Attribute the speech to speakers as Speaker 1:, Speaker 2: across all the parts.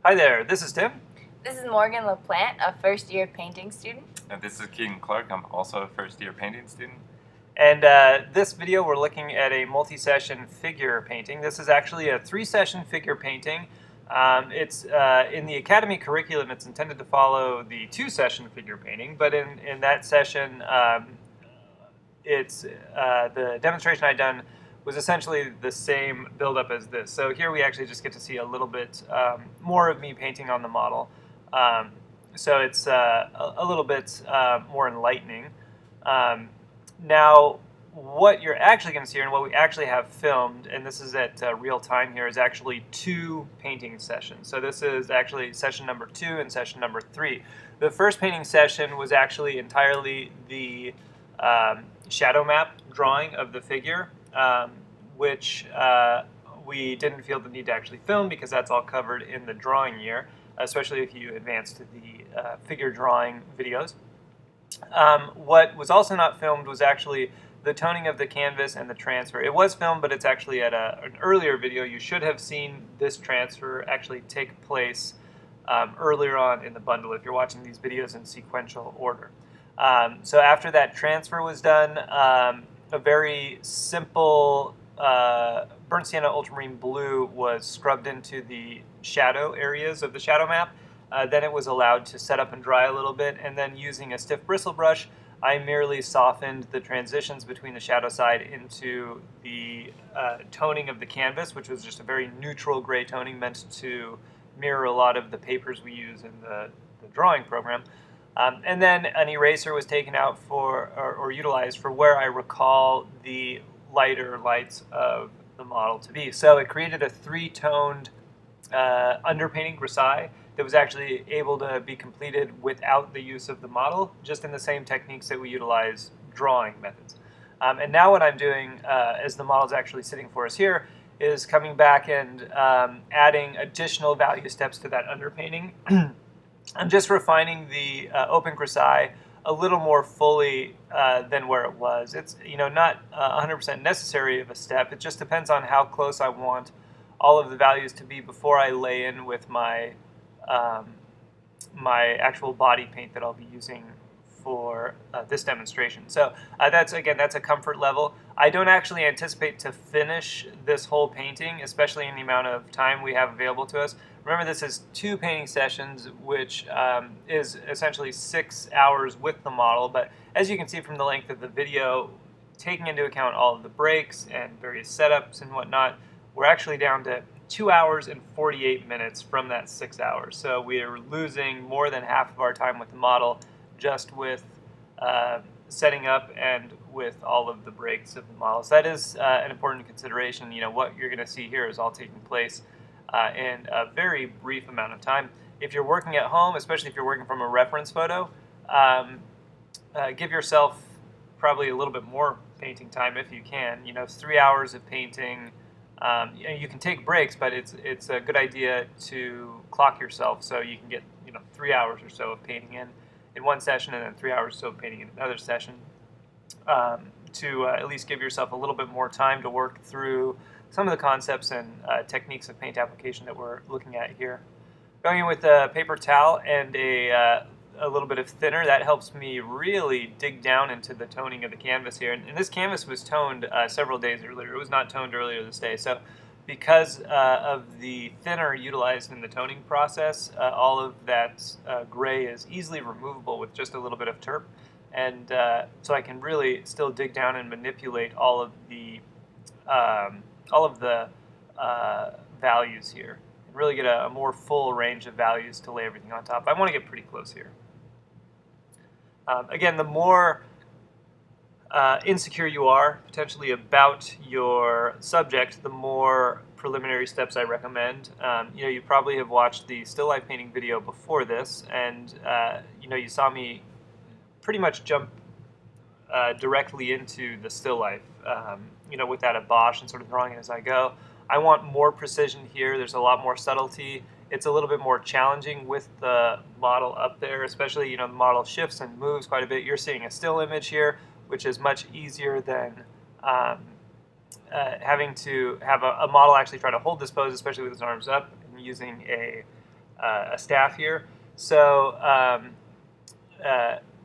Speaker 1: Hi there, this is Tim.
Speaker 2: This is Morgan LaPlante, a first-year painting student.
Speaker 3: And this is Keaton Clark. I'm also a first-year painting student.
Speaker 1: And this video we're looking at a multi-session figure painting. This is actually a 3-session figure painting. It's in the Academy curriculum, it's intended to follow the 2-session figure painting, but in that session, the demonstration I'd done was essentially the same build-up as this. So here we actually just get to see a little bit more of me painting on the model. So it's a little bit more enlightening. Now, what you're actually going to see, and what we actually have filmed, and this is at real time here, is actually 2 painting sessions. So this is actually session number 2 and session number 3. The first painting session was actually entirely the shadow map drawing of the figure, which we didn't feel the need to actually film because that's all covered in the drawing year, especially if you advance to the figure drawing videos. What was also not filmed was actually the toning of the canvas and the transfer. It was filmed, but it's actually at an earlier video. You should have seen this transfer actually take place earlier on in the bundle if you're watching these videos in sequential order. So after that transfer was done, a very simple burnt sienna ultramarine blue was scrubbed into the shadow areas of the shadow map. Then it was allowed to set up and dry a little bit, and then using a stiff bristle brush, I merely softened the transitions between the shadow side into the toning of the canvas, which was just a very neutral gray toning meant to mirror a lot of the papers we use in the drawing program. And then an eraser was taken out for, or utilized for where I recall the lighter lights of the model to be. So it created a 3-toned underpainting grisaille that was actually able to be completed without the use of the model, just in the same techniques that we utilize drawing methods. And now what I'm doing, as the model is actually sitting for us here, is coming back and adding additional value steps to that underpainting. I'm just refining the open grisaille a little more fully than where it was. It's not 100% necessary of a step. It just depends on how close I want all of the values to be before I lay in with my my actual body paint that I'll be using for this demonstration. So that's a comfort level. I don't actually anticipate to finish this whole painting, especially in the amount of time we have available to us. Remember, this is 2 painting sessions, which is essentially 6 hours with the model, but as you can see from the length of the video, taking into account all of the breaks and various setups and whatnot, we're actually down to 2 hours and 48 minutes from that 6 hours. So we are losing more than half of our time with the model just with setting up and with all of the breaks of the model. So that is an important consideration. What you're going to see here is all taking place in a very brief amount of time. If you're working at home, especially if you're working from a reference photo, give yourself probably a little bit more painting time if you can. 3 hours of painting. You can take breaks, but it's a good idea to clock yourself so you can get 3 hours or so of painting in one session, and then 3 hours or so of painting in another session, to at least give yourself a little bit more time to work through some of the concepts and techniques of paint application that we're looking at here. Going in with a paper towel and a little bit of thinner, that helps me really dig down into the toning of the canvas here. And this canvas was toned several days earlier. It was not toned earlier this day. So because of the thinner utilized in the toning process, all of that gray is easily removable with just a little bit of terp. And so I can really still dig down and manipulate all of the values here and really get a more full range of values to lay everything on top. I want to get pretty close here. Again, the more insecure you are potentially about your subject, the more preliminary steps I recommend. You probably have watched the still life painting video before this, and you saw me pretty much jump directly into the still life, with that abash and sort of drawing it as I go. I want more precision here. There's a lot more subtlety. It's a little bit more challenging with the model up there, especially, the model shifts and moves quite a bit. You're seeing a still image here, which is much easier than having to have a model actually try to hold this pose, especially with his arms up, and using a a staff here. So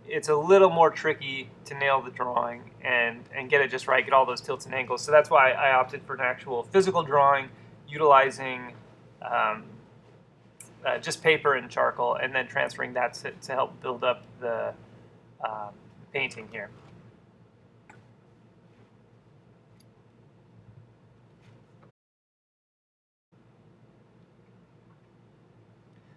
Speaker 1: it's a little more tricky to nail the drawing and get it just right, get all those tilts and angles. So that's why I opted for an actual physical drawing utilizing just paper and charcoal, and then transferring that to help build up the painting here.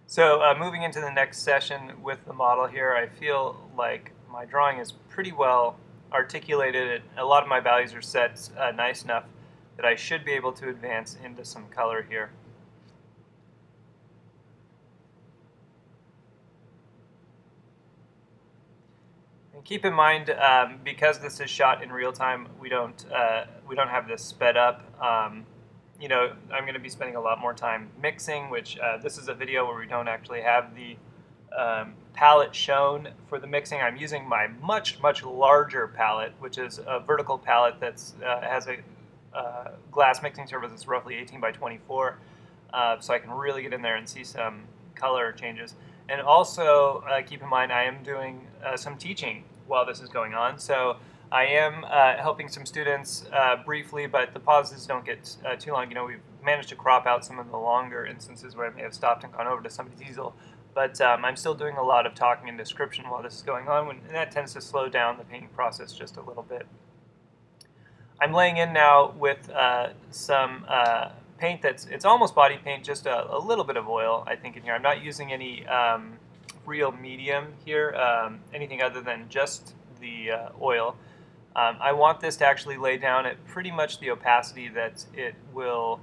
Speaker 1: So moving into the next session with the model here, I feel like my drawing is pretty well articulated. A lot of my values are set nice enough that I should be able to advance into some color here. And keep in mind, because this is shot in real time, we don't have this sped up. You know, I'm going to be spending a lot more time mixing, which this is a video where we don't actually have the palette shown for the mixing. I'm using my much larger palette, which is a vertical palette that's has a glass mixing surface that's roughly 18 by 24, so I can really get in there and see some color changes. And also keep in mind I am doing some teaching while this is going on, so I am helping some students briefly, but the pauses don't get too long. You know, we've managed to crop out some of the longer instances where I may have stopped and gone over to somebody's easel, but I'm still doing a lot of talking and description while this is going on, and that tends to slow down the painting process just a little bit. I'm laying in now with some paint it's almost body paint, just a little bit of oil, I think, in here. I'm not using any real medium here, anything other than just the oil. I want this to actually lay down at pretty much the opacity that it will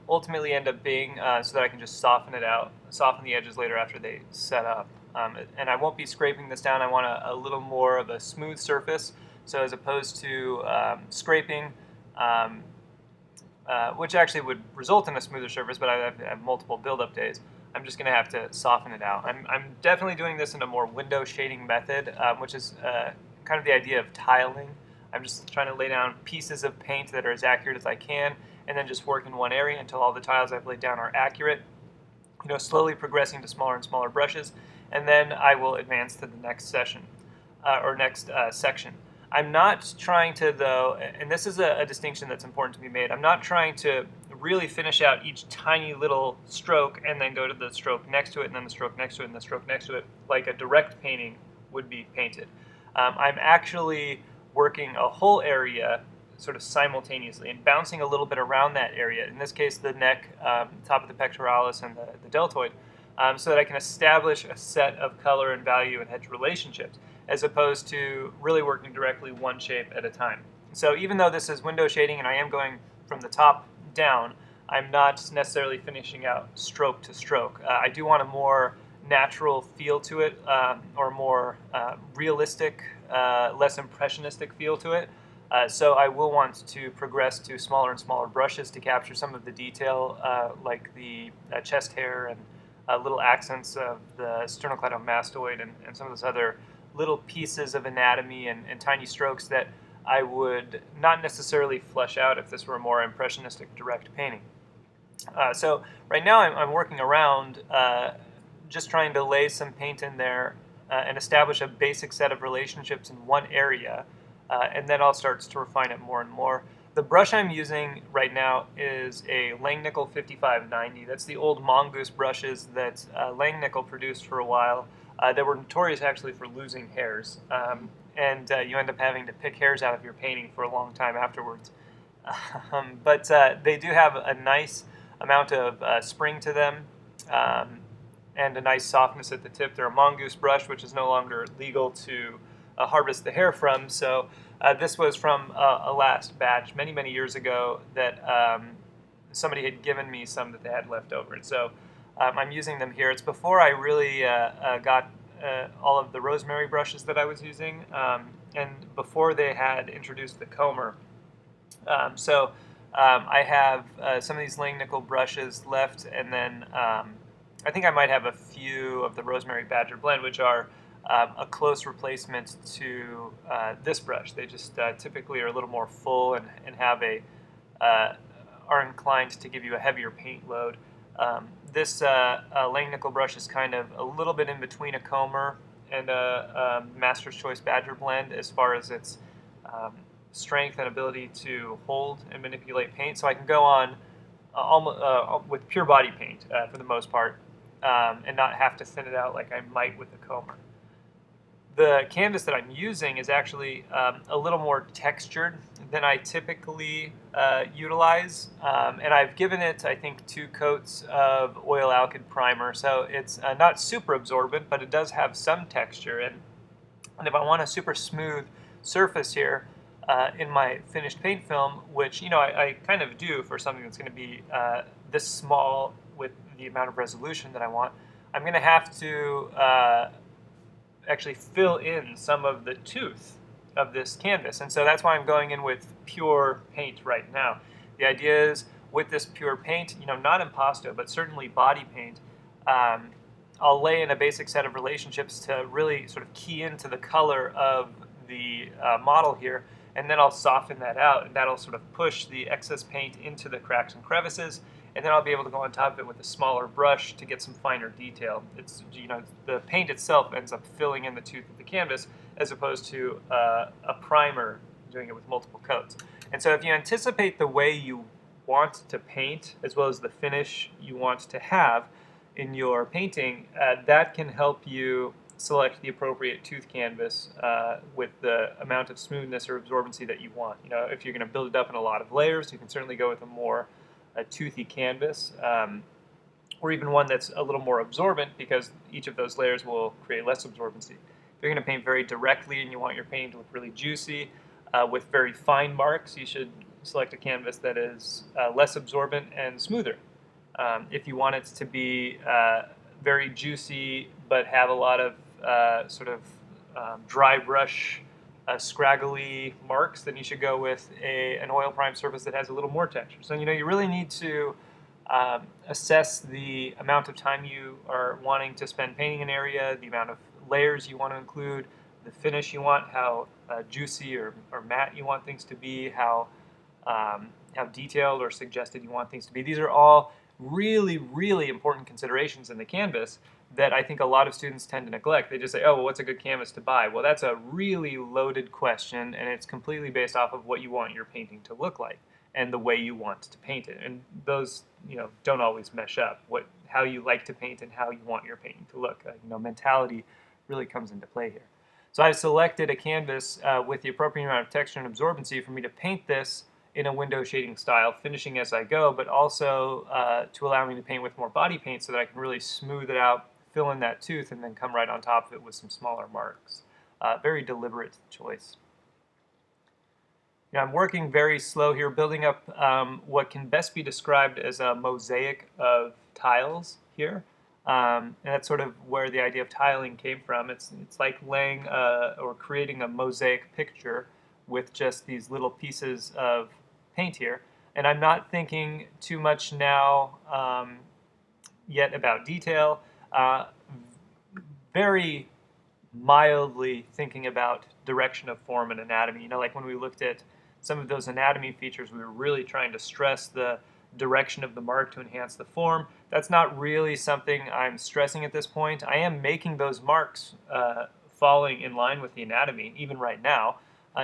Speaker 1: ultimately end up being, so that I can just soften it out, soften the edges later after they set up. And I won't be scraping this down. I want a little more of a smooth surface, so as opposed to scraping, which actually would result in a smoother surface, but I have multiple build-up days. I'm just going to have to soften it out. I'm definitely doing this in a more window shading method, which is kind of the idea of tiling. I'm just trying to lay down pieces of paint that are as accurate as I can, and then just work in one area until all the tiles I've laid down are accurate. You know, slowly progressing to smaller and smaller brushes, and then I will advance to the next session, or next section. I'm not trying to, though, and this is a distinction that's important to be made, I'm not trying to really finish out each tiny little stroke and then go to the stroke next to it, and then the stroke next to it, and the stroke next to it, like a direct painting would be painted. I'm actually working a whole area sort of simultaneously and bouncing a little bit around that area, in this case the neck, top of the pectoralis, and the deltoid, so that I can establish a set of color and value and edge relationships, as opposed to really working directly one shape at a time. So even though this is window shading and I am going from the top down, I'm not necessarily finishing out stroke to stroke. I do want a more natural feel to it, or more realistic, less impressionistic feel to it. So I will want to progress to smaller and smaller brushes to capture some of the detail, like the chest hair and little accents of the sternocleidomastoid and some of those other little pieces of anatomy and tiny strokes that I would not necessarily flesh out if this were a more impressionistic direct painting. So right now I'm working around, just trying to lay some paint in there and establish a basic set of relationships in one area, and then I'll start to refine it more and more. The brush I'm using right now is a Langnickel 5590. That's the old mongoose brushes that Langnickel produced for a while. They were notorious actually for losing hairs, and you end up having to pick hairs out of your painting for a long time afterwards. But they do have a nice amount of spring to them, and a nice softness at the tip. They're a mongoose brush, which is no longer legal to harvest the hair from, so this was from a last batch many years ago that somebody had given me some that they had left over, and so I'm using them here. It's before I really got all of the rosemary brushes that I was using, and before they had introduced the comber. So I have some of these Langnickel brushes left, and then I think I might have a few of the Rosemary Badger blend, which are a close replacement to this brush. They just typically are a little more full and have a are inclined to give you a heavier paint load. This Lang nickel brush is kind of a little bit in between a Comer and a Master's Choice Badger blend as far as its strength and ability to hold and manipulate paint. So I can go on with pure body paint for the most part and not have to thin it out like I might with a Comer. The canvas that I'm using is actually a little more textured than I typically utilize, and I've given it, I think, 2 coats of oil alkyd primer, so it's not super absorbent, but it does have some texture, and if I want a super smooth surface here in my finished paint film, which I kind of do for something that's going to be this small with the amount of resolution that I want, I'm going to have to actually fill in some of the tooth of this canvas, and so that's why I'm going in with pure paint right now. The idea is with this pure paint, not impasto, but certainly body paint, I'll lay in a basic set of relationships to really sort of key into the color of the model here, and then I'll soften that out, and that'll sort of push the excess paint into the cracks and crevices, and then I'll be able to go on top of it with a smaller brush to get some finer detail. It's, the paint itself ends up filling in the tooth of the canvas as opposed to a primer doing it with multiple coats. And so if you anticipate the way you want to paint as well as the finish you want to have in your painting, that can help you select the appropriate tooth canvas with the amount of smoothness or absorbency that you want. If you're going to build it up in a lot of layers, you can certainly go with a toothy canvas, or even one that's a little more absorbent because each of those layers will create less absorbency. If you're going to paint very directly and you want your paint to look really juicy with very fine marks, you should select a canvas that is less absorbent and smoother. If you want it to be very juicy but have a lot of dry brush scraggly marks, then you should go with an oil prime surface that has a little more texture. So you really need to assess the amount of time you are wanting to spend painting an area, the amount of layers you want to include, the finish you want, how juicy or matte you want things to be, how detailed or suggested you want things to be. These are all really, really important considerations in the canvas that I think a lot of students tend to neglect. They just say, oh, well, what's a good canvas to buy? Well, that's a really loaded question, and it's completely based off of what you want your painting to look like and the way you want to paint it. And those, don't always mesh up. How you like to paint and how you want your painting to look. Mentality really comes into play here. So I've selected a canvas with the appropriate amount of texture and absorbency for me to paint this in a window shading style, finishing as I go, but also to allow me to paint with more body paint so that I can really smooth it out, fill in that tooth, and then come right on top of it with some smaller marks. Very deliberate choice. I'm working very slow here, building up what can best be described as a mosaic of tiles here. And that's sort of where the idea of tiling came from. It's like laying or creating a mosaic picture with just these little pieces of paint here. And I'm not thinking too much now yet about detail. Very mildly thinking about direction of form and anatomy. Like when we looked at some of those anatomy features, we were really trying to stress the direction of the mark to enhance the form. That's not really something I'm stressing at this point. I am making those marks falling in line with the anatomy, even right now,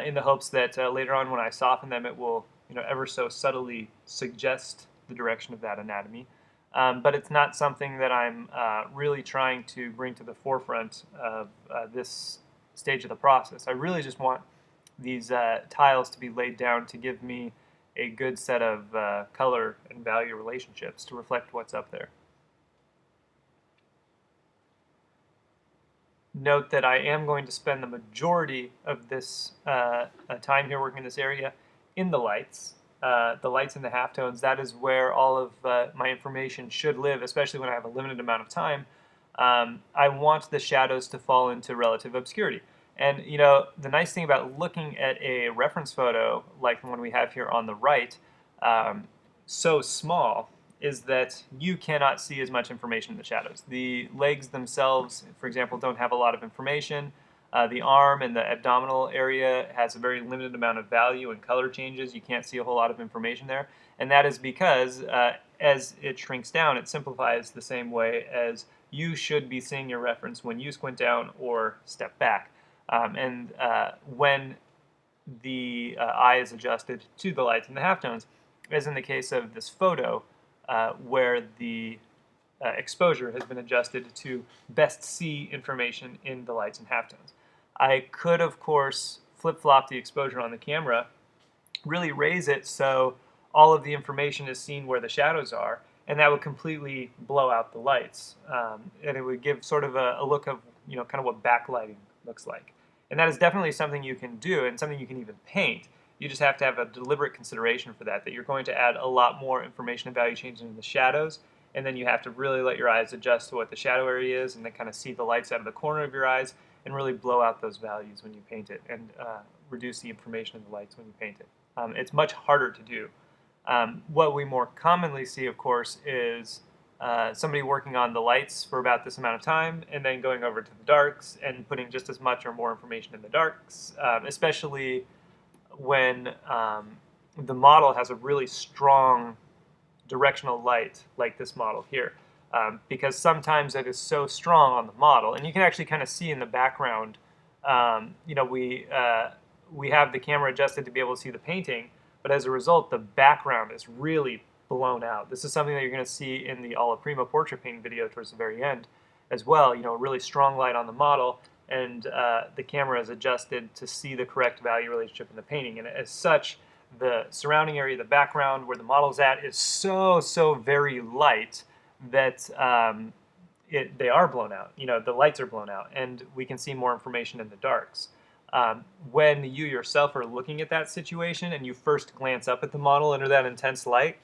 Speaker 1: in the hopes that later on when I soften them, it will ever so subtly suggest the direction of that anatomy. But it's not something that I'm really trying to bring to the forefront of this stage of the process. I really just want these tiles to be laid down to give me a good set of color and value relationships to reflect what's up there. Note that I am going to spend the majority of this time here working in this area in the lights and the halftones. That is where all of my information should live, especially when I have a limited amount of time. I want the shadows to fall into relative obscurity. And the nice thing about looking at a reference photo like the one we have here on the right, so small, is that you cannot see as much information in the shadows. The legs themselves, for example, don't have a lot of information. The arm and the abdominal area has a very limited amount of value and color changes. You can't see a whole lot of information there. And that is because as it shrinks down, it simplifies the same way as you should be seeing your reference when you squint down or step back. When the eye is adjusted to the lights and the halftones, as in the case of this photo, where the exposure has been adjusted to best see information in the lights and halftones. I could, of course, flip-flop the exposure on the camera, really raise it so all of the information is seen where the shadows are, and that would completely blow out the lights. And it would give sort of a look of, kind of what backlighting looks like. And that is definitely something you can do and something you can even paint. You just have to have a deliberate consideration for that you're going to add a lot more information and value changes in the shadows, and then you have to really let your eyes adjust to what the shadow area is and then kind of see the lights out of the corner of your eyes and really blow out those values when you paint it and reduce the information in the lights when you paint it. It's much harder to do. What we more commonly see, of course, is somebody working on the lights for about this amount of time and then going over to the darks and putting just as much or more information in the darks, especially when the model has a really strong directional light like this model here, because sometimes it is so strong on the model, and you can actually kind of see in the background, we have the camera adjusted to be able to see the painting, but as a result the background is really blown out. This is something that you're going to see in the Alla Prima portrait painting video towards the very end as well. A really strong light on the model, and the camera is adjusted to see the correct value relationship in the painting, and as such the surrounding area, the background where the model's at, is so very light that they are blown out. The lights are blown out, and we can see more information in the darks. When you yourself are looking at that situation and you first glance up at the model under that intense light,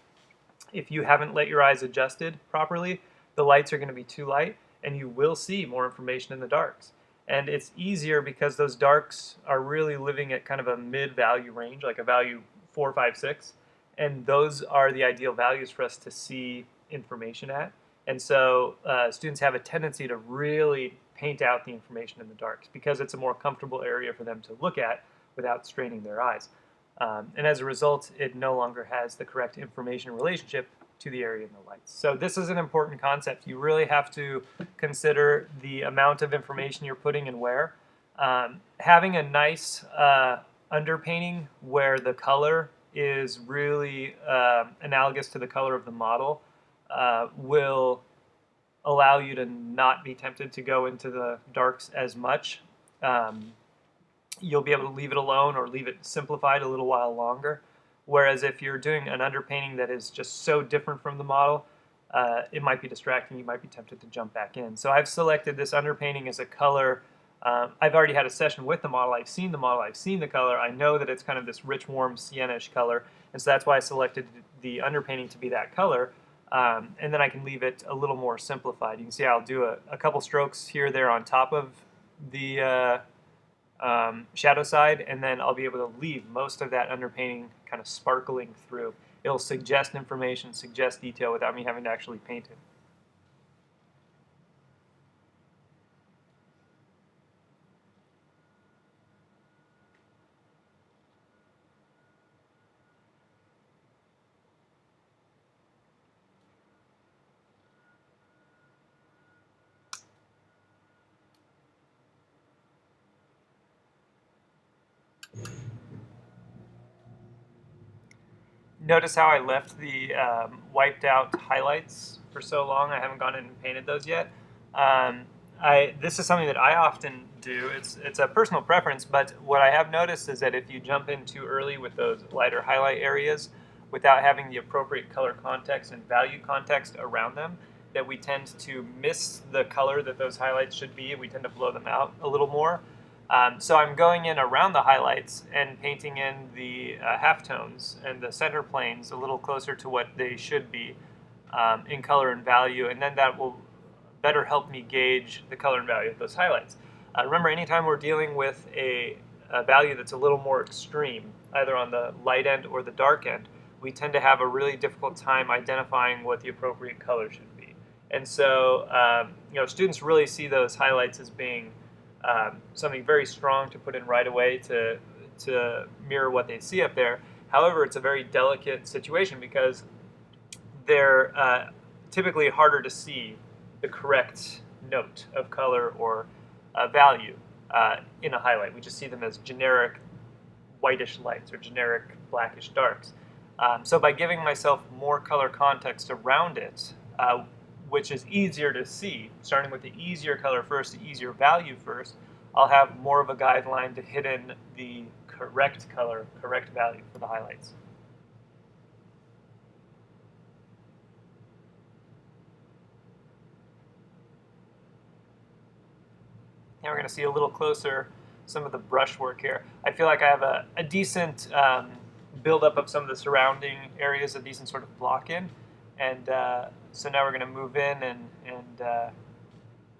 Speaker 1: if you haven't let your eyes adjusted properly, the lights are going to be too light, and you will see more information in the darks. And it's easier because those darks are really living at kind of a mid-value range, like a value 4, 5, 6, and those are the ideal values for us to see information at. And so students have a tendency to really paint out the information in the darks because it's a more comfortable area for them to look at without straining their eyes. And as a result, it no longer has the correct information relationship to the area in the lights. So this is an important concept. You really have to consider the amount of information you're putting in where. Having a nice underpainting where the color is really analogous to the color of the model will allow you to not be tempted to go into the darks as much. You'll be able to leave it alone or leave it simplified a little while longer. Whereas if you're doing an underpainting that is just so different from the model, it might be distracting. You might be tempted to jump back in. So I've selected this underpainting as a color. I've already had a session with the model. I've seen the model. I've seen the color. I know that it's kind of this rich, warm, sienna-ish color. And so that's why I selected the underpainting to be that color. And then I can leave it a little more simplified. You can see I'll do a couple strokes here, there on top of the shadow side, and then I'll be able to leave most of that underpainting kind of sparkling through. It'll suggest information, suggest detail without me having to actually paint it. Notice how I left the wiped out highlights for so long. I haven't gone in and painted those yet. This is something that I often do. It's a personal preference, but what I have noticed is that if you jump in too early with those lighter highlight areas without having the appropriate color context and value context around them, that we tend to miss the color that those highlights should be, and we tend to blow them out a little more. So I'm going in around the highlights and painting in the halftones and the center planes a little closer to what they should be in color and value, and then that will better help me gauge the color and value of those highlights. Remember, anytime we're dealing with a value that's a little more extreme, either on the light end or the dark end, we tend to have a really difficult time identifying what the appropriate color should be. And so, students really see those highlights as being something very strong to put in right away to mirror what they see up there. However, it's a very delicate situation because they're typically harder to see the correct note of color or value in a highlight. We just see them as generic whitish lights or generic blackish darks. So by giving myself more color context around it, which is easier to see, starting with the easier color first, the easier value first, I'll have more of a guideline to hit in the correct color, correct value for the highlights. Now we're going to see a little closer some of the brush work here. I feel like I have a decent buildup of some of the surrounding areas, a decent sort of block in. And so now we're going to move in and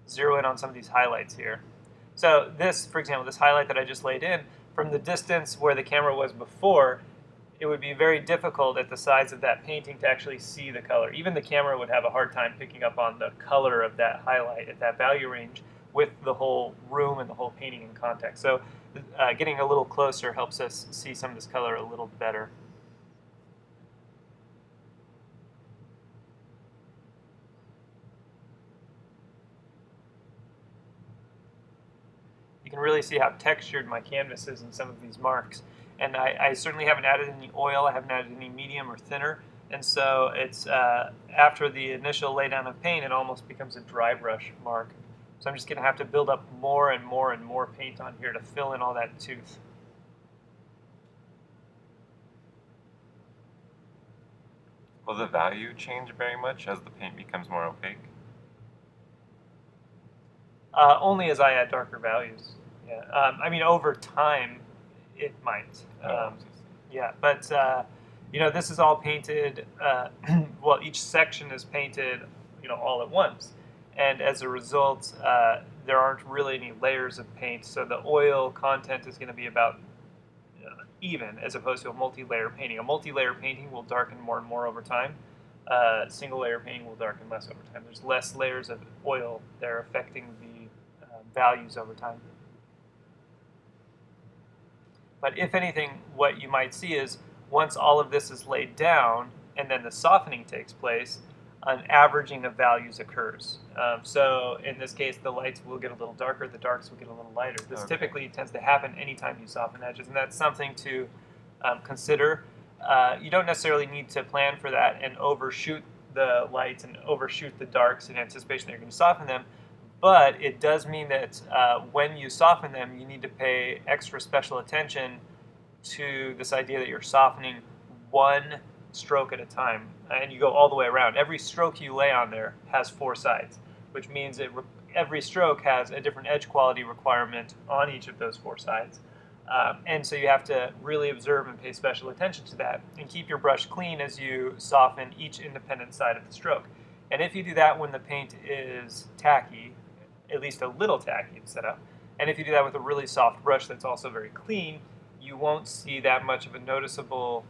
Speaker 1: zero in on some of these highlights here. So this, for example, this highlight that I just laid in, from the distance where the camera was before, it would be very difficult at the size of that painting to actually see the color. Even the camera would have a hard time picking up on the color of that highlight at that value range with the whole room and the whole painting in context. So getting a little closer helps us see some of this color a little better. You can really see how textured my canvas is in some of these marks. And I certainly haven't added any oil, I haven't added any medium or thinner, and so it's after the initial laydown of paint, it almost becomes a dry brush mark. So I'm just going to have to build up more and more and more paint on here to fill in all that tooth.
Speaker 3: Will the value change very much as the paint becomes more opaque?
Speaker 1: Only as I add darker values. Yeah. I mean, over time, it might. Yeah, but you know, this is all painted. Well, each section is painted, you know, all at once, and as a result, there aren't really any layers of paint. So the oil content is going to be about even, as opposed to a multi-layer painting. A multi-layer painting will darken more and more over time. Single-layer painting will darken less over time. There's less layers of oil that are affecting the values over time. But if anything, what you might see is once all of this is laid down and then the softening takes place, an averaging of values occurs. So in this case, the lights will get a little darker, the darks will get a little lighter. This typically tends to happen anytime you soften edges, and that's something to consider. You don't necessarily need to plan for that and overshoot the lights and overshoot the darks in anticipation that you're going to soften them. But it does mean that when you soften them, you need to pay extra special attention to this idea that you're softening one stroke at a time, and you go all the way around. Every stroke you lay on there has 4 sides, which means every stroke has a different edge quality requirement on each of those 4 sides. And so you have to really observe and pay special attention to that and keep your brush clean as you soften each independent side of the stroke. And if you do that when the paint is tacky, at least a little tacky to set up, and if you do that with a really soft brush that's also very clean, you won't see that much of a noticeable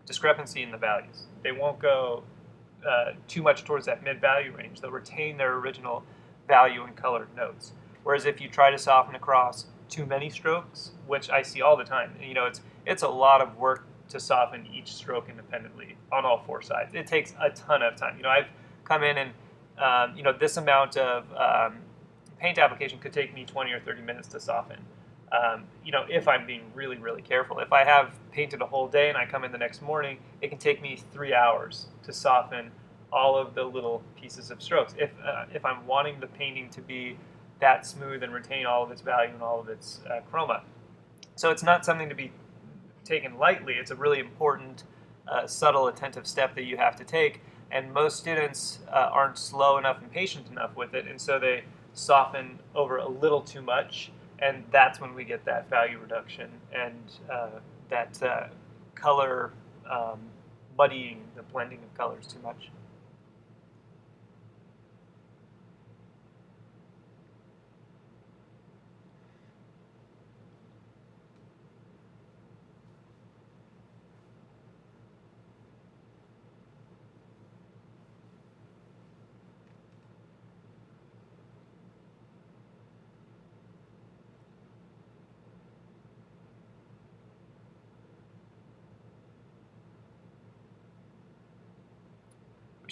Speaker 1: discrepancy in the values. They won't go too much towards that mid-value range. They'll retain their original value and colored notes. Whereas if you try to soften across too many strokes, which I see all the time, you know, it's a lot of work to soften each stroke independently on all 4 sides. It takes a ton of time. You know, I've come in and you know, this amount of paint application could take me 20 or 30 minutes to soften. You know, if I'm being really, really careful. If I have painted a whole day and I come in the next morning, it can take me 3 hours to soften all of the little pieces of strokes. If I'm wanting the painting to be that smooth and retain all of its value and all of its chroma. So it's not something to be taken lightly. It's a really important, subtle, attentive step that you have to take. And most students aren't slow enough and patient enough with it, and so they soften over a little too much, and that's when we get that value reduction and that color muddying, the blending of colors too much.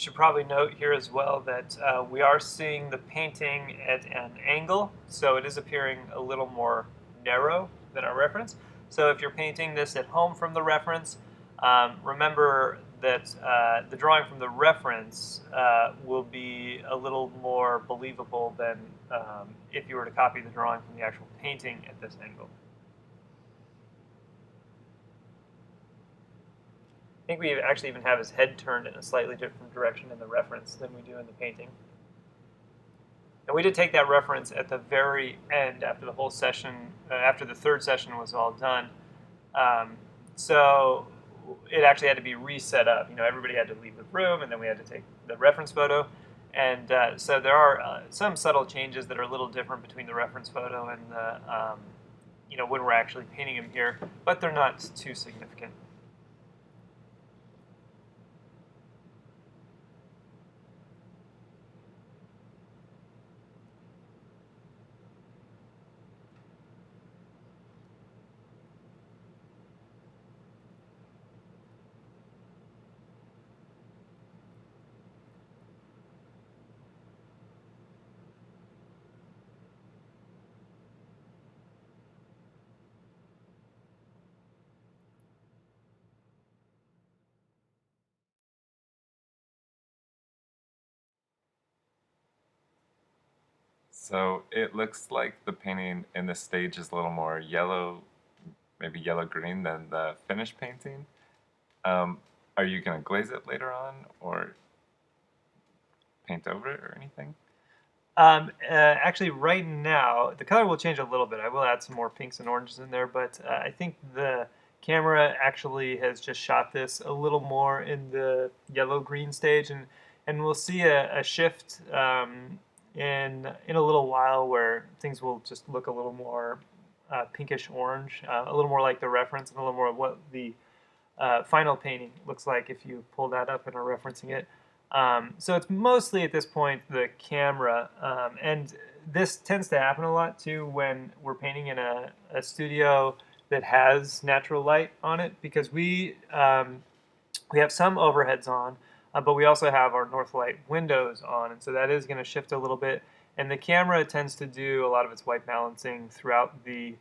Speaker 1: should probably note here as well that we are seeing the painting at an angle, so it is appearing a little more narrow than our reference. So if you're painting this at home from the reference, remember that the drawing from the reference will be a little more believable than if you were to copy the drawing from the actual painting at this angle. I think we actually even have his head turned in a slightly different direction in the reference than we do in the painting. And we did take that reference at the very end after the whole session, after the third session was all done. So it actually had to be reset up. Everybody had to leave the room, and then we had to take the reference photo. And so there are some subtle changes that are a little different between the reference photo and the, when we're actually painting him here, but they're not too significant.
Speaker 3: So it looks like the painting in this stage is a little more yellow, maybe yellow-green than the finished painting. Are you going to glaze it later on or paint over it or anything?
Speaker 1: Actually, right now, the color will change a little bit. I will add some more pinks and oranges in there, but I think the camera actually has just shot this a little more in the yellow-green stage, and we'll see a shift in a little while where things will just look a little more pinkish orange, a little more like the reference, and a little more of what the final painting looks like if you pull that up and are referencing it. So it's mostly at this point the camera, and this tends to happen a lot too when we're painting in a studio that has natural light on it, because we have some overheads on, but we also have our north light windows on, and so that is going to shift a little bit. And the camera tends to do a lot of its white balancing throughout the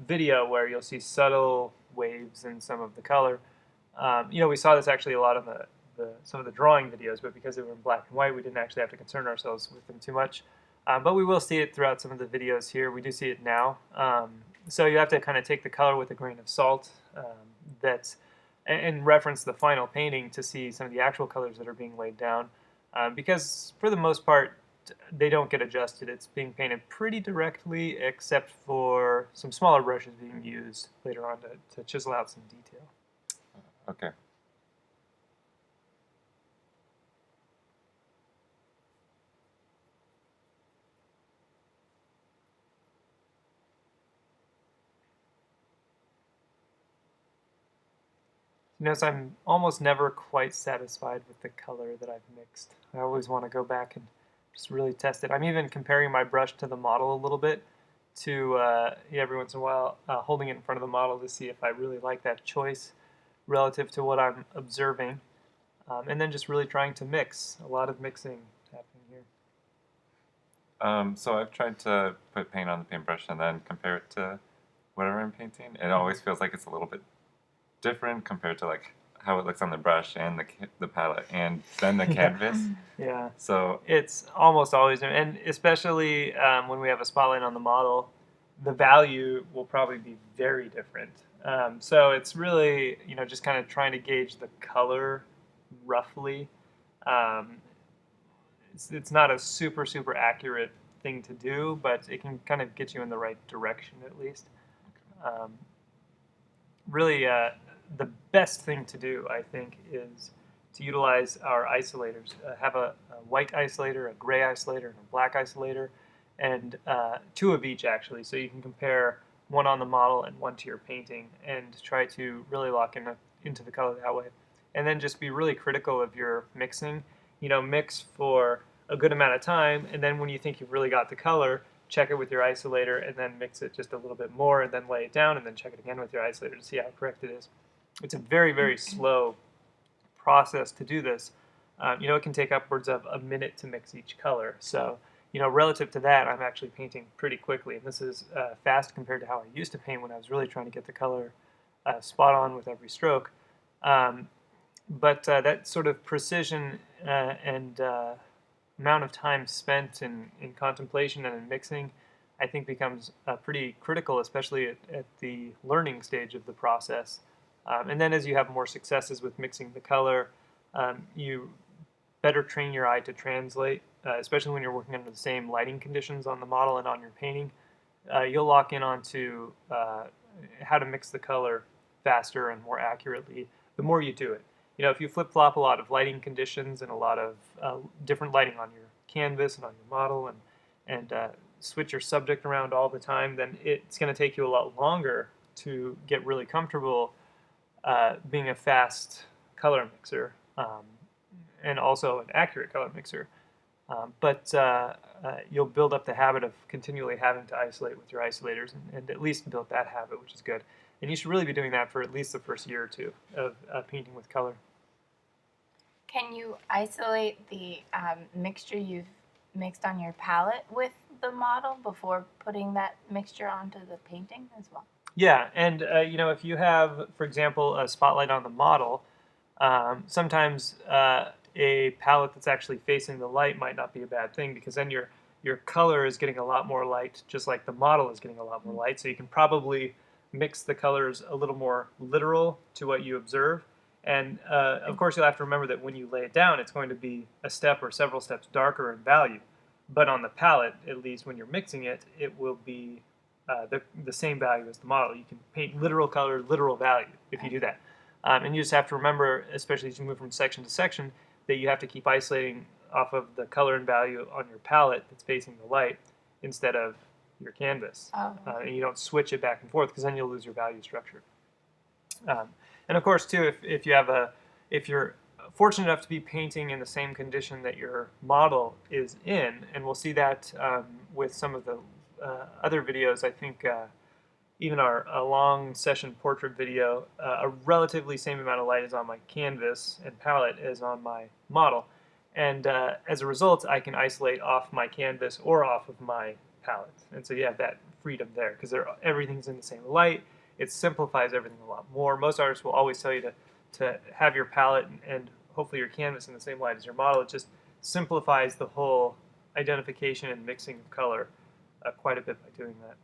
Speaker 1: video, where you'll see subtle waves in some of the color. We saw this actually a lot in some of the drawing videos, but because they were in black and white, we didn't actually have to concern ourselves with them too much. But we will see it throughout some of the videos here. We do see it now. So you have to kind of take the color with a grain of salt and reference the final painting to see some of the actual colors that are being laid down. Because for the most part, they don't get adjusted. It's being painted pretty directly, except for some smaller brushes being used later on to chisel out some detail.
Speaker 3: Okay.
Speaker 1: Notice I'm almost never quite satisfied with the color that I've mixed. I always want to go back and just really test it. I'm even comparing my brush to the model a little bit to every once in a while holding it in front of the model to see if I really like that choice relative to what I'm observing. And then just really trying to mix. A lot of mixing happening here.
Speaker 3: So I've tried to put paint on the paintbrush and then compare it to whatever I'm painting. It always feels like it's a little bit different compared to like how it looks on the brush and the palette and then the canvas.
Speaker 1: Yeah.
Speaker 3: So
Speaker 1: it's almost always, and especially when we have a spotlight on the model, the value will probably be very different. So it's really, just kind of trying to gauge the color roughly. It's not a super, super accurate thing to do, but it can kind of get you in the right direction at least. Really, the best thing to do, I think, is to utilize our isolators. Have a white isolator, a gray isolator, and a black isolator, and two of each actually, so you can compare one on the model and one to your painting, and try to really lock into the color that way. And then just be really critical of your mixing. Mix for a good amount of time, and then when you think you've really got the color, check it with your isolator, and then mix it just a little bit more, and then lay it down, and then check it again with your isolator to see how correct it is. It's a very, very slow process to do this, It can take upwards of a minute to mix each color. So, relative to that, I'm actually painting pretty quickly. And this is fast compared to how I used to paint when I was really trying to get the color spot on with every stroke. But that sort of precision and amount of time spent in contemplation and in mixing, I think becomes pretty critical, especially at the learning stage of the process. And then as you have more successes with mixing the color, you better train your eye to translate, especially when you're working under the same lighting conditions on the model and on your painting. You'll lock in onto how to mix the color faster and more accurately the more you do it. If you flip-flop a lot of lighting conditions and a lot of different lighting on your canvas and on your model and switch your subject around all the time, then it's going to take you a lot longer to get really comfortable being a fast color mixer and also an accurate color mixer. But you'll build up the habit of continually having to isolate with your isolators and at least build that habit, which is good. And you should really be doing that for at least the first year or two of painting with color.
Speaker 2: Can you isolate the mixture you've mixed on your palette with the model before putting that mixture onto the painting as well?
Speaker 1: Yeah, and if you have, for example, a spotlight on the model, sometimes a palette that's actually facing the light might not be a bad thing, because then your color is getting a lot more light, just like the model is getting a lot more light. So you can probably mix the colors a little more literal to what you observe. And of course, you'll have to remember that when you lay it down, it's going to be a step or several steps darker in value. But on the palette, at least when you're mixing it, it will be the same value as the model. You can paint literal color, literal value if you do that. And you just have to remember, especially as you move from section to section, that you have to keep isolating off of the color and value on your palette that's facing the light instead of your canvas.
Speaker 2: Oh.
Speaker 1: And you don't switch it back and forth, because then you'll lose your value structure. And of course, too, if you're fortunate enough to be painting in the same condition that your model is in, and we'll see that with some of the other videos, I think even our long session portrait video, a relatively same amount of light is on my canvas and palette as on my model. And as a result, I can isolate off my canvas or off of my palette. And so you have that freedom there, because everything's in the same light. It simplifies everything a lot more. Most artists will always tell you to have your palette and hopefully your canvas in the same light as your model. It just simplifies the whole identification and mixing of color quite a bit by doing that.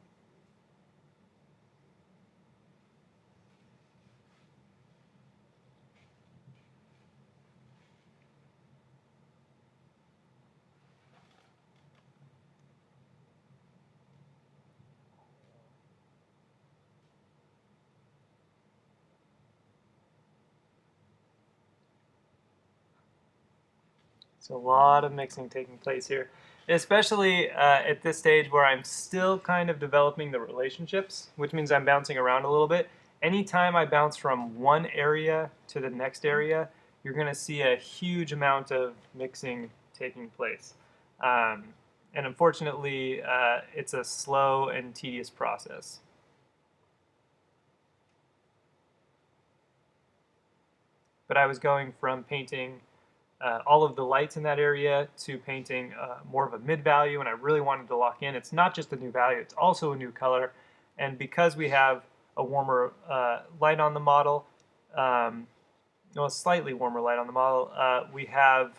Speaker 1: So a lot of mixing taking place here, especially at this stage where I'm still kind of developing the relationships, which means I'm bouncing around a little bit. Anytime I bounce from one area to the next area, you're going to see a huge amount of mixing taking place. And unfortunately, it's a slow and tedious process. But I was going from painting all of the lights in that area to painting more of a mid value, and I really wanted to lock in. It's not just a new value, it's also a new color. And because we have a warmer light on the model, a slightly warmer light on the model, we have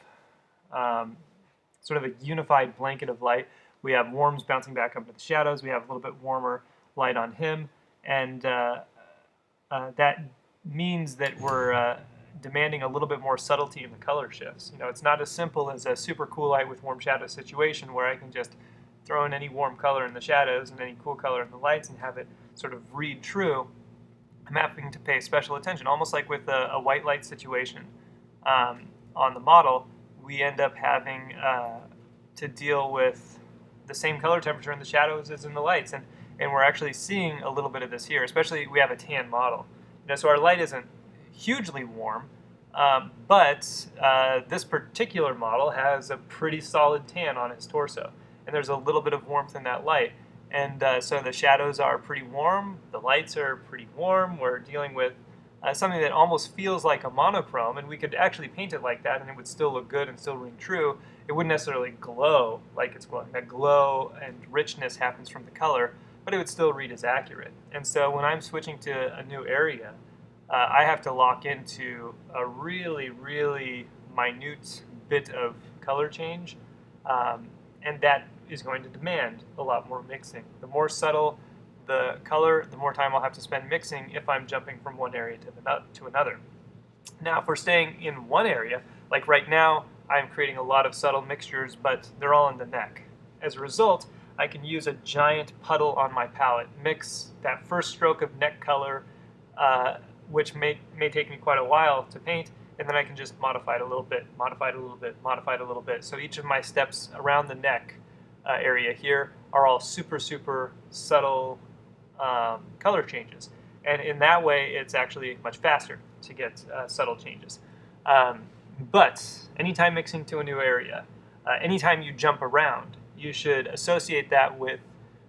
Speaker 1: sort of a unified blanket of light. We have warms bouncing back up to the shadows, we have a little bit warmer light on him, and that means that we're demanding a little bit more subtlety in the color shifts. It's not as simple as a super cool light with warm shadow situation where I can just throw in any warm color in the shadows and any cool color in the lights and have it sort of read true. I'm having to pay special attention, almost like with a white light situation on the model. We end up having to deal with the same color temperature in the shadows as in the lights, and we're actually seeing a little bit of this here, especially we have a tan model. So our light isn't hugely warm, but this particular model has a pretty solid tan on his torso, and there's a little bit of warmth in that light, and so the shadows are pretty warm, the lights are pretty warm. We're dealing with something that almost feels like a monochrome, and we could actually paint it like that and it would still look good and still ring true. It wouldn't necessarily glow like it's glowing. That glow and richness happens from the color, but it would still read as accurate. And so when I'm switching to a new area, I have to lock into a really, really minute bit of color change, and that is going to demand a lot more mixing. The more subtle the color, the more time I'll have to spend mixing if I'm jumping from one area to another. Now, if we're staying in one area, like right now, I'm creating a lot of subtle mixtures, but they're all in the neck. As a result, I can use a giant puddle on my palette, mix that first stroke of neck color, which may take me quite a while to paint, and then I can just modify it a little bit, modify it a little bit, modify it a little bit. So each of my steps around the neck area here are all super, super subtle color changes. And in that way, it's actually much faster to get subtle changes. But anytime mixing to a new area, anytime you jump around, you should associate that with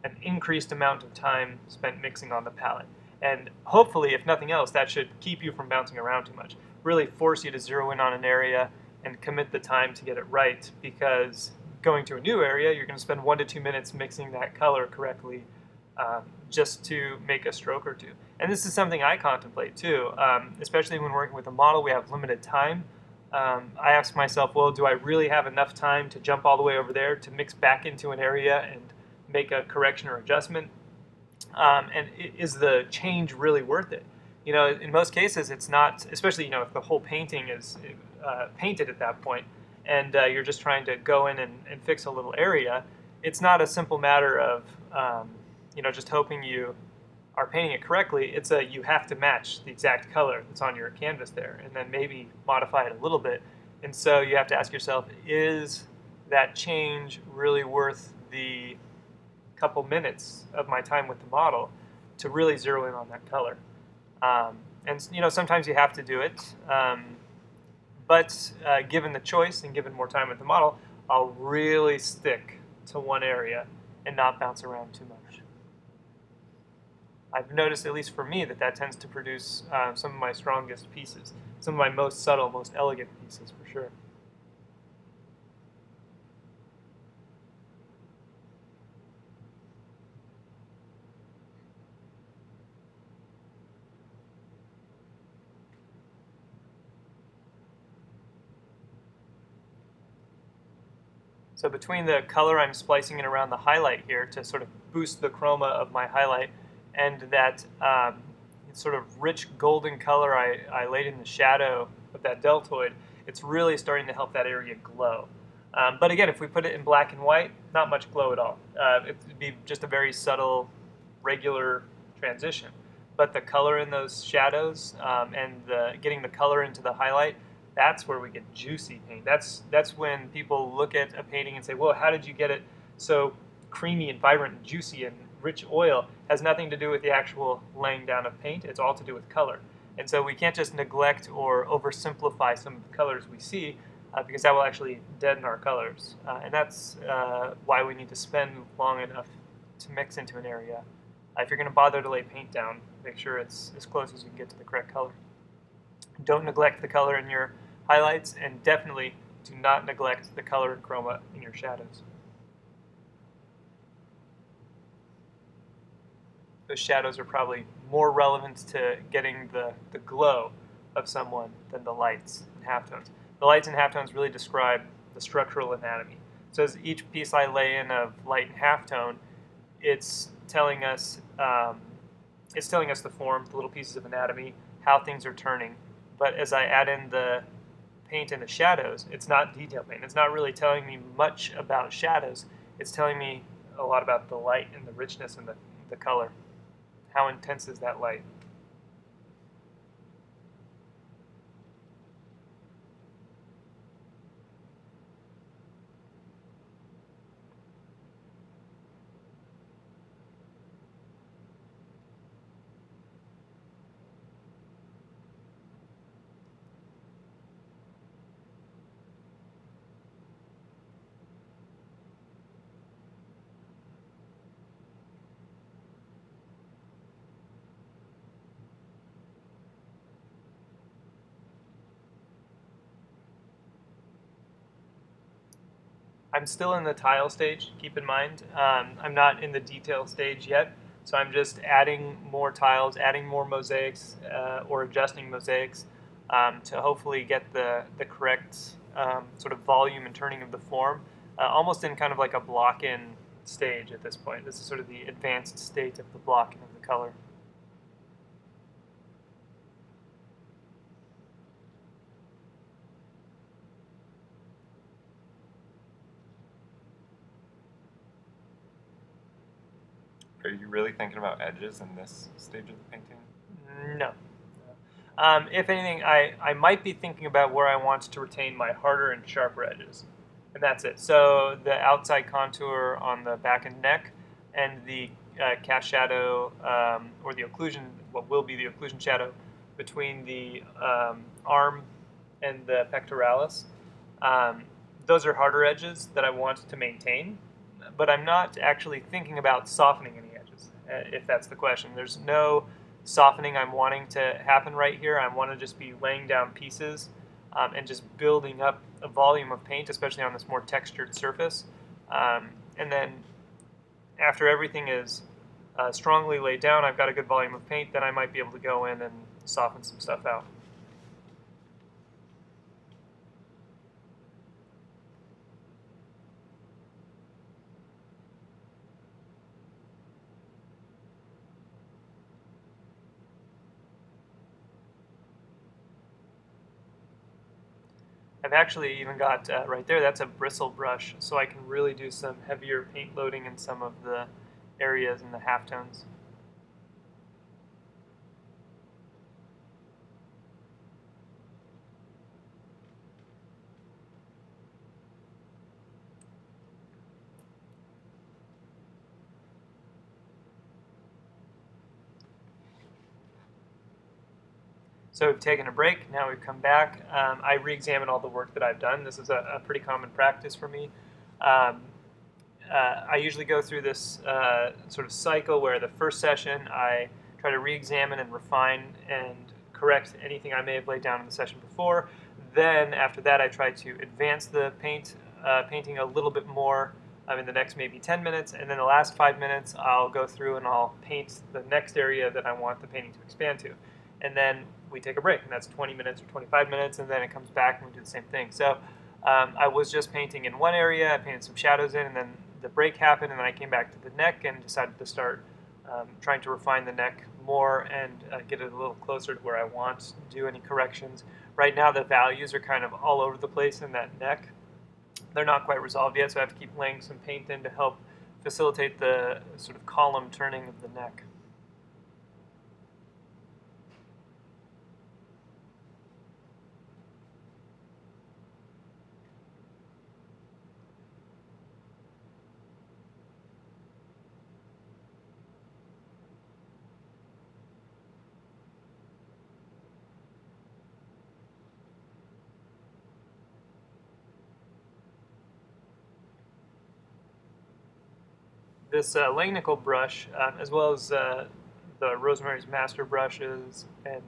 Speaker 1: an increased amount of time spent mixing on the palette. And hopefully, if nothing else, that should keep you from bouncing around too much. Really force you to zero in on an area and commit the time to get it right, because going to a new area, you're going to spend 1 to 2 minutes mixing that color correctly just to make a stroke or two. And this is something I contemplate too, especially when working with a model. We have limited time. I ask myself, well, do I really have enough time to jump all the way over there to mix back into an area and make a correction or adjustment? And is the change really worth it? You know, in most cases, it's not, especially, you know, if the whole painting is painted at that point and you're just trying to go in and fix a little area. It's not a simple matter of, you know, just hoping you are painting it correctly. It's you have to match the exact color that's on your canvas there, and then maybe modify it a little bit. And so you have to ask yourself, is that change really worth the couple minutes of my time with the model to really zero in on that color? And you know, sometimes you have to do it, but given the choice and given more time with the model, I'll really stick to one area and not bounce around too much. I've noticed, at least for me, that tends to produce some of my strongest pieces, some of my most subtle, most elegant pieces, for sure. So between the color I'm splicing it around the highlight here to sort of boost the chroma of my highlight, and that sort of rich golden color I laid in the shadow of that deltoid, it's really starting to help that area glow. But again, if we put it in black and white, not much glow at all. It would be just a very subtle, regular transition. But the color in those shadows and getting the color into the highlight, that's where we get juicy paint. That's when people look at a painting and say, "Well, how did you get it so creamy and vibrant and juicy and rich oil?" It has nothing to do with the actual laying down of paint. It's all to do with color. And so we can't just neglect or oversimplify some of the colors we see, because that will actually deaden our colors. And that's why we need to spend long enough to mix into an area. If you're going to bother to lay paint down, make sure it's as close as you can get to the correct color. Don't neglect the color in your highlights, and definitely do not neglect the color and chroma in your shadows. Those shadows are probably more relevant to getting the glow of someone than the lights and halftones. The lights and halftones really describe the structural anatomy. So as each piece I lay in of light and halftone, it's telling us the form, the little pieces of anatomy, how things are turning. But as I add in the paint and the shadows, it's not detail paint. It's not really telling me much about shadows. It's telling me a lot about the light and the richness and the color. How intense is that light? I'm still in the tile stage, keep in mind. I'm not in the detail stage yet, so I'm just adding more tiles, adding more mosaics, or adjusting mosaics to hopefully get the correct sort of volume and turning of the form, almost in kind of like a block-in stage at this point. This is sort of the advanced state of the blocking of the color.
Speaker 3: Are you really thinking about edges in this stage of the painting?
Speaker 1: No. If anything, I might be thinking about where I want to retain my harder and sharper edges. And that's it. So the outside contour on the back and neck and the cast shadow, or the occlusion, what will be the occlusion shadow between the arm and the pectoralis. Those are harder edges that I want to maintain, but I'm not actually thinking about softening any edges, if that's the question. There's no softening I'm wanting to happen right here. I want to just be laying down pieces and just building up a volume of paint, especially on this more textured surface. And then after everything is strongly laid down, I've got a good volume of paint, then I might be able to go in and soften some stuff out. I've actually even got, right there, that's a bristle brush, so I can really do some heavier paint loading in some of the areas in the halftones. So we've taken a break, now we've come back. I re-examine all the work that I've done. This is a pretty common practice for me. I usually go through this sort of cycle where the first session I try to re-examine and refine and correct anything I may have laid down in the session before. Then after that I try to advance the painting a little bit more in the next maybe 10 minutes, and then the last 5 minutes I'll go through and I'll paint the next area that I want the painting to expand to. And then we take a break, and that's 20 minutes or 25 minutes, and then it comes back and we do the same thing. So I was just painting in one area, I painted some shadows in, and then the break happened, and then I came back to the neck and decided to start trying to refine the neck more and get it a little closer to where I want to do any corrections. Right now the values are kind of all over the place in that neck. They're not quite resolved yet, so I have to keep laying some paint in to help facilitate the sort of column turning of the neck. This Langnickel brush, as well as the Rosemary's Master brushes and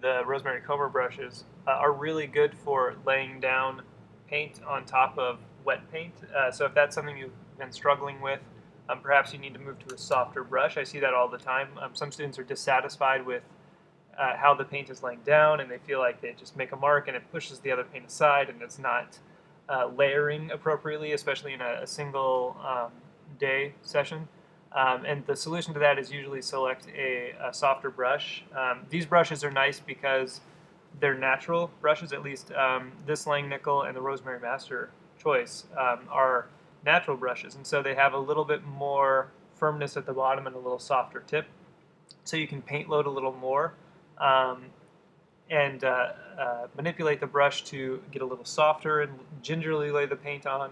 Speaker 1: the Rosemary Comer brushes, are really good for laying down paint on top of wet paint. So if that's something you've been struggling with, perhaps you need to move to a softer brush. I see that all the time. Some students are dissatisfied with how the paint is laying down, and they feel like they just make a mark and it pushes the other paint aside, and it's not layering appropriately, especially in a single day session. And the solution to that is usually select a softer brush. These brushes are nice because they're natural brushes, at least this Langnickel and the Rosemary Master Choice are natural brushes, and so they have a little bit more firmness at the bottom and a little softer tip, so you can paint load a little more and manipulate the brush to get a little softer and gingerly lay the paint on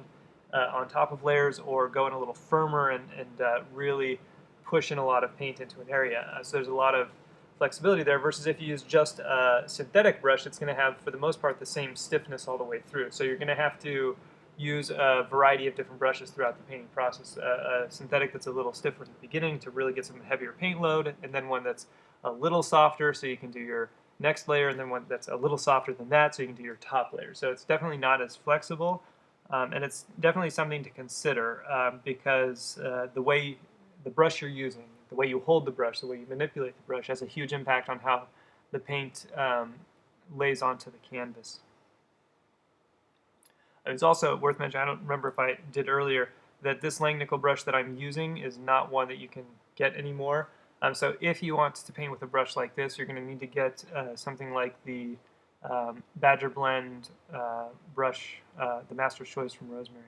Speaker 1: top of layers, or go in a little firmer and really push in a lot of paint into an area. So there's a lot of flexibility there, versus if you use just a synthetic brush, it's going to have, for the most part, the same stiffness all the way through. So you're going to have to use a variety of different brushes throughout the painting process. A synthetic that's a little stiffer at the beginning to really get some heavier paint load, and then one that's a little softer so you can do your next layer, and then one that's a little softer than that so you can do your top layer. So it's definitely not as flexible, And it's definitely something to consider because the way the brush you're using, the way you hold the brush, the way you manipulate the brush has a huge impact on how the paint lays onto the canvas. It's also worth mentioning, I don't remember if I did earlier, that this Langnickel brush that I'm using is not one that you can get anymore. So if you want to paint with a brush like this, you're going to need to get something like the Badger Blend brush, the Master's Choice from Rosemary.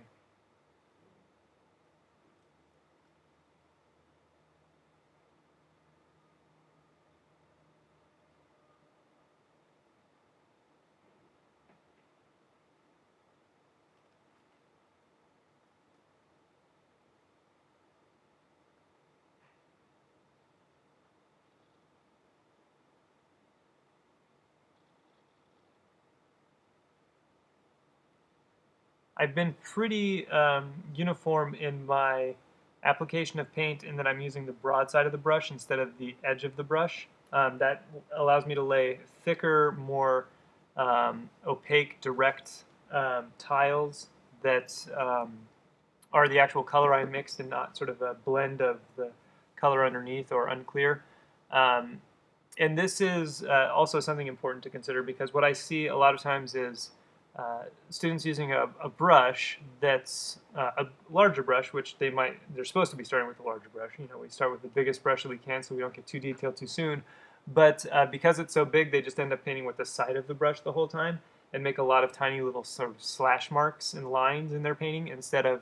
Speaker 1: I've been pretty uniform in my application of paint in that I'm using the broad side of the brush instead of the edge of the brush. That allows me to lay thicker, more opaque, direct tiles that are the actual color I mixed and not sort of a blend of the color underneath or unclear. And this is also something important to consider because what I see a lot of times is students using a brush that's a larger brush, which they're supposed to be starting with a larger brush. You know, we start with the biggest brush that we can so we don't get too detailed too soon. But because it's so big, they just end up painting with the side of the brush the whole time and make a lot of tiny little sort of slash marks and lines in their painting instead of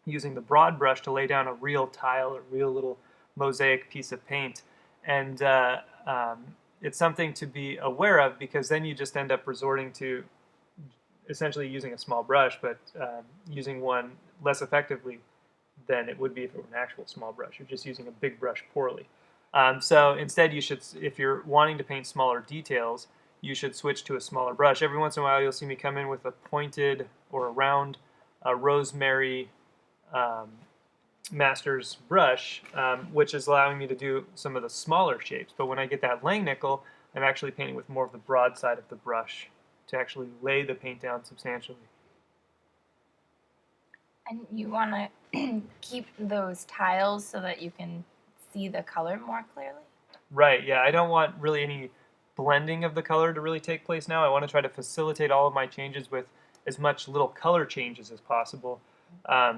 Speaker 1: using the broad brush to lay down a real tile, a real little mosaic piece of paint. And it's something to be aware of because then you just end up resorting to essentially using a small brush, but using one less effectively than it would be if it were an actual small brush. You're just using a big brush poorly. So instead, you should, if you're wanting to paint smaller details, you should switch to a smaller brush. Every once in a while, you'll see me come in with a pointed or a round rosemary master's brush, which is allowing me to do some of the smaller shapes. But when I get that Langnickel, I'm actually painting with more of the broad side of the brush to actually lay the paint down substantially.
Speaker 2: And you want to keep those tiles so that you can see the color more clearly?
Speaker 1: Right, yeah, I don't want really any blending of the color to really take place now. I want to try to facilitate all of my changes with as much little color changes as possible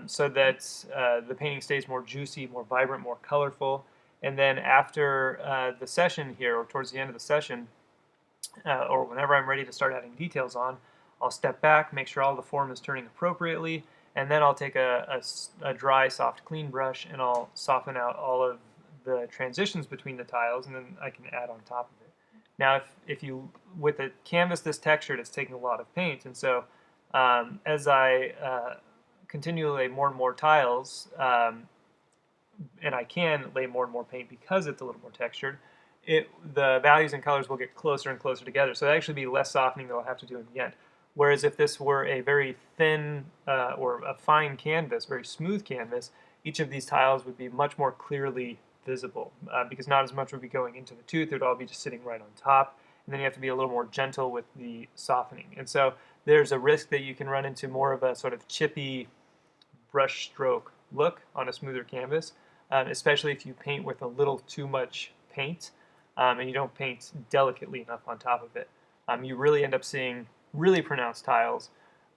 Speaker 1: so that the painting stays more juicy, more vibrant, more colorful. And then after the session here, or towards the end of the session, or whenever I'm ready to start adding details on, I'll step back, make sure all the form is turning appropriately, and then I'll take a dry, soft, clean brush and I'll soften out all of the transitions between the tiles, and then I can add on top of it. Now, if you, with a canvas this textured, it's taking a lot of paint, and so as I continue to lay more and more tiles, and I can lay more and more paint because it's a little more textured, the values and colors will get closer and closer together. So it'll actually be less softening that I'll have to do in the end. Whereas if this were a very thin or a fine canvas, very smooth canvas, each of these tiles would be much more clearly visible because not as much would be going into the tooth. It would all be just sitting right on top. And then you have to be a little more gentle with the softening. And so there's a risk that you can run into more of a sort of chippy brush stroke look on a smoother canvas, especially if you paint with a little too much paint and you don't paint delicately enough on top of it. You really end up seeing really pronounced tiles.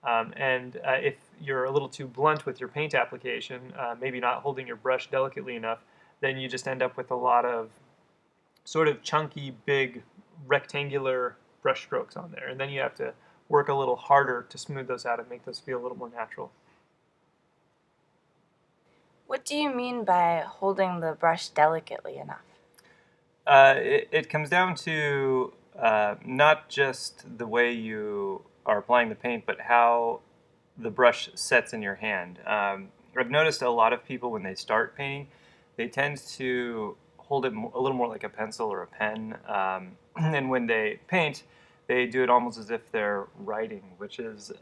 Speaker 1: And if you're a little too blunt with your paint application, maybe not holding your brush delicately enough, then you just end up with a lot of sort of chunky, big, rectangular brush strokes on there. And then you have to work a little harder to smooth those out and make those feel a little more natural.
Speaker 2: What do you mean by holding the brush delicately enough?
Speaker 1: It comes down to not just the way you are applying the paint, but how the brush sets in your hand. I've noticed a lot of people when they start painting, they tend to hold it a little more like a pencil or a pen, and when they paint, they do it almost as if they're writing, which is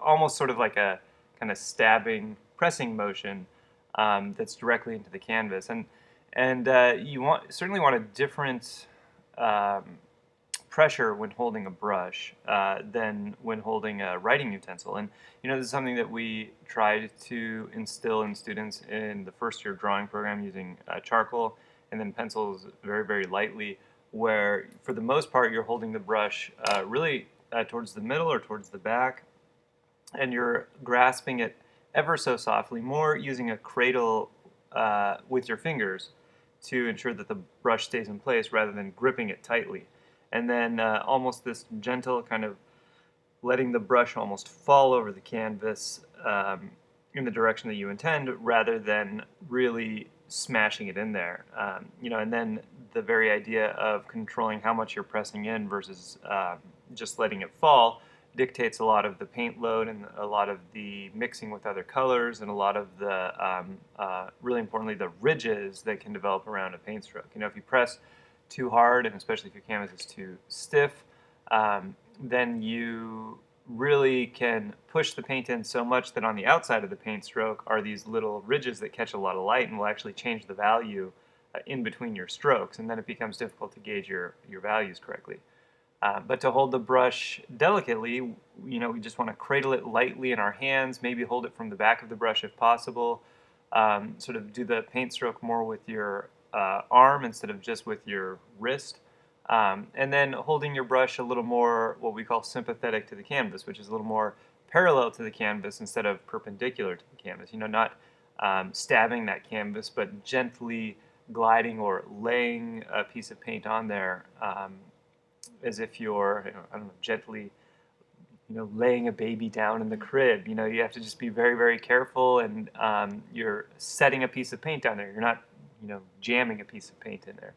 Speaker 1: almost sort of like a kind of stabbing, pressing motion that's directly into the canvas. And you certainly want a different pressure when holding a brush than when holding a writing utensil. And this is something that we try to instill in students in the first year drawing program using charcoal and then pencils very, very lightly, where for the most part you're holding the brush really towards the middle or towards the back, and you're grasping it ever so softly, more using a cradle with your fingers to ensure that the brush stays in place rather than gripping it tightly. And then almost this gentle kind of letting the brush almost fall over the canvas in the direction that you intend rather than really smashing it in there. And then the very idea of controlling how much you're pressing in versus just letting it fall dictates a lot of the paint load and a lot of the mixing with other colors and a lot of the, really importantly, the ridges that can develop around a paint stroke. If you press too hard, and especially if your canvas is too stiff, then you really can push the paint in so much that on the outside of the paint stroke are these little ridges that catch a lot of light and will actually change the value in between your strokes, and then it becomes difficult to gauge your values correctly. But to hold the brush delicately, we just want to cradle it lightly in our hands, maybe hold it from the back of the brush if possible, sort of do the paint stroke more with your arm instead of just with your wrist, and then holding your brush a little more what we call sympathetic to the canvas, which is a little more parallel to the canvas instead of perpendicular to the canvas. Not stabbing that canvas, but gently gliding or laying a piece of paint on there as if you're, gently, laying a baby down in the crib. You have to just be very, very careful, and you're setting a piece of paint down there. You're not, jamming a piece of paint in there.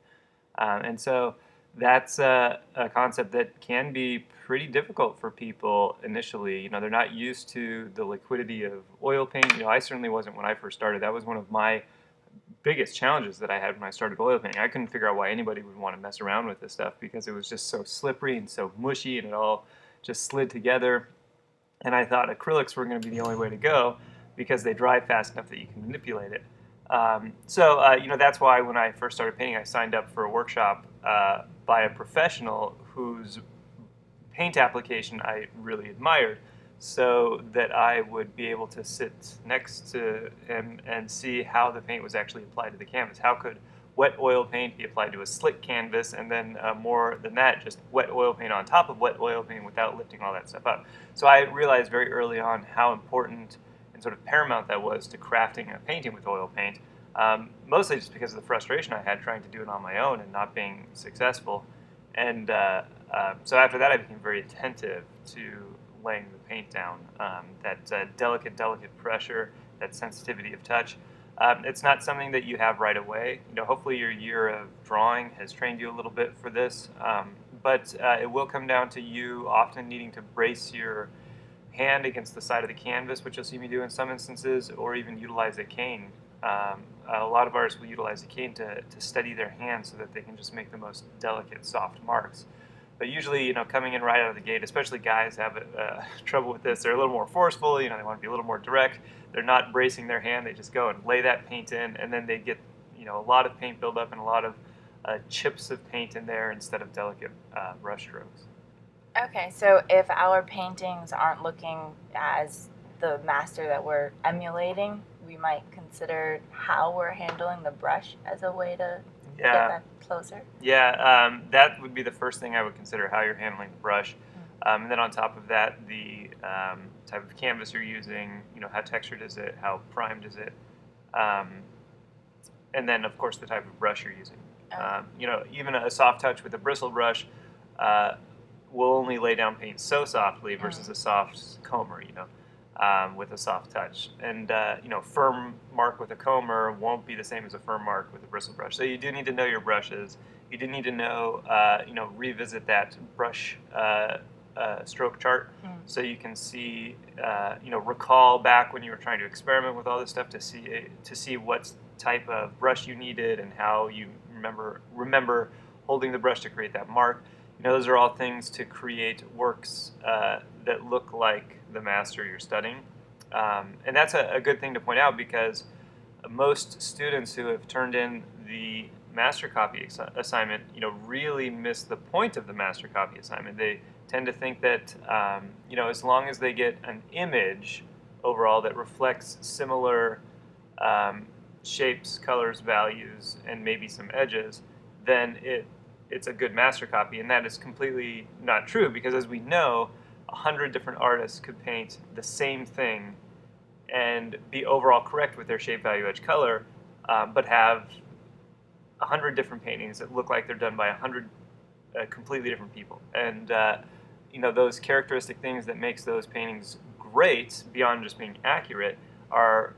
Speaker 1: And so that's a concept that can be pretty difficult for people initially. They're not used to the liquidity of oil paint. I certainly wasn't when I first started. That was one of my biggest challenges that I had when I started oil painting. I couldn't figure out why anybody would want to mess around with this stuff because it was just so slippery and so mushy, and it all just slid together. And I thought acrylics were going to be the only way to go because they dry fast enough that you can manipulate it. That's why when I first started painting, I signed up for a workshop by a professional whose paint application I really admired, so that I would be able to sit next to him and see how the paint was actually applied to the canvas. How could wet oil paint be applied to a slick canvas, and then more than that, just wet oil paint on top of wet oil paint without lifting all that stuff up. So I realized very early on how important and sort of paramount that was to crafting a painting with oil paint, mostly just because of the frustration I had trying to do it on my own and not being successful. And so after that, I became very attentive to laying the paint down, that delicate pressure, that sensitivity of touch. It's not something that you have right away. Hopefully your year of drawing has trained you a little bit for this, but it will come down to you often needing to brace your hand against the side of the canvas, which you'll see me do in some instances, or even utilize a cane. A lot of artists will utilize a cane to steady their hand so that they can just make the most delicate, soft marks. But usually, coming in right out of the gate, especially guys have trouble with this. They're a little more forceful. They want to be a little more direct. They're not bracing their hand. They just go and lay that paint in, and then they get, a lot of paint buildup and a lot of chips of paint in there instead of delicate brush strokes.
Speaker 2: Okay, so if our paintings aren't looking as the master that we're emulating, we might consider how we're handling the brush as a way to get that closer.
Speaker 1: Yeah, that would be the first thing I would consider, how you're handling the brush. And then on top of that, the type of canvas you're using, how textured is it, how primed is it, and then of course the type of brush you're using. Even a soft touch with a bristle brush will only lay down paint so softly versus a soft comber, with a soft touch. And firm mark with a comber won't be the same as a firm mark with a bristle brush. So you do need to know your brushes. You do need to know, revisit that brush stroke chart so you can see, recall back when you were trying to experiment with all this stuff to see what type of brush you needed and how you remember holding the brush to create that mark. Those are all things to create works that look like the master you're studying. And that's a good thing to point out, because most students who have turned in the master copy assignment, really miss the point of the master copy assignment. They tend to think that, as long as they get an image overall that reflects similar shapes, colors, values, and maybe some edges, then it's a good master copy. And that is completely not true, because as we know, 100 different artists could paint the same thing and be overall correct with their shape, value, edge, color, but have 100 different paintings that look like they're done by 100 completely different people. And those characteristic things that makes those paintings great, beyond just being accurate, are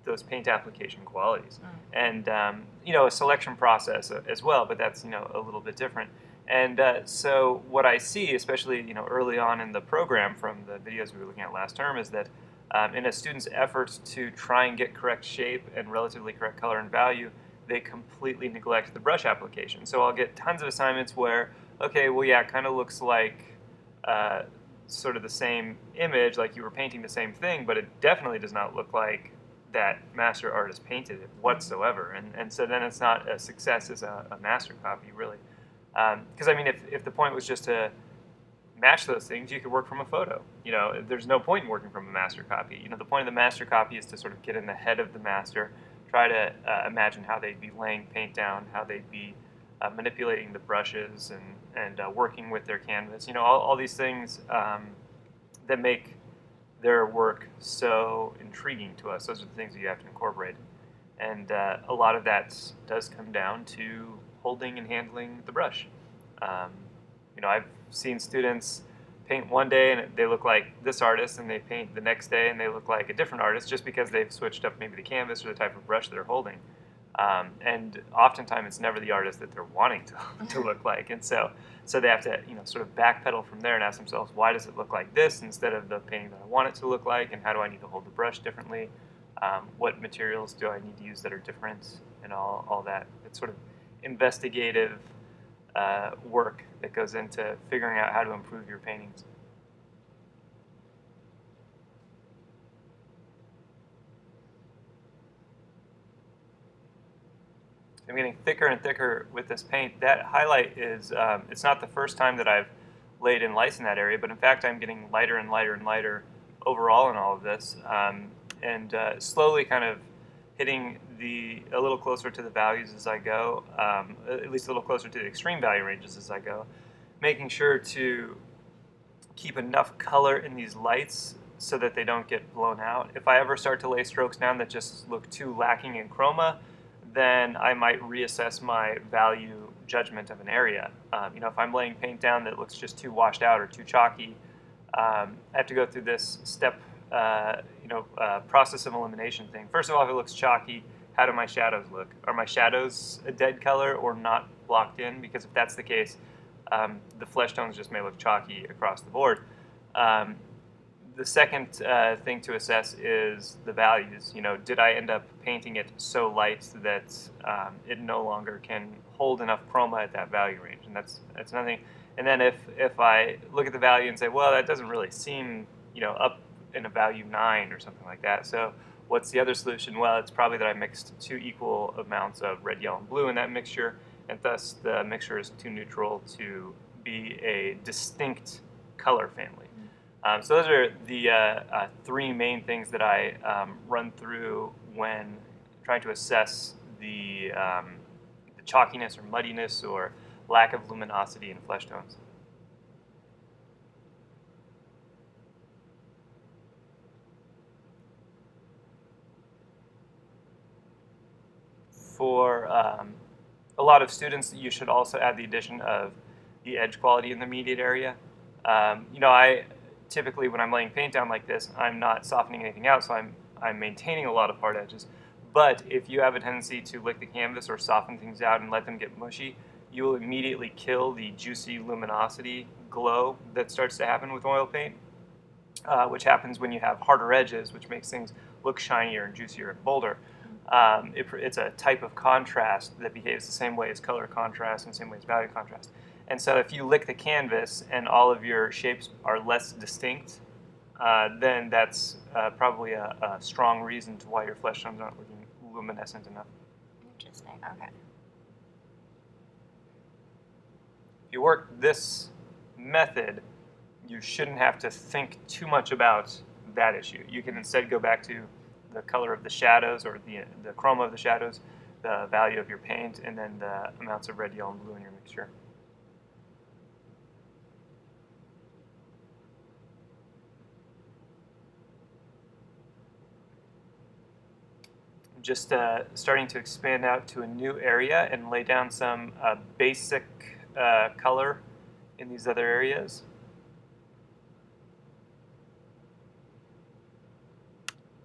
Speaker 1: those paint application qualities. And a selection process as well, but that's a little bit different. And so what I see, especially early on in the program from the videos we were looking at last term, is that in a student's efforts to try and get correct shape and relatively correct color and value, they completely neglect the brush application. So I'll get tons of assignments where, okay, well, yeah, it kind of looks like sort of the same image, like you were painting the same thing, but it definitely does not look like that master artist painted it whatsoever. And so then it's not a success as a master copy, really. Because, if the point was just to match those things, you could work from a photo. There's no point in working from a master copy. The point of the master copy is to sort of get in the head of the master, try to imagine how they'd be laying paint down, how they'd be manipulating the brushes and working with their canvas. All these things that make their work so intriguing to us. Those are the things that you have to incorporate. And a lot of that does come down to holding and handling the brush. I've seen students paint one day and they look like this artist, and they paint the next day and they look like a different artist, just because they've switched up maybe the canvas or the type of brush they're holding. And oftentimes it's never the artist that they're wanting to look like. And so they have to sort of backpedal from there and ask themselves, why does it look like this instead of the painting that I want it to look like, and how do I need to hold the brush differently? What materials do I need to use that are different, and all that. It's sort of investigative work that goes into figuring out how to improve your paintings. I'm getting thicker and thicker with this paint. That highlight is, it's not the first time that I've laid in lights in that area, but in fact I'm getting lighter and lighter and lighter overall in all of this, and slowly kind of hitting a little closer to the values as I go, at least a little closer to the extreme value ranges as I go, making sure to keep enough color in these lights so that they don't get blown out. If I ever start to lay strokes down that just look too lacking in chroma, then I might reassess my value judgment of an area. If I'm laying paint down that looks just too washed out or too chalky, I have to go through this step, process of elimination thing. First of all, if it looks chalky, how do my shadows look? Are my shadows a dead color or not blocked in? Because if that's the case, the flesh tones just may look chalky across the board. The second thing to assess is the values. Did I end up painting it so light that it no longer can hold enough chroma at that value range? And that's nothing. And then if I look at the value and say, well, that doesn't really seem up in a value 9 or something like that. So what's the other solution? Well, it's probably that I mixed 2 equal amounts of red, yellow, and blue in that mixture, and thus the mixture is too neutral to be a distinct color family. So those are the 3 main things that I run through when trying to assess the chalkiness or muddiness or lack of luminosity in flesh tones. For a lot of students, you should also add the addition of the edge quality in the immediate area. I typically, when I'm laying paint down like this, I'm not softening anything out, so I'm maintaining a lot of hard edges. But if you have a tendency to lick the canvas or soften things out and let them get mushy, you will immediately kill the juicy luminosity glow that starts to happen with oil paint, which happens when you have harder edges, which makes things look shinier and juicier and bolder. It's a type of contrast that behaves the same way as color contrast and the same way as value contrast. And so if you lick the canvas and all of your shapes are less distinct, then that's probably a strong reason to why your flesh tones aren't looking luminescent enough.
Speaker 2: Interesting, okay.
Speaker 1: If you work this method, you shouldn't have to think too much about that issue. You can instead go back to the color of the shadows, or the chroma of the shadows, the value of your paint, and then the amounts of red, yellow, and blue in your mixture. Just starting to expand out to a new area and lay down some basic color in these other areas.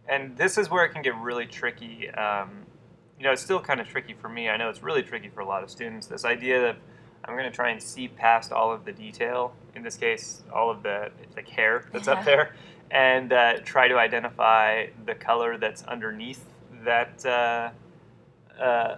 Speaker 1: And this is where it can get really tricky. It's still kind of tricky for me. I know it's really tricky for a lot of students. This idea that I'm going to try and see past all of the detail, in this case, all of the hair that's up there, and try to identify the color that's underneath that,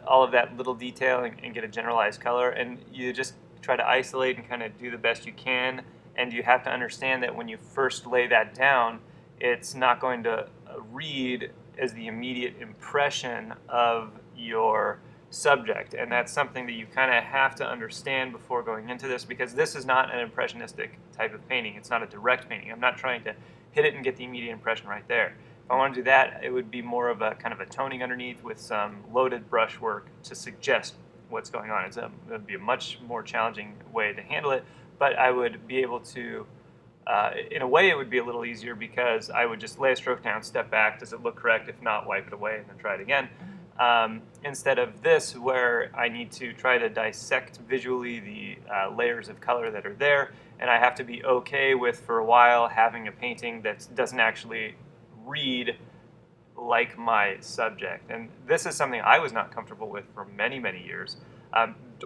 Speaker 1: all of that little detail, and get a generalized color. And you just try to isolate and kind of do the best you can. And you have to understand that when you first lay that down, it's not going to read as the immediate impression of your subject. And that's something that you kind of have to understand before going into this, because this is not an impressionistic type of painting. It's not a direct painting. I'm not trying to hit it and get the immediate impression right there. If I want to do that, it would be more of a kind of a toning underneath with some loaded brush work to suggest what's going on. It would be a much more challenging way to handle it, but I would be able to, in a way it would be a little easier, because I would just lay a stroke down, step back, does it look correct? If not, wipe it away and then try it again. Instead of this, where I need to try to dissect visually the layers of color that are there, and I have to be okay with, for a while, having a painting that doesn't actually read like my subject. And this is something I was not comfortable with for many, many years,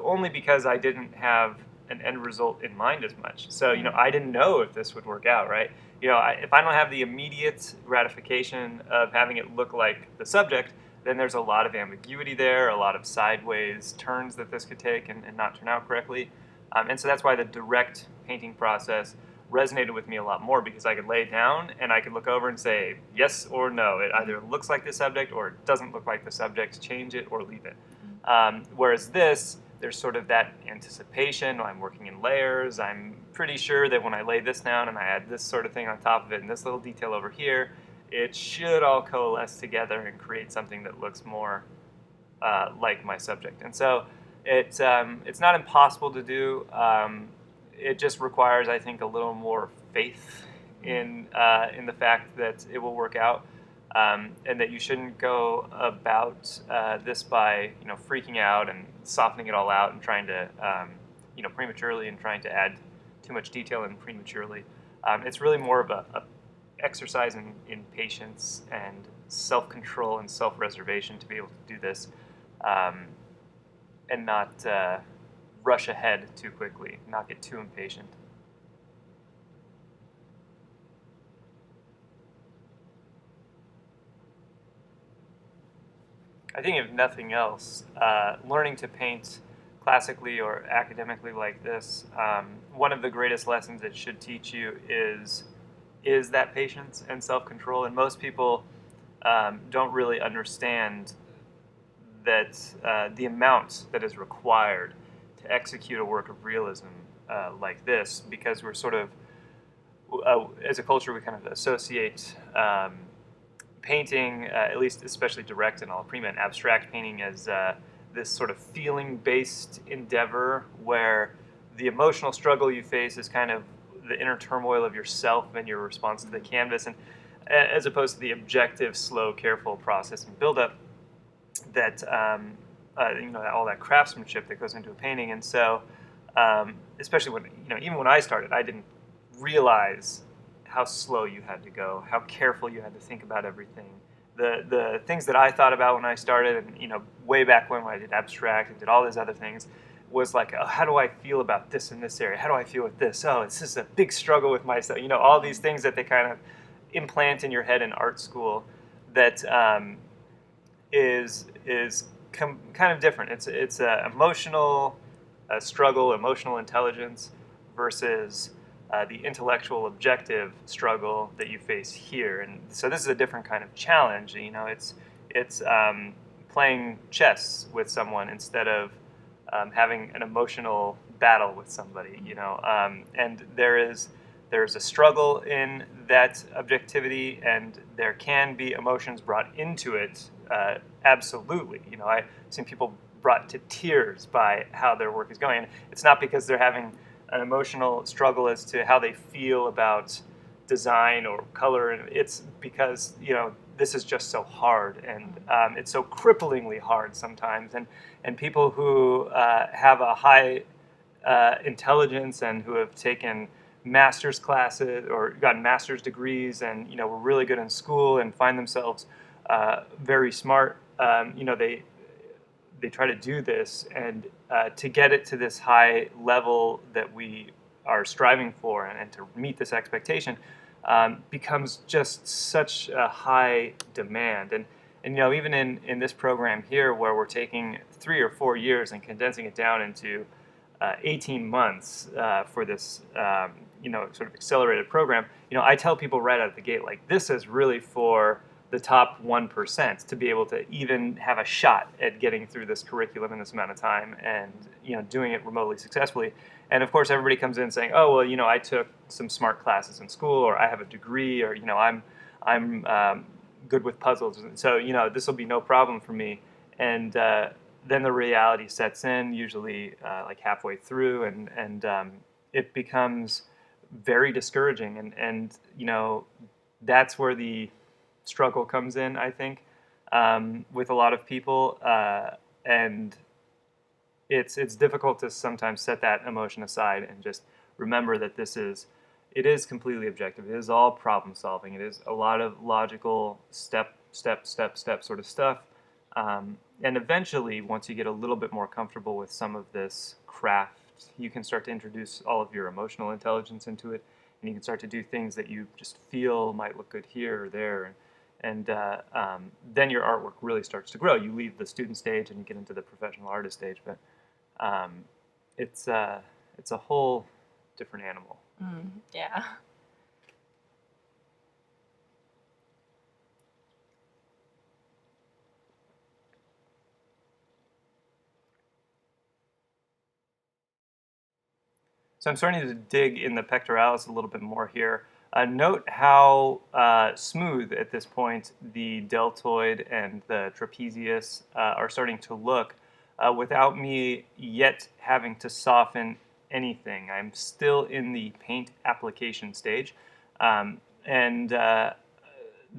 Speaker 1: only because I didn't have an end result in mind as much. So, I didn't know if this would work out, right? If I don't have the immediate gratification of having it look like the subject, then there's a lot of ambiguity there, a lot of sideways turns that this could take and not turn out correctly. And so that's why the direct painting process resonated with me a lot more, because I could lay it down and I could look over and say yes or no. It either looks like the subject or it doesn't look like the subject. Change it or leave it. Whereas this, there's sort of that anticipation. I'm working in layers. I'm pretty sure that when I lay this down and I add this sort of thing on top of it and this little detail over here, it should all coalesce together and create something that looks more like my subject. And so it's not impossible to do. It just requires, I think, a little more faith in the fact that it will work out, and that you shouldn't go about this by freaking out and softening it all out and trying to prematurely and trying to add too much detail in prematurely. It's really more of a exercise in patience and self-control and self-reservation to be able to do this, and not rush ahead too quickly, not get too impatient. I think if nothing else, learning to paint classically or academically like this, one of the greatest lessons it should teach you is that patience and self-control. And most people don't really understand that the amount that is required to execute a work of realism like this, because we're sort of, as a culture, we kind of associate painting, at least especially direct and prima and abstract painting, as this sort of feeling-based endeavor where the emotional struggle you face is kind of the inner turmoil of yourself and your response to the canvas, and as opposed to the objective, slow, careful process and build-up that all that craftsmanship that goes into a painting. And so, especially when even when I started, I didn't realize how slow you had to go, how careful you had to think about everything. The things that I thought about when I started, and way back when I did abstract and did all these other things, was like, oh, how do I feel about this in this area? How do I feel with this? Oh, it's just a big struggle with myself. All these things that they kind of implant in your head in art school that is kind of different. It's a emotional struggle, emotional intelligence, versus the intellectual objective struggle that you face here. And so this is a different kind of challenge. It's playing chess with someone instead of having an emotional battle with somebody, and there's a struggle in that objectivity, and there can be emotions brought into it. Absolutely, I've seen people brought to tears by how their work is going. And it's not because they're having an emotional struggle as to how they feel about design or color. It's because this is just so hard, and it's so cripplingly hard sometimes. And people who have a high intelligence and who have taken master's classes or gotten master's degrees and were really good in school and find themselves very smart, they try to do this, and to get it to this high level that we are striving for, and to meet this expectation becomes just such a high demand. And even in this program here, where we're taking 3 or 4 years and condensing it down into 18 months for this sort of accelerated program, I tell people right out of the gate, like, this is really for the top 1% to be able to even have a shot at getting through this curriculum in this amount of time, and doing it remotely successfully. And of course, everybody comes in saying, "Oh, well, I took some smart classes in school, or I have a degree, or I'm good with puzzles, and so this will be no problem for me." And then the reality sets in, usually like halfway through, and it becomes very discouraging, and that's where the struggle comes in, I think, with a lot of people, and it's difficult to sometimes set that emotion aside and just remember that it is completely objective. It is all problem solving. It is a lot of logical step sort of stuff, and eventually, once you get a little bit more comfortable with some of this craft, you can start to introduce all of your emotional intelligence into it, and you can start to do things that you just feel might look good here or there. And then your artwork really starts to grow. You leave the student stage and you get into the professional artist stage, but it's a whole different animal.
Speaker 2: Yeah.
Speaker 1: So I'm starting to dig in the pectoralis a little bit more here. Note how smooth at this point the deltoid and the trapezius are starting to look without me yet having to soften anything. I'm still in the paint application stage, and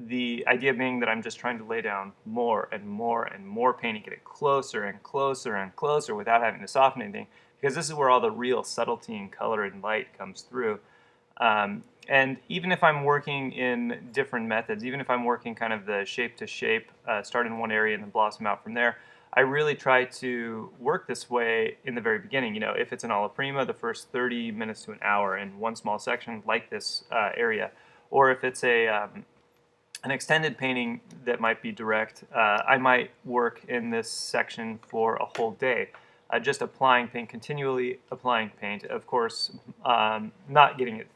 Speaker 1: the idea being that I'm just trying to lay down more and more and more paint and get it closer and closer and closer without having to soften anything, because this is where all the real subtlety and color and light comes through. And even if I'm working in different methods, even if I'm working kind of the shape to shape, start in one area and then blossom out from there, I really try to work this way in the very beginning. If it's an alla prima, the first 30 minutes to an hour in one small section like this area, or if it's an extended painting that might be direct, I might work in this section for a whole day. Just applying paint, continually applying paint. Of course, not getting it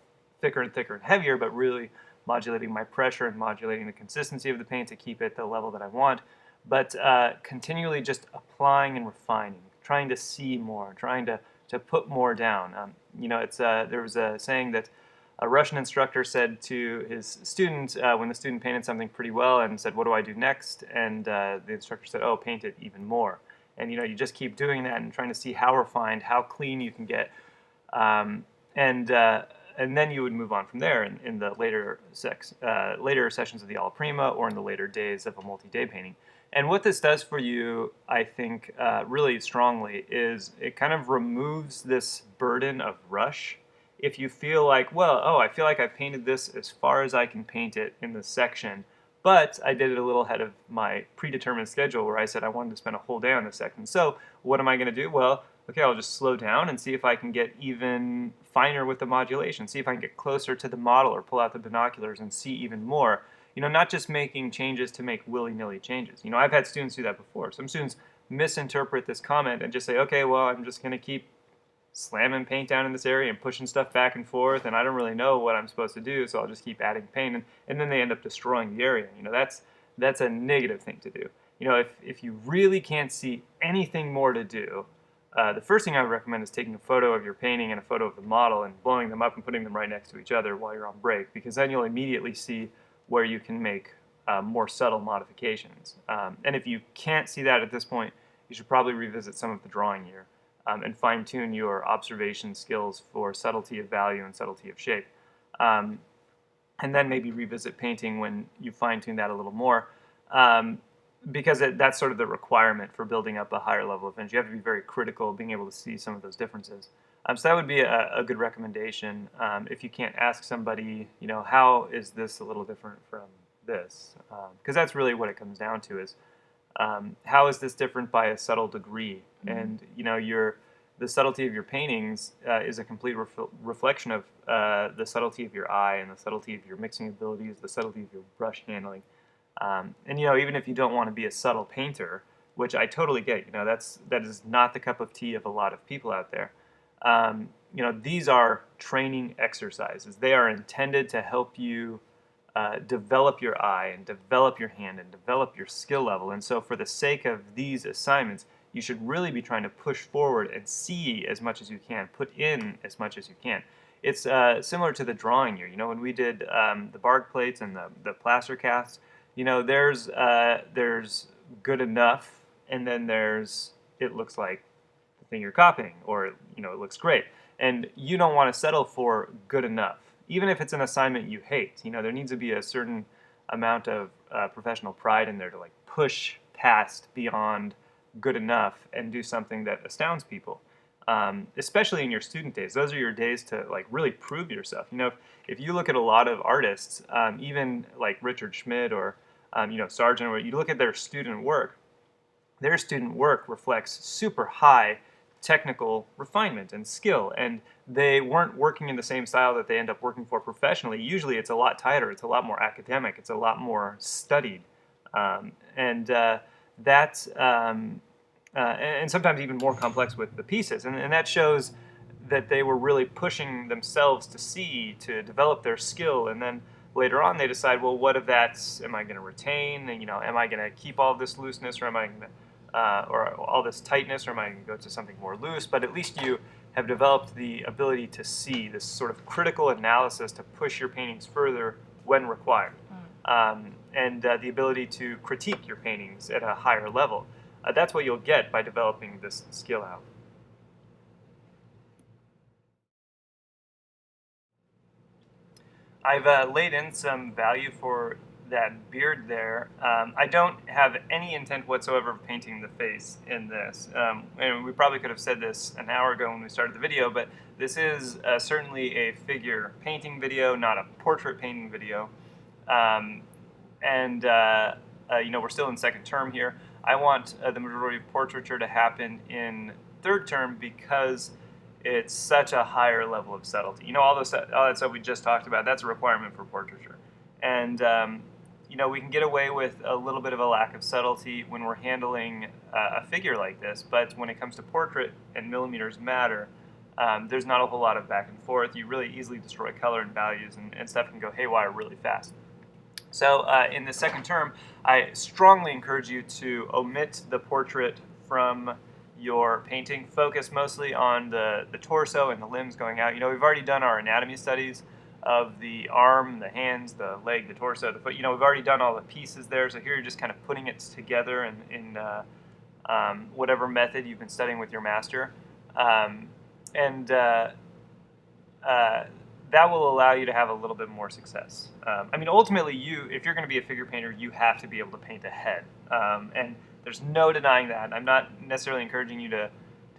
Speaker 1: thicker and thicker and heavier, but really modulating my pressure and modulating the consistency of the paint to keep it the level that I want. But continually just applying and refining, trying to see more, trying to put more down. There was a saying that a Russian instructor said to his student when the student painted something pretty well and said, "What do I do next?" And the instructor said, "Oh, paint it even more." And you just keep doing that and trying to see how refined, how clean you can get, and then you would move on from there in the later sessions of the alla prima, or in the later days of a multi-day painting. And what this does for you, I think, really strongly, is it kind of removes this burden of rush. If you feel like, well, I feel like I painted this as far as I can paint it in this section, but I did it a little ahead of my predetermined schedule where I said I wanted to spend a whole day on this section. So what am I going to do? Well, okay, I'll just slow down and see if I can get even finer with the modulation, see if I can get closer to the model or pull out the binoculars and see even more. Not just making changes to make willy-nilly changes. I've had students do that before. Some students misinterpret this comment and just say, okay, well, I'm just going to keep slamming paint down in this area and pushing stuff back and forth, and I don't really know what I'm supposed to do, so I'll just keep adding paint, and then they end up destroying the area. That's a negative thing to do. If you really can't see anything more to do, the first thing I would recommend is taking a photo of your painting and a photo of the model and blowing them up and putting them right next to each other while you're on break, because then you'll immediately see where you can make more subtle modifications. And if you can't see that at this point, you should probably revisit some of the drawing year and fine-tune your observation skills for subtlety of value and subtlety of shape. And then maybe revisit painting when you fine-tune that a little more. Because that's sort of the requirement for building up a higher level of finish. You have to be very critical of being able to see some of those differences. So that would be a good recommendation. If you can't ask somebody, how is this a little different from this? Because that's really what it comes down to is, how is this different by a subtle degree? Mm-hmm. And, the subtlety of your paintings is a complete reflection of the subtlety of your eye and the subtlety of your mixing abilities, the subtlety of your brush handling. And even if you don't want to be a subtle painter, which I totally get, that is not the cup of tea of a lot of people out there. These are training exercises. They are intended to help you develop your eye and develop your hand and develop your skill level. And so for the sake of these assignments, you should really be trying to push forward and see as much as you can, put in as much as you can. It's similar to the drawing year. When we did the bark plates and the plaster casts, there's good enough, and then there's it looks like the thing you're copying, or it looks great, and you don't want to settle for good enough, even if it's an assignment you hate. There needs to be a certain amount of professional pride in there to push past beyond good enough and do something that astounds people. Especially in your student days, those are your days to really prove yourself. If you look at a lot of artists, even like Richard Schmidt or Sargent, or you look at their student work reflects super high technical refinement and skill, and they weren't working in the same style that they end up working for professionally. Usually it's a lot tighter, it's a lot more academic, it's a lot more studied, and sometimes even more complex with the pieces, and that shows that they were really pushing themselves to develop their skill. And then later on they decide, well, what of that am I going to retain? And, am I going to keep all this looseness, or am I going to or all this tightness, or am I going to go to something more loose? But at least you have developed the ability to see this sort of critical analysis to push your paintings further when required, and the ability to critique your paintings at a higher level. That's what you'll get by developing this skill out. I've laid in some value for that beard there. I don't have any intent whatsoever of painting the face in this. And we probably could have said this an hour ago when we started the video, but this is certainly a figure painting video, not a portrait painting video. We're still in second term here. I want the majority of portraiture to happen in third term because it's such a higher level of subtlety. All that stuff we just talked about, that's a requirement for portraiture. And, we can get away with a little bit of a lack of subtlety when we're handling a figure like this, but when it comes to portrait and millimeters matter, there's not a whole lot of back and forth. You really easily destroy color and values, and stuff can go haywire really fast. So in the second term, I strongly encourage you to omit the portrait from your painting. Focus mostly on the torso and the limbs going out. We've already done our anatomy studies of the arm, the hands, the leg, the torso, the foot. We've already done all the pieces there. So here you're just kind of putting it together in whatever method you've been studying with your master. That will allow you to have a little bit more success. Ultimately, if you're going to be a figure painter, you have to be able to paint a head. And there's no denying that. I'm not necessarily encouraging you to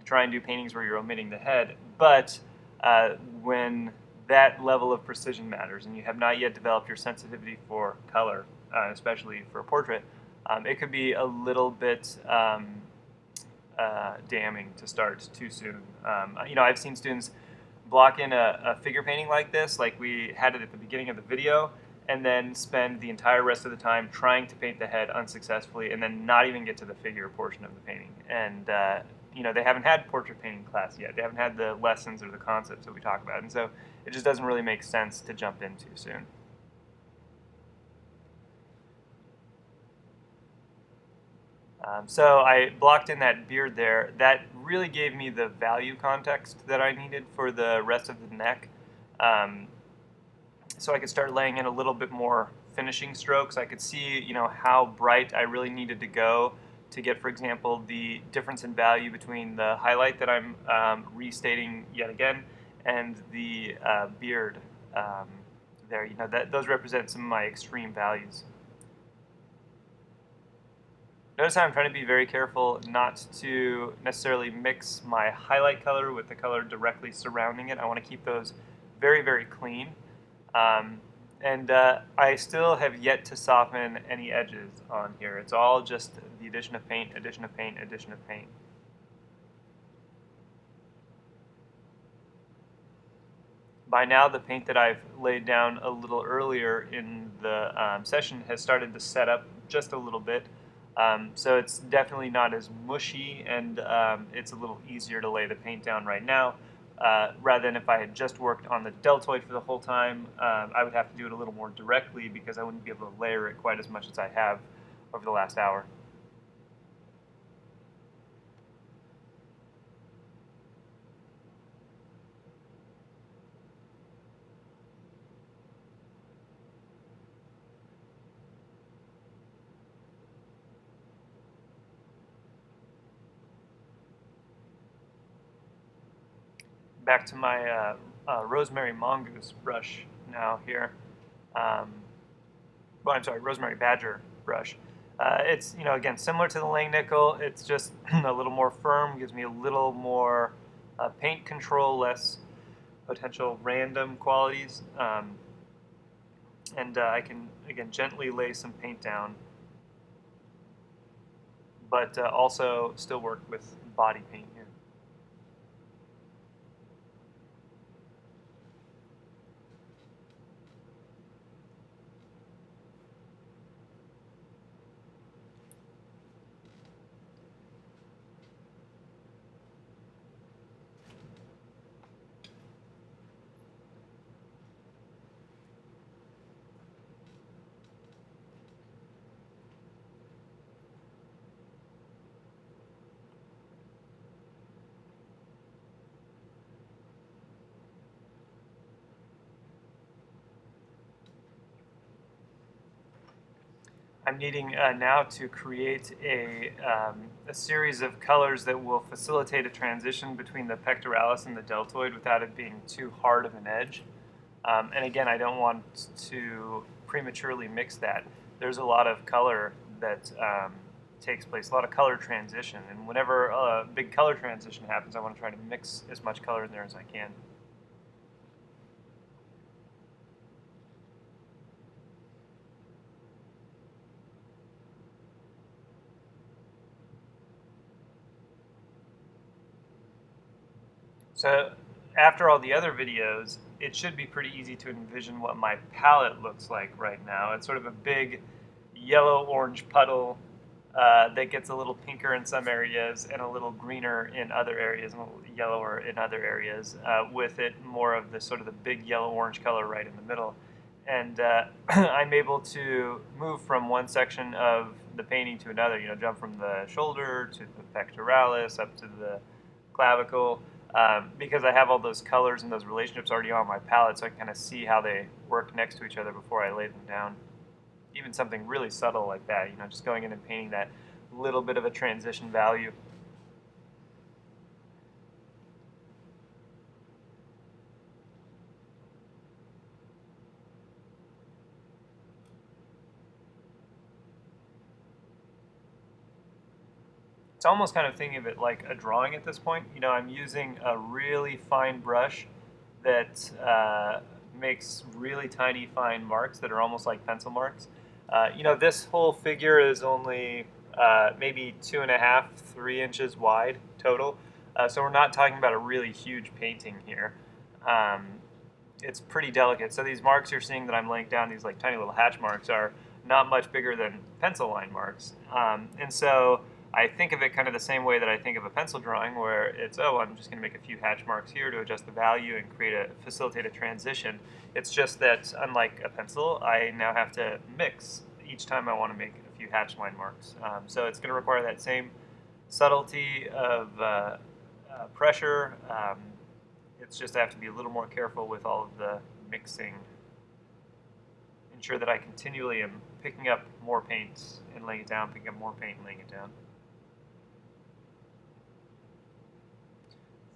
Speaker 1: try and do paintings where you're omitting the head, but when that level of precision matters and you have not yet developed your sensitivity for color, especially for a portrait, it could be a little bit damning to start too soon. I've seen students block in a figure painting like this, like we had it at the beginning of the video, and then spend the entire rest of the time trying to paint the head unsuccessfully, and then not even get to the figure portion of the painting. And they haven't had portrait painting class yet. They haven't had the lessons or the concepts that we talk about, and so it just doesn't really make sense to jump in too soon. So I blocked in that beard there. That really gave me the value context that I needed for the rest of the neck. Um, so I could start laying in a little bit more finishing strokes. I could see, how bright I really needed to go to get, for example, the difference in value between the highlight that I'm restating yet again and the beard there. Those represent some of my extreme values. Notice how I'm trying to be very careful not to necessarily mix my highlight color with the color directly surrounding it. I want to keep those very, very clean. And I still have yet to soften any edges on here. It's all just the addition of paint, addition of paint, addition of paint. By now, the paint that I've laid down a little earlier in the session has started to set up just a little bit. So it's definitely not as mushy, and it's a little easier to lay the paint down right now. Rather than if I had just worked on the deltoid for the whole time, I would have to do it a little more directly because I wouldn't be able to layer it quite as much as I have over the last hour. Back to my rosemary mongoose brush now here. Well, I'm sorry, rosemary badger brush. It's, again, similar to the Lang nickel. It's just a little more firm, gives me a little more paint control, less potential random qualities. And I can, again, gently lay some paint down, but also still work with body paint here. I'm needing now to create a series of colors that will facilitate a transition between the pectoralis and the deltoid without it being too hard of an edge. And again, I don't want to prematurely mix that. There's a lot of color that takes place, a lot of color transition. And whenever a big color transition happens, I want to try to mix as much color in there as I can. So after all the other videos, it should be pretty easy to envision what my palette looks like right now. It's sort of a big yellow-orange puddle that gets a little pinker in some areas and a little greener in other areas, and a little yellower in other areas, with it more of the sort of the big yellow-orange color right in the middle. And I'm able to move from one section of the painting to another, jump from the shoulder to the pectoralis up to the clavicle, because I have all those colors and those relationships already on my palette, so I can kind of see how they work next to each other before I lay them down. Even something really subtle like that, just going in and painting that little bit of a transition value. It's almost kind of thinking of it like a drawing at this point. I'm using a really fine brush that makes really tiny fine marks that are almost like pencil marks. This whole figure is only maybe 2.5, 3 inches wide total. So we're not talking about a really huge painting here. It's pretty delicate. So these marks you're seeing that I'm laying down, these like tiny little hatch marks, are not much bigger than pencil line marks. And so I think of it kind of the same way that I think of a pencil drawing, where it's, I'm just going to make a few hatch marks here to adjust the value and facilitate a transition. It's just that, unlike a pencil, I now have to mix each time I want to make a few hatch line marks. So it's going to require that same subtlety of pressure. It's just I have to be a little more careful with all of the mixing. Ensure that I continually am picking up more paint and laying it down, picking up more paint and laying it down.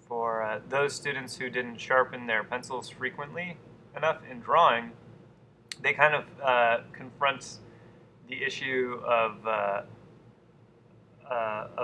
Speaker 1: For those students who didn't sharpen their pencils frequently enough in drawing, they kind of confront the issue of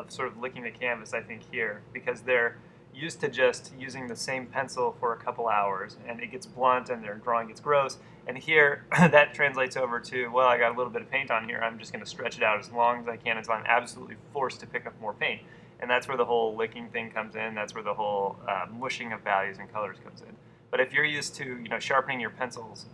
Speaker 1: sort of licking the canvas, I think, here, because they're used to just using the same pencil for a couple hours, and it gets blunt and their drawing gets gross. And here, that translates over to, well, I got a little bit of paint on here, I'm just going to stretch it out as long as I can until I'm absolutely forced to pick up more paint. And that's where the whole licking thing comes in. That's where the whole mushing of values and colors comes in. But if you're used to, sharpening your pencils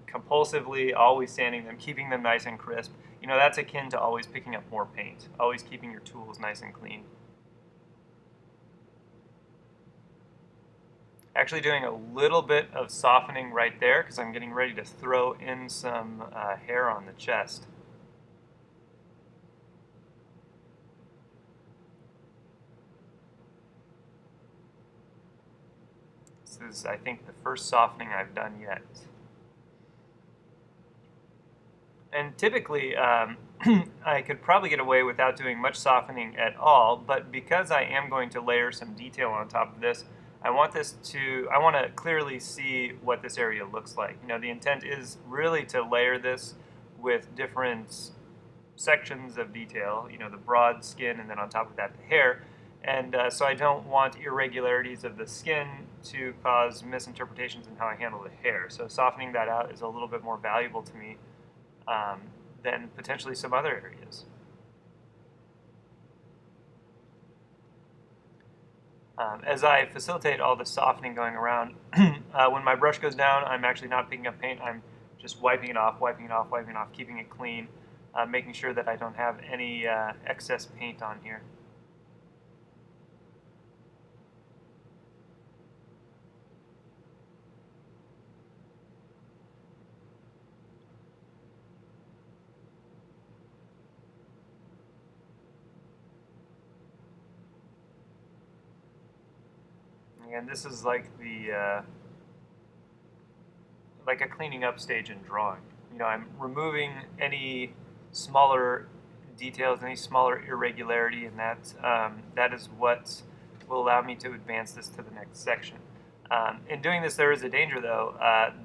Speaker 1: compulsively, always sanding them, keeping them nice and crisp, that's akin to always picking up more paint, always keeping your tools nice and clean. Actually doing a little bit of softening right there because I'm getting ready to throw in some hair on the chest. This is, I think, the first softening I've done yet. And typically, I could probably get away without doing much softening at all, but because I am going to layer some detail on top of this, I want to clearly see what this area looks like. The intent is really to layer this with different sections of detail, the broad skin and then on top of that the hair. And so I don't want irregularities of the skin to cause misinterpretations in how I handle the hair. So softening that out is a little bit more valuable to me than potentially some other areas. As I facilitate all the softening going around, when my brush goes down, I'm actually not picking up paint. I'm just wiping it off, keeping it clean, making sure that I don't have any excess paint on here. And this is like the like a cleaning up stage in drawing. I'm removing any smaller details, any smaller irregularity, and that is what will allow me to advance this to the next section. In doing this, there is a danger, though,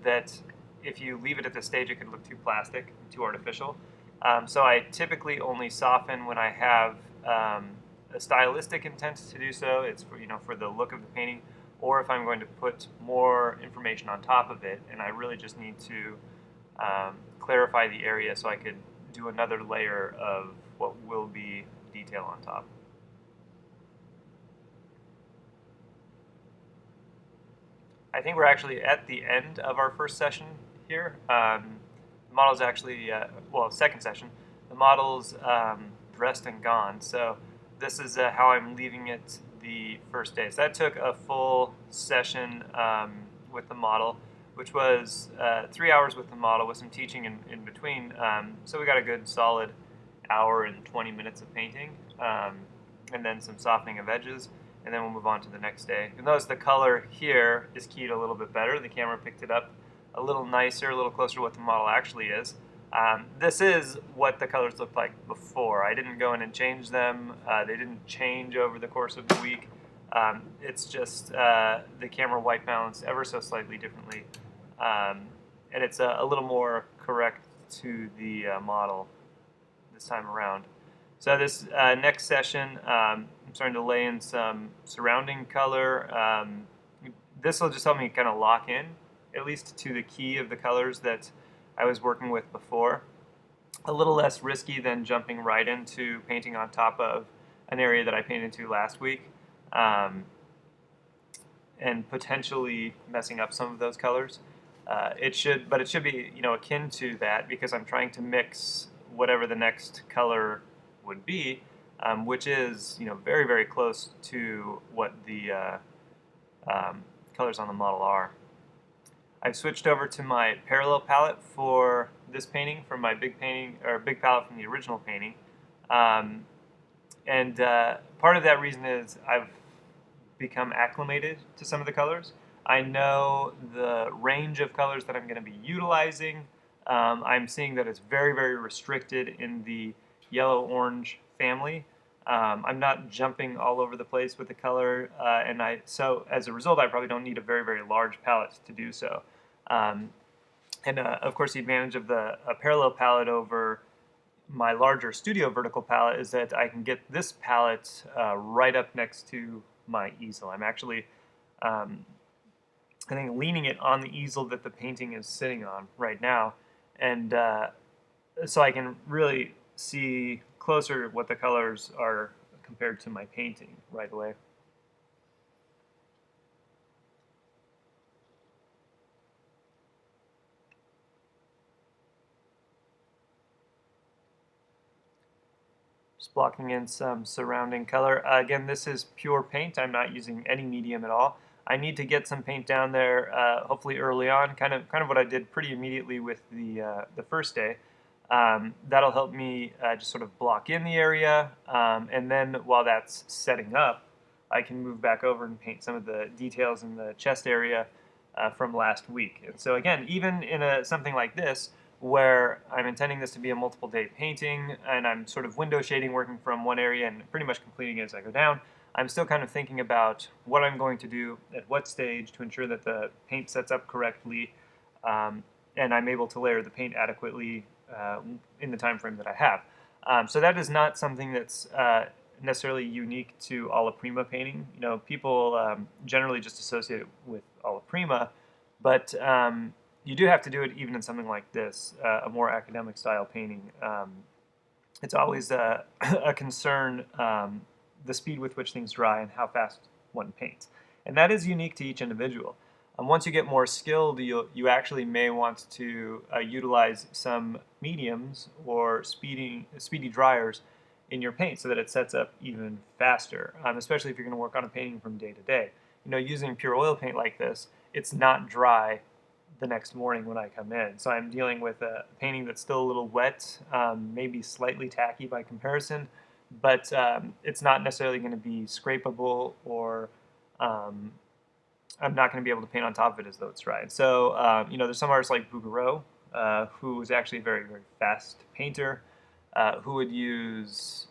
Speaker 1: that if you leave it at this stage, it could look too plastic, too artificial. So I typically only soften when I have a stylistic intent to do so. It's for the look of the painting, or if I'm going to put more information on top of it, and I really just need to clarify the area so I could do another layer of what will be detail on top. I think we're actually at the end of our first session here. The model's actually, second session. The model's dressed and gone, so this is how I'm leaving it the first day. So that took a full session with the model, which was 3 hours with the model with some teaching in between. So we got a good solid hour and 20 minutes of painting, and then some softening of edges, and then we'll move on to the next day. You'll notice the color here is keyed a little bit better. The camera picked it up a little nicer, a little closer to what the model actually is. This is what the colors looked like before. I didn't go in and change them. They didn't change over the course of the week. It's just the camera white balance ever so slightly differently. And it's a little more correct to the model this time around. So this next session, I'm starting to lay in some surrounding color. This will just help me kind of lock in, at least to the key of the colors that I was working with before. A little less risky than jumping right into painting on top of an area that I painted into last week, and potentially messing up some of those colors. It should be akin to that, because I'm trying to mix whatever the next color would be, which is very, very close to what the colors on the model are. I've switched over to my parallel palette for this painting from my big palette from the original painting. And part of that reason is I've become acclimated to some of the colors. I know the range of colors that I'm going to be utilizing. I'm seeing that it's very, very restricted in the yellow-orange family. I'm not jumping all over the place with the color, so as a result, I probably don't need a very, very large palette to do so. Of course, the advantage of the parallel palette over my larger studio vertical palette is that I can get this palette right up next to my easel. I'm actually, I think, leaning it on the easel that the painting is sitting on right now, and so I can really see closer what the colors are compared to my painting right away. Just blocking in some surrounding color. Again, this is pure paint. I'm not using any medium at all. I need to get some paint down there, hopefully early on. Kind of what I did pretty immediately with the first day. That'll help me just sort of block in the area, and then while that's setting up, I can move back over and paint some of the details in the chest area from last week. And so again, even in something like this, where I'm intending this to be a multiple day painting, and I'm sort of window shading, working from one area and pretty much completing it as I go down, I'm still kind of thinking about what I'm going to do at what stage to ensure that the paint sets up correctly, and I'm able to layer the paint adequately in the time frame that I have. So that is not something that's necessarily unique to alla prima painting. You know, people generally just associate it with alla prima, but you do have to do it even in something like this, a more academic style painting. It's always a concern, the speed with which things dry and how fast one paints. And that is unique to each individual. Once you get more skilled, you actually may want to utilize some mediums or speedy dryers in your paint so that it sets up even faster, especially if you're going to work on a painting from day to day. You know, using pure oil paint like this, it's not dry the next morning when I come in. So I'm dealing with a painting that's still a little wet, maybe slightly tacky by comparison, but it's not necessarily going to be scrapable, or I'm not going to be able to paint on top of it as though it's dry. So, you know, there's some artists like Bouguereau, who is actually a very, very fast painter, who would use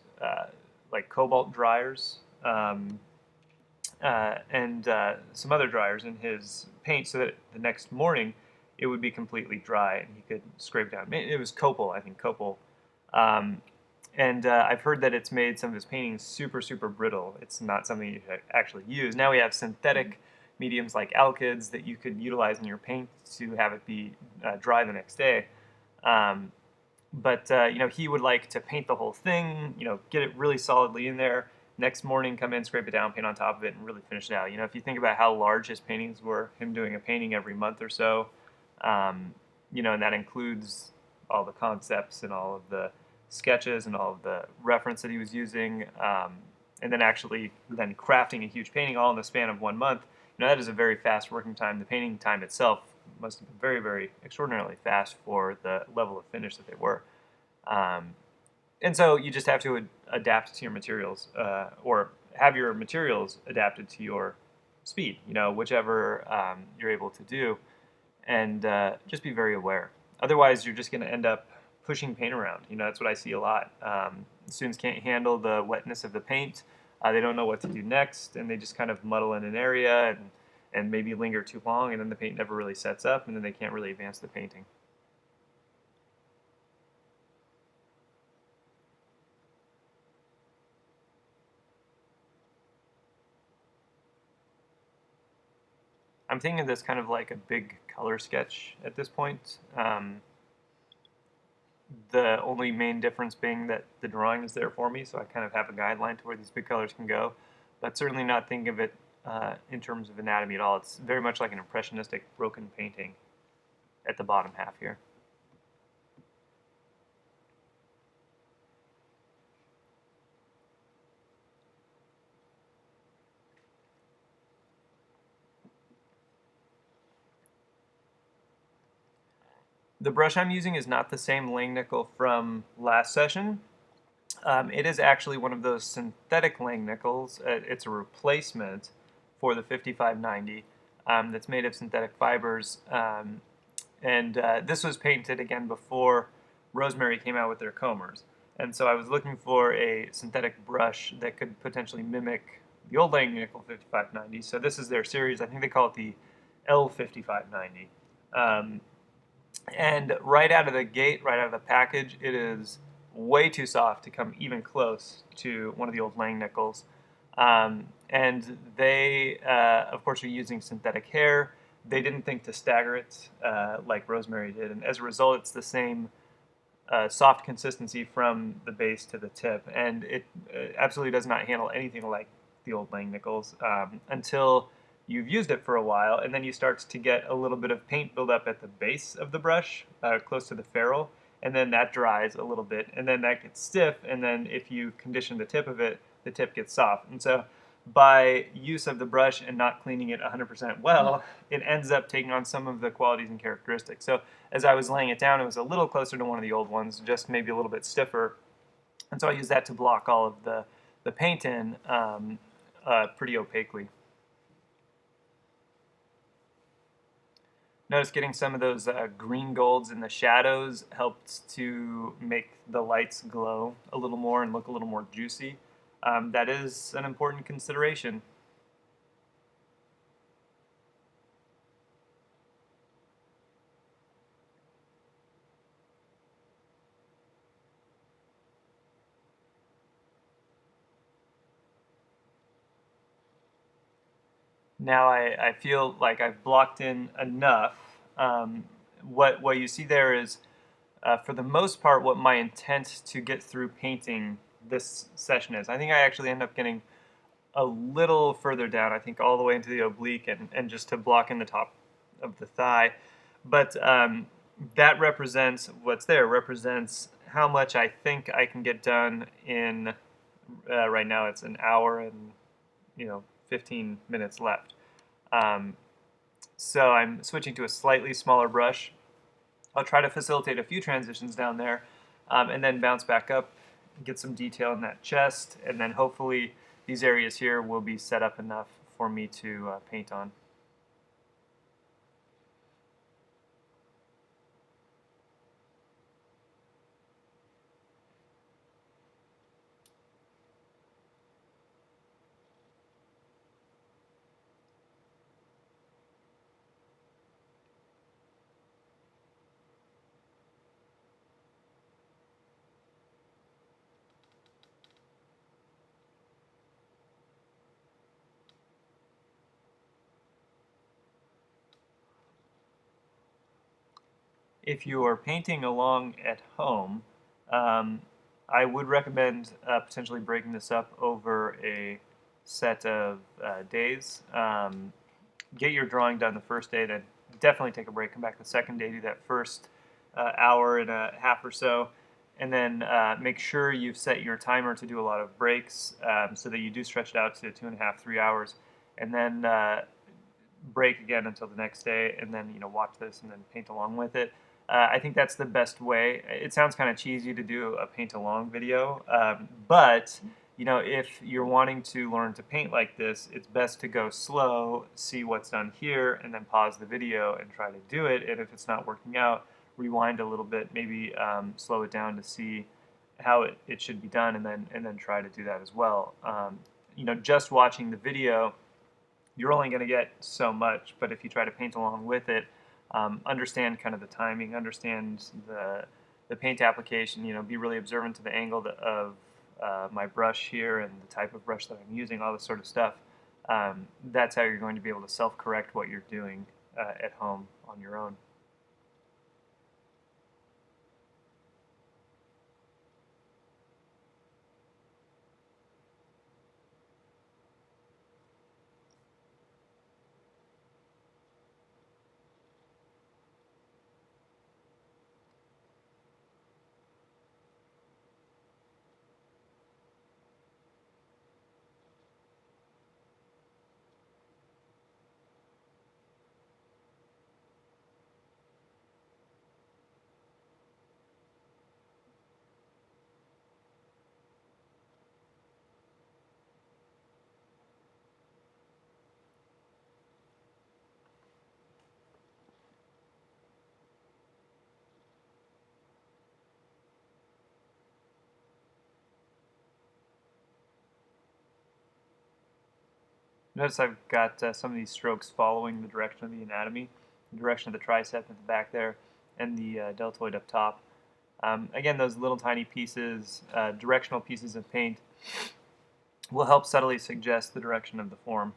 Speaker 1: like cobalt dryers, and some other dryers in his paint so that the next morning it would be completely dry and he could scrape down. It was copal, I think, copal. And I've heard that it's made some of his paintings super, super brittle. It's not something you should actually use. Now we have synthetic mediums like alkyds that you could utilize in your paint to have it be dry the next day. But you know, he would like to paint the whole thing, you know, get it really solidly in there. Next morning, come in, scrape it down, paint on top of it, and really finish it out. You know, if you think about how large his paintings were, him doing a painting every month or so, you know, and that includes all the concepts and all of the sketches and all of the reference that he was using, and then actually then crafting a huge painting all in the span of 1 month. You know, that is a very fast working time. The painting time itself must have been very, very extraordinarily fast for the level of finish that they were. And so you just have to adapt to your materials, or have your materials adapted to your speed, you know, whichever you're able to do, and just be very aware. Otherwise, you're just going to end up pushing paint around. You know, that's what I see a lot. Students can't handle the wetness of the paint. They don't know what to do next, and they just kind of muddle in an area and maybe linger too long, and then the paint never really sets up, and then they can't really advance the painting. I'm thinking of this kind of like a big color sketch at this point. The only main difference being that the drawing is there for me, so I kind of have a guideline to where these big colors can go, but certainly not thinking of it in terms of anatomy at all. It's very much like an impressionistic broken painting at the bottom half here. The brush I'm using is not the same Langnickel from last session. It is actually one of those synthetic Langnickels. It's a replacement for the 5590 that's made of synthetic fibers. And this was painted again before Rosemary came out with their combers. And so I was looking for a synthetic brush that could potentially mimic the old Langnickel 5590. So this is their series. I think they call it the L5590. And right out of the gate, right out of the package, it is way too soft to come even close to one of the old Langnickels. And they, of course, are using synthetic hair. They didn't think to stagger it like Rosemary did, and as a result, it's the same soft consistency from the base to the tip, and it absolutely does not handle anything like the old Langnickels until you've used it for a while, and then you start to get a little bit of paint buildup at the base of the brush, close to the ferrule, and then that dries a little bit, and then that gets stiff, and then if you condition the tip of it, the tip gets soft. And so by use of the brush and not cleaning it 100% well, it ends up taking on some of the qualities and characteristics. So as I was laying it down, it was a little closer to one of the old ones, just maybe a little bit stiffer. And so I use that to block all of the paint in pretty opaquely. Notice getting some of those green golds in the shadows helped to make the lights glow a little more and look a little more juicy. That is an important consideration. Now I feel like I've blocked in enough. What you see there is, for the most part, what my intent to get through painting this session is. I think I actually end up getting a little further down, I think all the way into the oblique and just to block in the top of the thigh. But that represents, what's there, represents how much I think I can get done in, right now it's an hour and 15 minutes left. So I'm switching to a slightly smaller brush. I'll try to facilitate a few transitions down there and then bounce back up, get some detail in that chest, and then hopefully these areas here will be set up enough for me to paint on. If you are painting along at home, I would recommend potentially breaking this up over a set of days. Get your drawing done the first day, then definitely take a break. Come back the second day, do that first hour and a half or so, and then make sure you've set your timer to do a lot of breaks so that you do stretch it out to 2.5, 3 hours, and then break again until the next day, and then watch this and then paint along with it. I think that's the best way. It sounds kind of cheesy to do a paint along video, but if you're wanting to learn to paint like this, it's best to go slow, see what's done here, and then pause the video and try to do it. And if it's not working out, rewind a little bit, maybe slow it down to see how it should be done, and then try to do that as well. Just watching the video, you're only going to get so much, but if you try to paint along with it, understand kind of the timing, understand the paint application, be really observant to the angle of my brush here and the type of brush that I'm using, all this sort of stuff. That's how you're going to be able to self-correct what you're doing at home on your own. Notice I've got some of these strokes following the direction of the anatomy, the direction of the tricep at the back there, and the deltoid up top. Again, those little tiny pieces, directional pieces of paint, will help subtly suggest the direction of the form.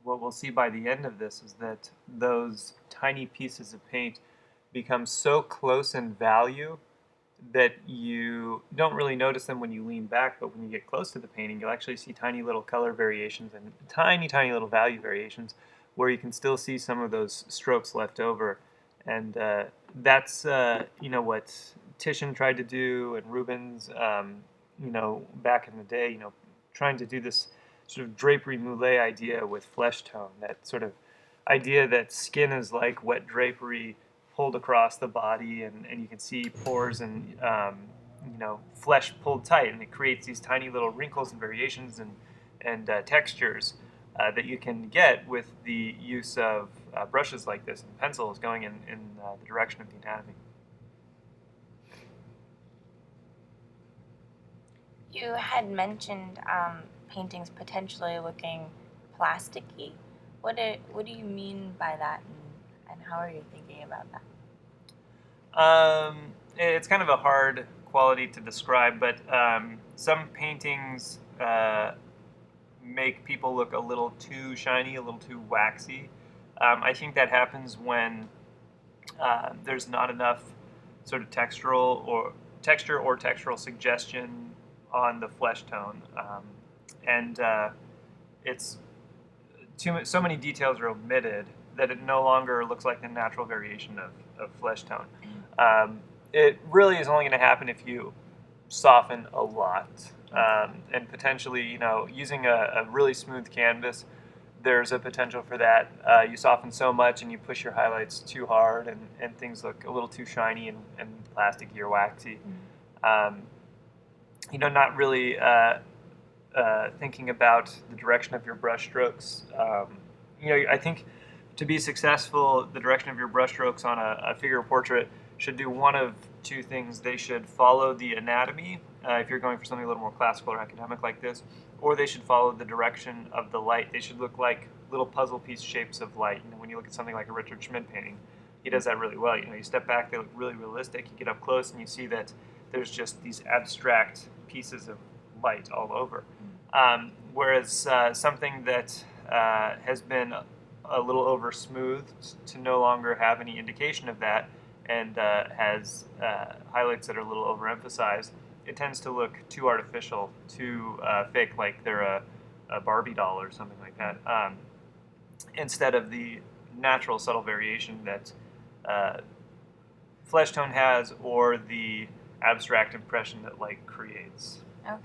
Speaker 1: What we'll see by the end of this is that those tiny pieces of paint become so close in value that you don't really notice them when you lean back, but when you get close to the painting, you'll actually see tiny little color variations and tiny little value variations where you can still see some of those strokes left over. And that's, what Titian tried to do and Rubens, back in the day, trying to do this sort of drapery moulé idea with flesh tone, that sort of idea that skin is like wet drapery pulled across the body, and you can see pores and flesh pulled tight, and it creates these tiny little wrinkles and variations and textures that you can get with the use of brushes like this and pencils going in the direction of the anatomy.
Speaker 2: You had mentioned paintings potentially looking plasticky. What do you mean by that, and how are you thinking about that?
Speaker 1: It's kind of a hard quality to describe, but some paintings make people look a little too shiny, a little too waxy. I think that happens when there's not enough sort of texture or textural suggestion on the flesh tone, and it's so many details are omitted that it no longer looks like the natural variation of flesh tone. It really is only going to happen if you soften a lot, and potentially, using a really smooth canvas, there's a potential for that. You soften so much and you push your highlights too hard, and things look a little too shiny and plasticky or waxy. Not really thinking about the direction of your brush strokes. I think to be successful, the direction of your brush strokes on a figure portrait should do one of two things. They should follow the anatomy, if you're going for something a little more classical or academic like this, or they should follow the direction of the light. They should look like little puzzle piece shapes of light. When you look at something like a Richard Schmid painting, he does that really well. You step back, they look really realistic. You get up close and you see that there's just these abstract pieces of light all over. Whereas something that has been a little over smoothed to no longer have any indication of that, and has highlights that are a little overemphasized, it tends to look too artificial, too fake, like they're a Barbie doll or something like that, instead of the natural subtle variation that flesh tone has, or the abstract impression that light creates.
Speaker 2: Okay.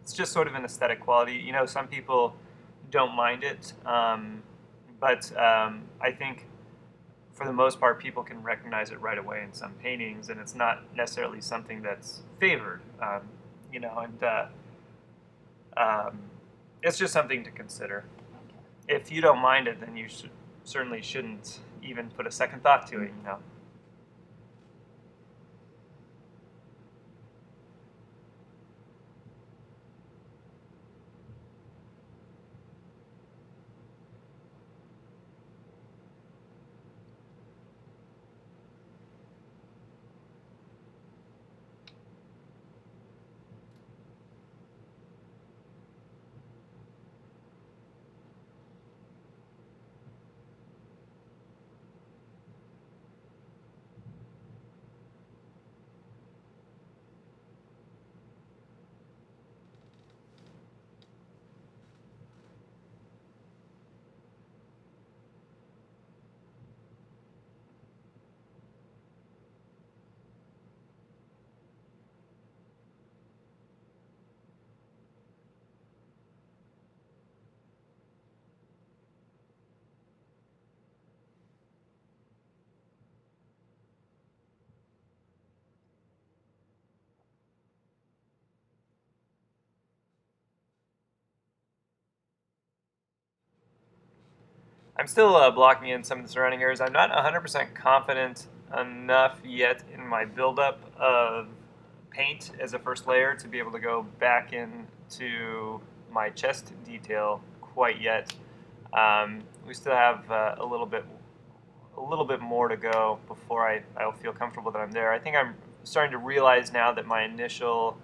Speaker 1: It's just sort of an aesthetic quality. Some people don't mind it, but I think for the most part, people can recognize it right away in some paintings, and it's not necessarily something that's favored, it's just something to consider. If you don't mind it, then you certainly shouldn't even put a second thought to it, I'm still blocking in some of the surrounding areas. I'm not 100% confident enough yet in my buildup of paint as a first layer to be able to go back into my chest detail quite yet. We still have a little bit more to go before I'll feel comfortable that I'm there. I think I'm starting to realize now that my initial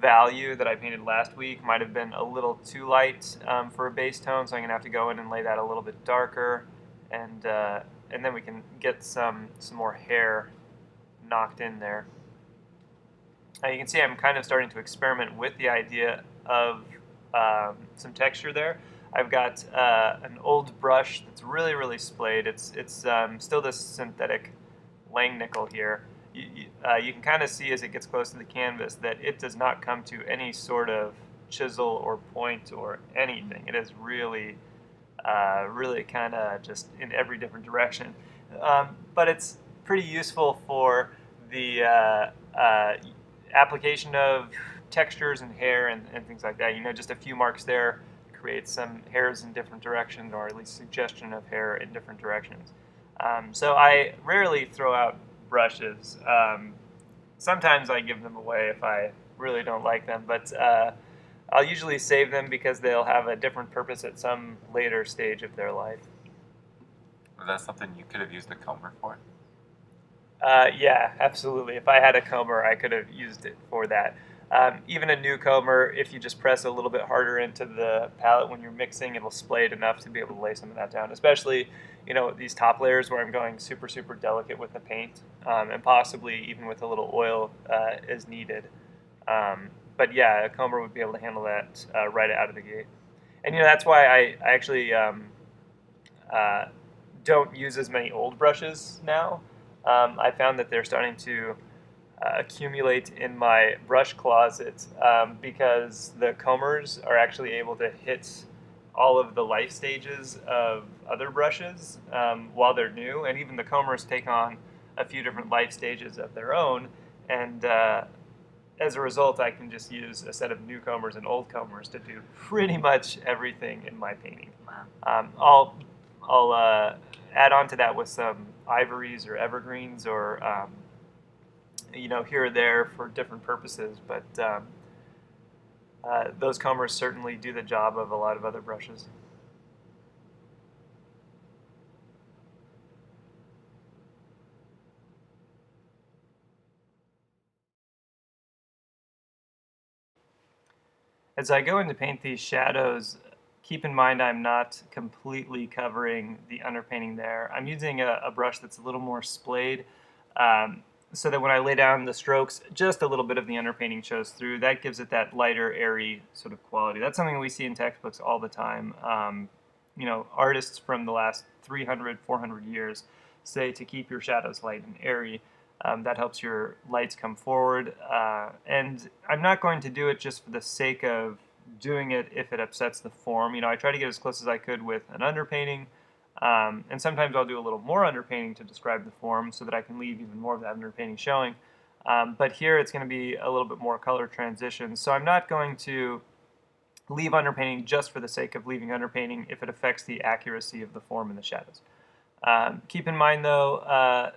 Speaker 1: value that I painted last week might have been a little too light for a base tone, so I'm gonna have to go in and lay that a little bit darker, and then we can get some more hair knocked in there. You can see I'm kind of starting to experiment with the idea of some texture there. I've got an old brush that's really splayed. It's still this synthetic lang nickel here. You can kind of see as it gets close to the canvas that it does not come to any sort of chisel or point or anything. It is really kind of just in every different direction. But it's pretty useful for the application of textures and hair and things like that. Just a few marks there create some hairs in different directions, or at least suggestion of hair in different directions. So I rarely throw out brushes. Sometimes I give them away if I really don't like them, but I'll usually save them because they'll have a different purpose at some later stage of their life.
Speaker 3: Was that something you could have used a comber for?
Speaker 1: Yeah, absolutely. If I had a comber, I could have used it for that. Even a new comber, if you just press a little bit harder into the palette when you're mixing, it'll splay it enough to be able to lay some of that down. Especially, these top layers where I'm going super delicate with the paint, and possibly even with a little oil as needed. But yeah, a comber would be able to handle that right out of the gate. And that's why I actually don't use as many old brushes now. I found that they're starting to accumulate in my brush closet because the combers are actually able to hit all of the life stages of other brushes while they're new, and even the combers take on a few different life stages of their own, and as a result I can just use a set of new combers and old combers to do pretty much everything in my painting.
Speaker 2: Wow.
Speaker 1: I'll add on to that with some ivories or evergreens or here or there for different purposes, but those combers certainly do the job of a lot of other brushes. As I go in to paint these shadows, keep in mind I'm not completely covering the underpainting there. I'm using a brush that's a little more splayed, so that when I lay down the strokes, just a little bit of the underpainting shows through. That gives it that lighter, airy sort of quality. That's something we see in textbooks all the time. Artists from the last 300, 400 years say to keep your shadows light and airy. That helps your lights come forward. And I'm not going to do it just for the sake of doing it if it upsets the form. I try to get as close as I could with an underpainting. And sometimes I'll do a little more underpainting to describe the form so that I can leave even more of that underpainting showing. But here it's going to be a little bit more color transition. So I'm not going to leave underpainting just for the sake of leaving underpainting if it affects the accuracy of the form in the shadows. Keep in mind though,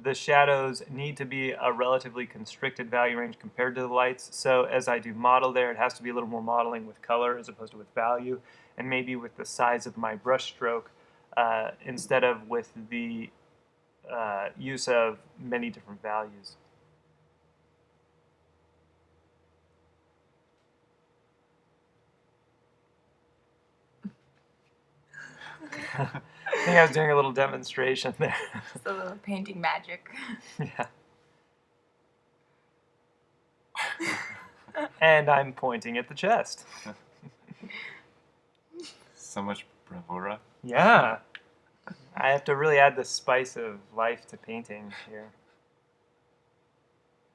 Speaker 1: the shadows need to be a relatively constricted value range compared to the lights. So as I do model there, it has to be a little more modeling with color as opposed to with value, and maybe with the size of my brush stroke instead of with the use of many different values. I think I was doing a little demonstration there.
Speaker 2: Just a little painting magic.
Speaker 1: Yeah. And I'm pointing at the chest.
Speaker 3: So much bravura.
Speaker 1: Yeah. I have to really add the spice of life to painting here.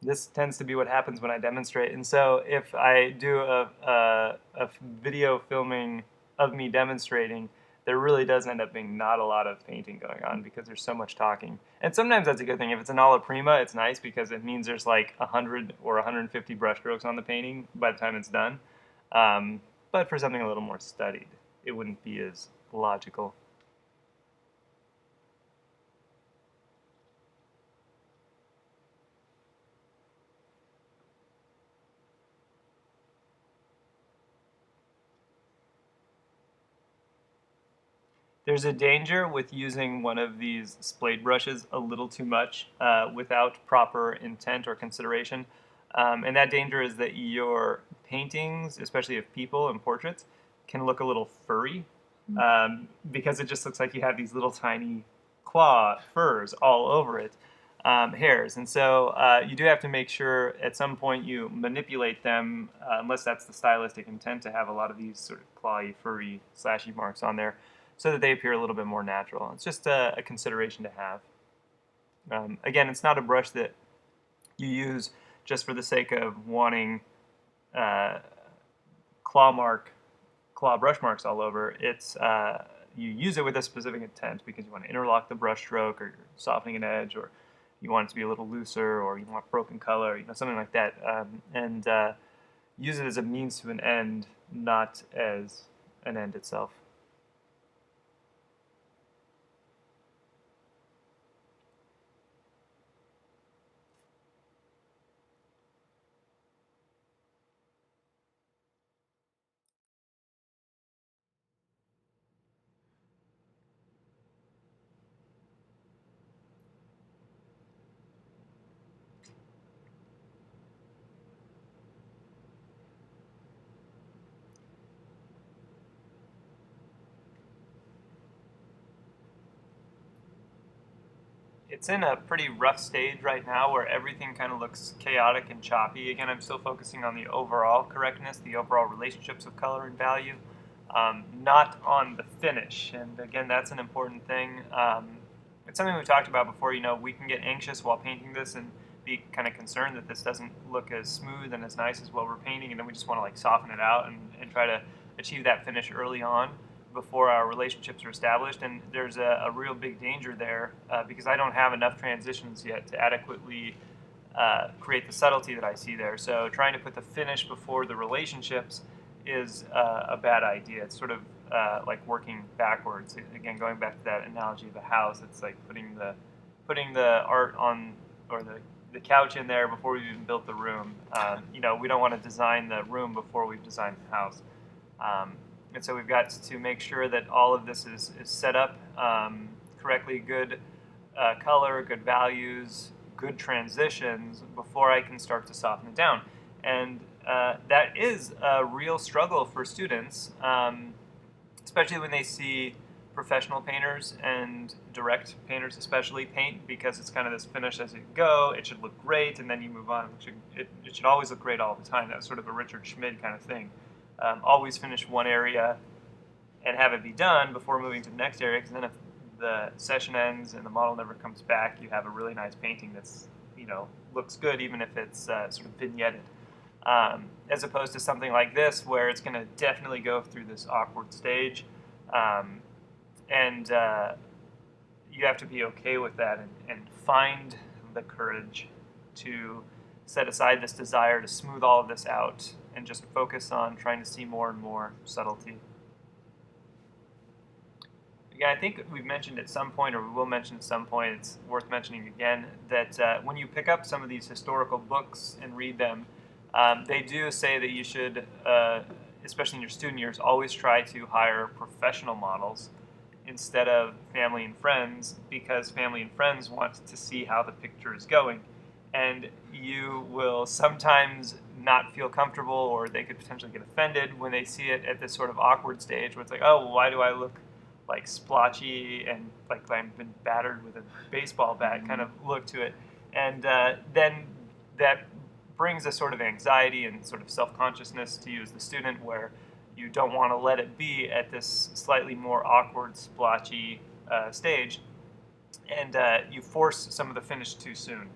Speaker 1: This tends to be what happens when I demonstrate. And so if I do a video filming of me demonstrating, there really does end up being not a lot of painting going on because there's so much talking. And sometimes that's a good thing. If it's an alla prima, it's nice because it means there's like 100 or 150 brush strokes on the painting by the time it's done. But for something a little more studied, it wouldn't be as logical. There's a danger with using one of these splayed brushes a little too much without proper intent or consideration. And that danger is that your paintings, especially of people and portraits, can look a little furry because it just looks like you have these little tiny claw furs all over it, hairs. And so you do have to make sure at some point you manipulate them, unless that's the stylistic intent to have a lot of these sort of clawy, furry, slashy marks on there, so that they appear a little bit more natural. It's just a consideration to have. Again, it's not a brush that you use just for the sake of wanting uh, claw brush marks all over. It's you use it with a specific intent because you want to interlock the brush stroke, or you're softening an edge, or you want it to be a little looser, or you want broken color, something like that. And use it as a means to an end, not as an end itself. It's in a pretty rough stage right now where everything kind of looks chaotic and choppy. Again, I'm still focusing on the overall correctness, the overall relationships of color and value, not on the finish. And again, that's an important thing. It's something we've talked about before. We can get anxious while painting this and be kind of concerned that this doesn't look as smooth and as nice as what we're painting, and then we just want to like soften it out and try to achieve that finish early on before our relationships are established. And there's a real big danger there because I don't have enough transitions yet to adequately create the subtlety that I see there. So trying to put the finish before the relationships is a bad idea. It's sort of like working backwards. Again, going back to that analogy of a house, it's like putting the art on, or the couch in there before we've even built the room. We don't want to design the room before we've designed the house. And so we've got to make sure that all of this is set up correctly, good color, good values, good transitions before I can start to soften it down. And that is a real struggle for students, especially when they see professional painters and direct painters especially paint, because it's kind of this finish as you go. It should look great, and then you move on. It should always look great all the time. That's sort of a Richard Schmid kind of thing. Always finish one area and have it be done before moving to the next area, because then if the session ends and the model never comes back, you have a really nice painting that's, looks good even if it's sort of vignetted. As opposed to something like this where it's going to definitely go through this awkward stage, and you have to be okay with that and find the courage to set aside this desire to smooth all of this out and just focus on trying to see more and more subtlety. Again, I think we've mentioned at some point, or we will mention at some point, it's worth mentioning again, that when you pick up some of these historical books and read them, they do say that you should, especially in your student years, always try to hire professional models instead of family and friends, because family and friends want to see how the picture is going. And you will sometimes not feel comfortable, or they could potentially get offended when they see it at this sort of awkward stage where it's like, oh, well, why do I look like splotchy and like I've been battered with a baseball bat kind of look to it. And then that brings a sort of anxiety and sort of self-consciousness to you as the student, where you don't want to let it be at this slightly more awkward, splotchy stage, and you force some of the finish too soon.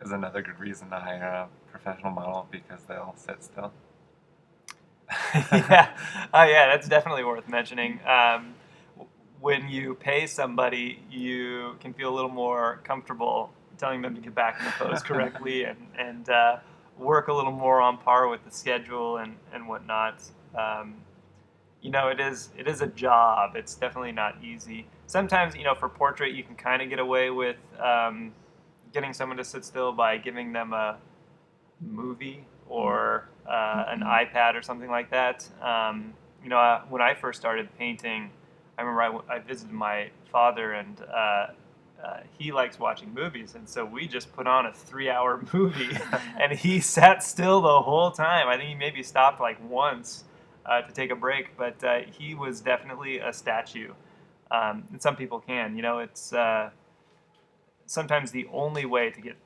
Speaker 3: Is another good reason to hire a professional model, because they'll sit still.
Speaker 1: Yeah, that's definitely worth mentioning. When you pay somebody, you can feel a little more comfortable telling them to get back in the pose correctly and work a little more on par with the schedule and whatnot. It is a job. It's definitely not easy. Sometimes, for portrait, you can kind of get away with getting someone to sit still by giving them a movie or an iPad or something like that. When I first started painting, I remember I visited my father, and he likes watching movies, and so we just put on a 3-hour movie, and he sat still the whole time. I think he maybe stopped like once to take a break, but he was definitely a statue. And some people can, it's sometimes the only way to get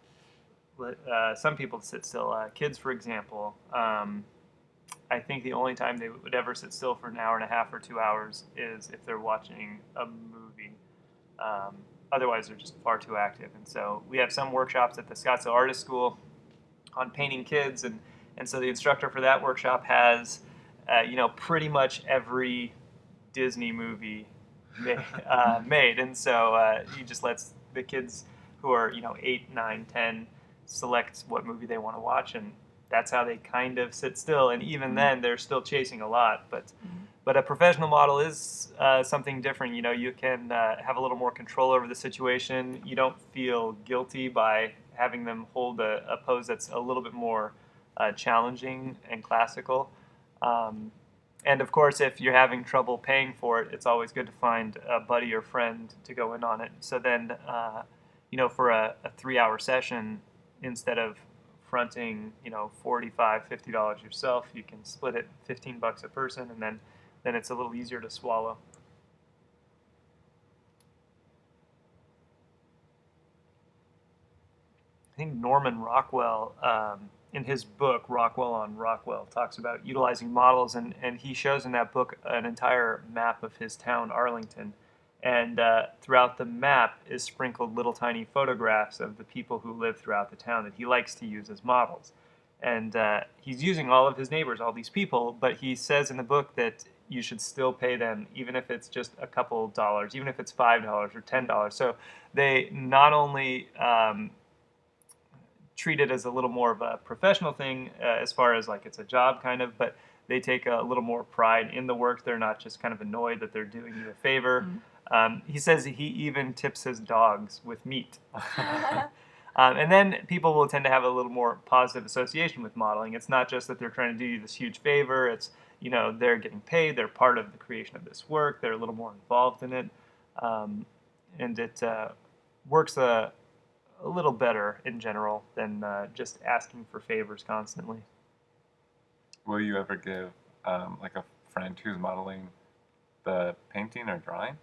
Speaker 1: some people to sit still. Kids, for example, I think the only time they would ever sit still for an hour and a half or 2 hours is if they're watching a movie. Otherwise, they're just far too active. And so we have some workshops at the Scottsdale Artist School on painting kids, and so the instructor for that workshop has, pretty much every Disney movie made, and so he just lets the kids who are 8, 9, 10 select what movie they want to watch, and that's how they kind of sit still. And even then, they're still chasing a lot. But a professional model is something different. You can have a little more control over the situation. You don't feel guilty by having them hold a pose that's a little bit more challenging and classical. And of course, if you're having trouble paying for it, it's always good to find a buddy or friend to go in on it. So then, for a 3-hour session, instead of fronting, $45, $50 yourself, you can split it $15 a person, and then it's a little easier to swallow. I think Norman Rockwell, in his book, Rockwell on Rockwell, talks about utilizing models, and he shows in that book an entire map of his town, Arlington. And throughout the map is sprinkled little tiny photographs of the people who live throughout the town that he likes to use as models. And he's using all of his neighbors, all these people, but he says in the book that you should still pay them, even if it's just a couple dollars, even if it's $5 or $10. So they not only treat it as a little more of a professional thing, as far as like it's a job kind of, but they take a little more pride in the work. They're not just kind of annoyed that they're doing you a favor. He says he even tips his dogs with meat. And then people will tend to have a little more positive association with modeling. It's not just that they're trying to do you this huge favor. It's, they're getting paid. They're part of the creation of this work. They're a little more involved in it. And it works a little better in general than just asking for favors constantly.
Speaker 3: Will you ever give like a friend who's modeling the painting or drawing?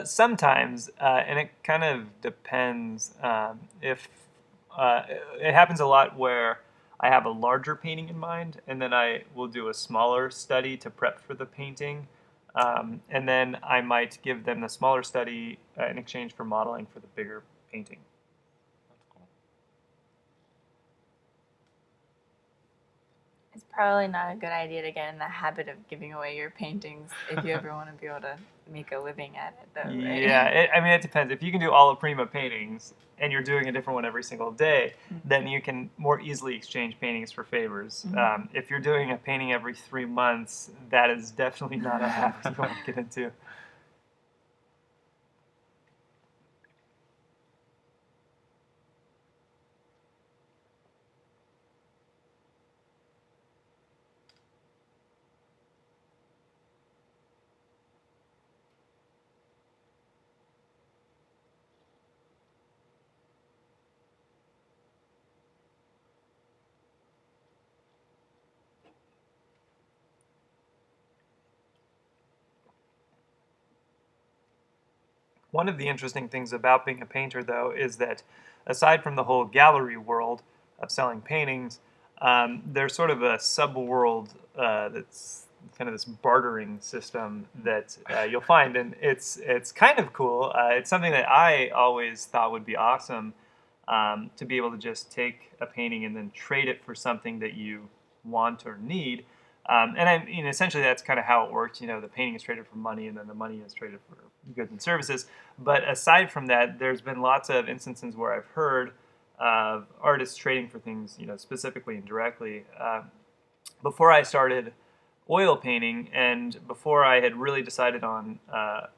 Speaker 1: Sometimes, and it kind of depends. If it happens a lot where I have a larger painting in mind, and then I will do a smaller study to prep for the painting, and then I might give them the smaller study in exchange for modeling for the bigger painting.
Speaker 3: That's cool.
Speaker 2: It's probably not a good idea to get in the habit of giving away your paintings if you ever want to be able to make a living at it, though, right?
Speaker 1: Yeah, it depends. If you can do alla prima paintings and you're doing a different one every single day, then you can more easily exchange paintings for favors. If you're doing a painting every 3 months, that is definitely not a habit you want to get into. One of the interesting things about being a painter, though, is that aside from the whole gallery world of selling paintings, there's sort of a subworld that's kind of this bartering system that you'll find, and it's kind of cool. It's something that I always thought would be awesome, to be able to just take a painting and then trade it for something that you want or need. And I mean, essentially, that's kind of how it works. The painting is traded for money, and then the money is traded for goods and services. But aside from that, there's been lots of instances where I've heard of artists trading for things, specifically and directly. Before I started oil painting, and before I had really decided on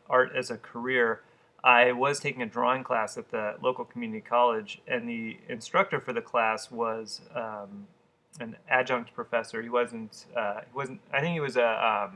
Speaker 1: art as a career, I was taking a drawing class at the local community college, and the instructor for the class was an adjunct professor. He wasn't. He wasn't. I think he was a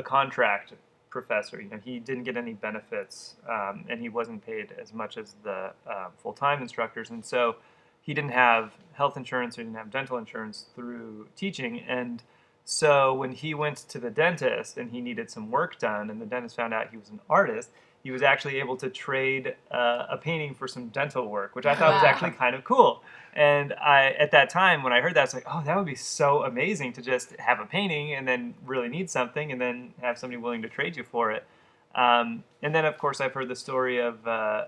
Speaker 1: contract professor. He didn't get any benefits, and he wasn't paid as much as the full-time instructors, and so he didn't have health insurance or didn't have dental insurance through teaching. And so when he went to the dentist and he needed some work done, and the dentist found out he was an artist, he was actually able to trade a painting for some dental work, which I thought was actually kind of cool. And at that time, when I heard that, I was like, oh, that would be so amazing to just have a painting and then really need something and then have somebody willing to trade you for it. And then, of course, I've heard the story of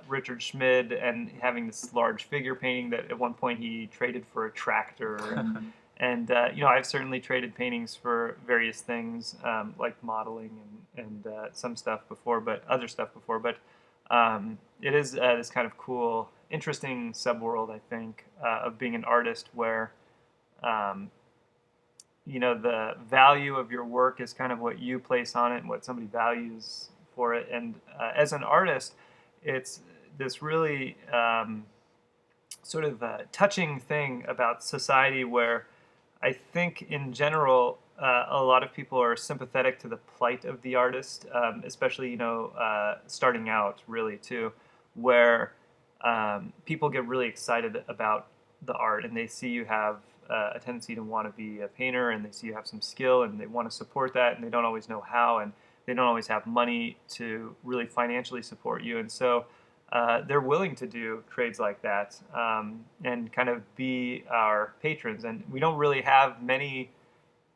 Speaker 1: Richard Schmid and having this large figure painting that at one point he traded for a tractor. And I've certainly traded paintings for various things, like modeling and some stuff before, but other stuff before. But it is this kind of cool, interesting subworld, I think, of being an artist where, the value of your work is kind of what you place on it and what somebody values for it. And as an artist, it's this really sort of touching thing about society where I think in general, a lot of people are sympathetic to the plight of the artist, especially, starting out really too, where people get really excited about the art and they see you have a tendency to want to be a painter and they see you have some skill and they want to support that and they don't always know how and they don't always have money to really financially support you. And so they're willing to do trades like that and kind of be our patrons. And we don't really have many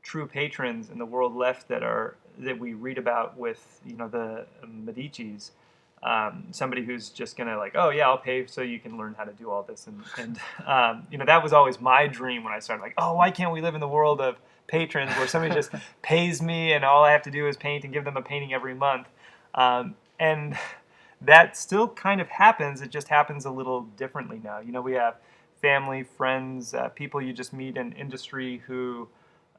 Speaker 1: true patrons in the world left that we read about with the Medicis. Somebody who's just gonna like, oh yeah, I'll pay so you can learn how to do all this. And that was always my dream when I started. Like, oh, why can't we live in the world of patrons where somebody just pays me and all I have to do is paint and give them a painting every month? And that still kind of happens. It just happens a little differently now. We have family, friends, people you just meet in industry who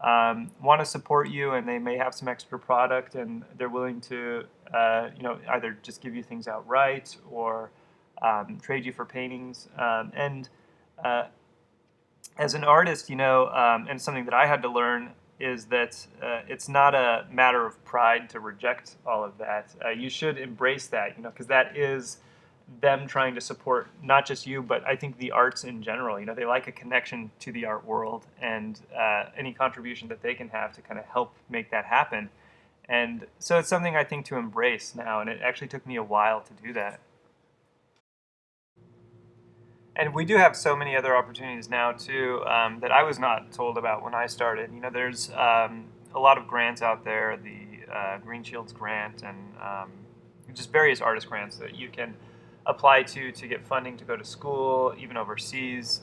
Speaker 1: want to support you, and they may have some extra product, and they're willing to, either just give you things outright or trade you for paintings. And as an artist, and something that I had to learn is that it's not a matter of pride to reject all of that. You should embrace that, because that is them trying to support not just you, but I think the arts in general. They like a connection to the art world and any contribution that they can have to kind of help make that happen. And so it's something I think to embrace now, and it actually took me a while to do that. And we do have so many other opportunities now too that I was not told about when I started. There's a lot of grants out there, the Green Shields grant, and just various artist grants that you can apply to get funding to go to school, even overseas.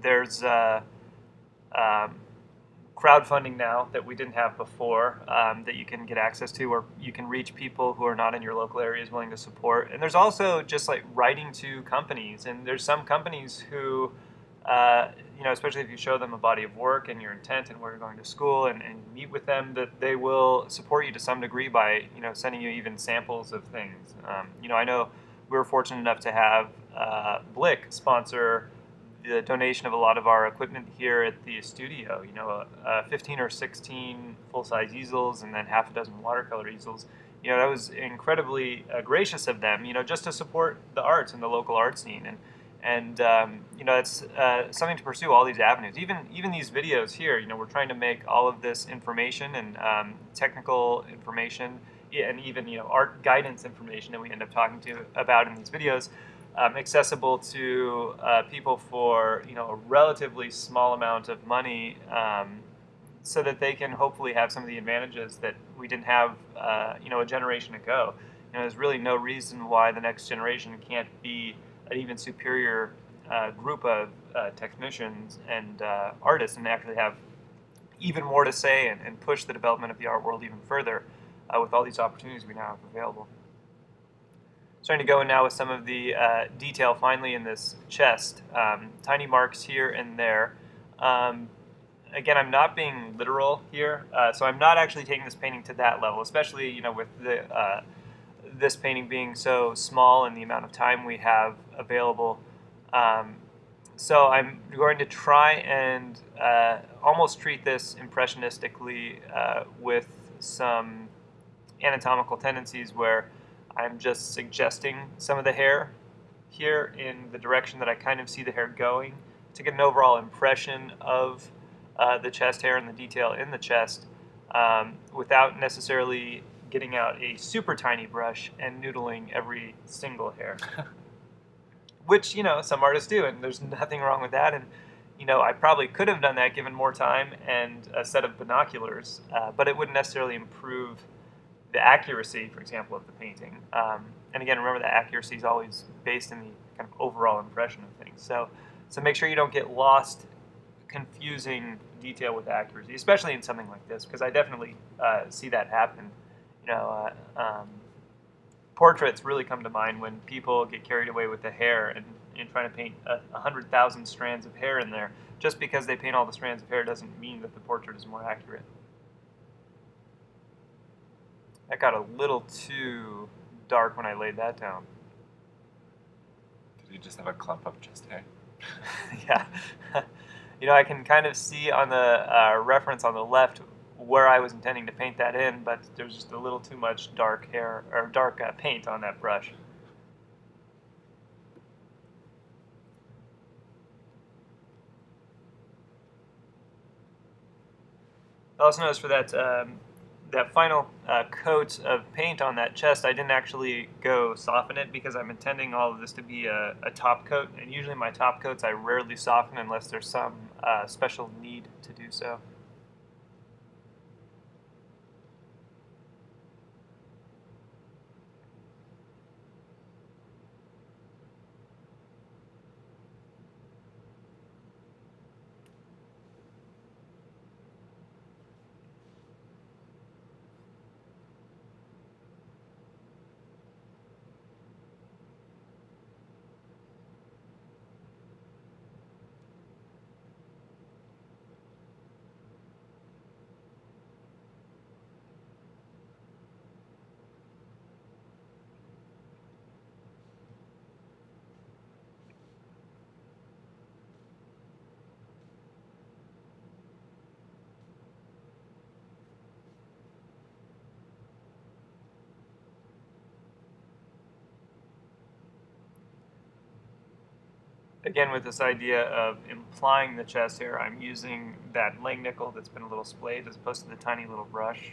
Speaker 1: There's crowdfunding now that we didn't have before that you can get access to, or you can reach people who are not in your local areas willing to support. And there's also just like writing to companies, and there's some companies who, especially if you show them a body of work and your intent and where you're going to school and meet with them, that they will support you to some degree by, sending you even samples of things. I know we were fortunate enough to have Blick sponsor the donation of a lot of our equipment here at the studio. 15 or 16 full-size easels and then half a dozen watercolor easels. That was incredibly gracious of them. Just to support the arts and the local art scene, and it's something to pursue all these avenues. Even these videos here. We're trying to make all of this information and technical information, and even art guidance information that we end up talking about in these videos, accessible to people for a relatively small amount of money, so that they can hopefully have some of the advantages that we didn't have a generation ago. There's really no reason why the next generation can't be an even superior group of technicians and artists, and actually have even more to say and push the development of the art world even further with all these opportunities we now have available. Starting to go in now with some of the detail finally in this chest. Tiny marks here and there. Again, I'm not being literal here, so I'm not actually taking this painting to that level, especially with this painting being so small and the amount of time we have available. So I'm going to try and almost treat this impressionistically with some anatomical tendencies where I'm just suggesting some of the hair here in the direction that I kind of see the hair going to get an overall impression of the chest hair and the detail in the chest without necessarily getting out a super tiny brush and noodling every single hair. Which, some artists do, and there's nothing wrong with that. And, I probably could have done that given more time and a set of binoculars, but it wouldn't necessarily improve the accuracy, for example, of the painting. And again, remember that accuracy is always based in the kind of overall impression of things. So make sure you don't get lost confusing detail with accuracy, especially in something like this, because I definitely see that happen. Portraits really come to mind when people get carried away with the hair and trying to paint 100,000 strands of hair in there. Just because they paint all the strands of hair doesn't mean that the portrait is more accurate. That got a little too dark when I laid that down.
Speaker 3: Did you just have a clump of chest hair?
Speaker 1: Yeah. I can kind of see on the reference on the left where I was intending to paint that in, but there's just a little too much dark hair or dark paint on that brush. I also noticed for that final coat of paint on that chest, I didn't actually go soften it because I'm intending all of this to be a top coat, and usually my top coats I rarely soften unless there's some special need to do so. Again, with this idea of implying the chest hair, I'm using that leg nickel that's been a little splayed as opposed to the tiny little brush.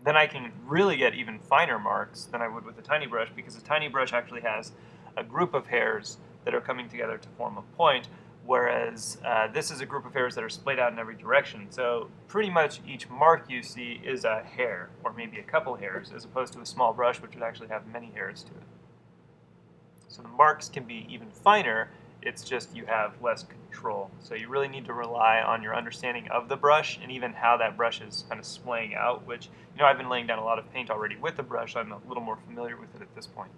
Speaker 1: Then I can really get even finer marks than I would with a tiny brush, because a tiny brush actually has a group of hairs that are coming together to form a point, whereas this is a group of hairs that are splayed out in every direction. So pretty much each mark you see is a hair, or maybe a couple hairs, as opposed to a small brush which would actually have many hairs to it. So the marks can be even finer, it's just you have less control. So you really need to rely on your understanding of the brush and even how that brush is kind of splaying out, which, I've been laying down a lot of paint already with the brush, so I'm a little more familiar with it at this point.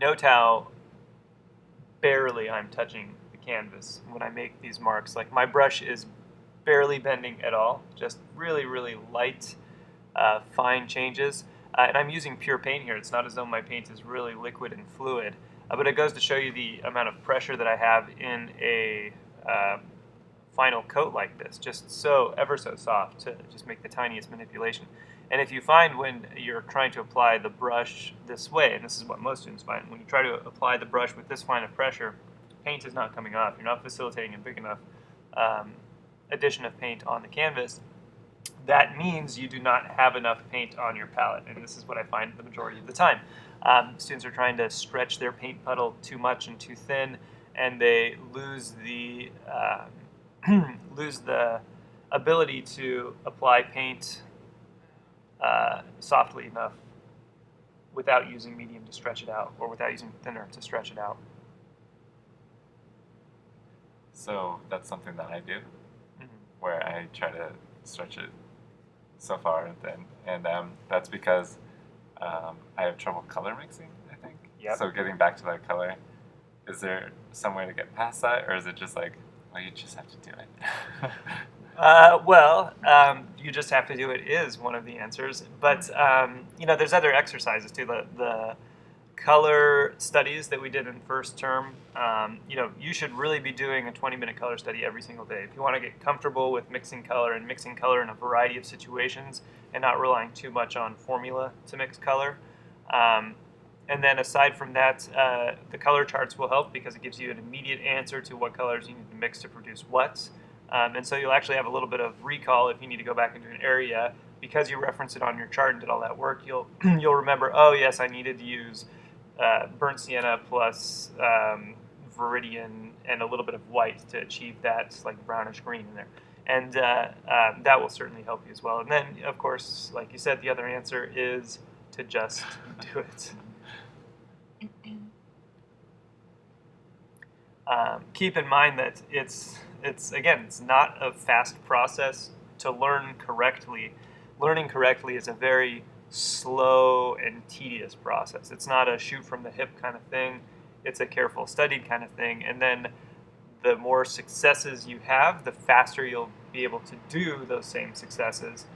Speaker 1: Note how barely I'm touching the canvas when I make these marks. Like, my brush is barely bending at all, just really, really light, fine changes. And I'm using pure paint here. It's not as though my paint is really liquid and fluid, but it goes to show you the amount of pressure that I have in a final coat like this, just so ever so soft to just make the tiniest manipulation. And if you find when you're trying to apply the brush this way, and this is what most students find, when you try to apply the brush with this fine of pressure, paint is not coming off. You're not facilitating a big enough addition of paint on the canvas. That means you do not have enough paint on your palette, and this is what I find the majority of the time. Students are trying to stretch their paint puddle too much and too thin, and they lose the ability to apply paint softly enough without using medium to stretch it out, or without using thinner to stretch it out.
Speaker 3: So that's something that I do.
Speaker 1: Mm-hmm.
Speaker 3: where I try to stretch it so far and thin, and that's because I have trouble color mixing, I think.
Speaker 1: Yep.
Speaker 3: So getting back to that color, is there some way to get past that, or is it just like, well, you just have to do it?
Speaker 1: You just have to do it is one of the answers. But, there's other exercises too. The color studies that we did in first term, you should really be doing a 20-minute color study every single day. If you want to get comfortable with mixing color in a variety of situations and not relying too much on formula to mix color. And then aside from that, the color charts will help because it gives you an immediate answer to what colors you need to mix to produce what. And so you'll actually have a little bit of recall if you need to go back into an area. Because you referenced it on your chart and did all that work, you'll remember, oh yes, I needed to use burnt sienna plus viridian and a little bit of white to achieve that like brownish green in there. And that will certainly help you as well. And then, of course, like you said, the other answer is to just do it. Keep in mind that it's not a fast process to learn correctly. Learning correctly is a very slow and tedious process. It's not a shoot from the hip kind of thing. It's a careful, studied kind of thing. And then the more successes you have, the faster you'll be able to do those same successes.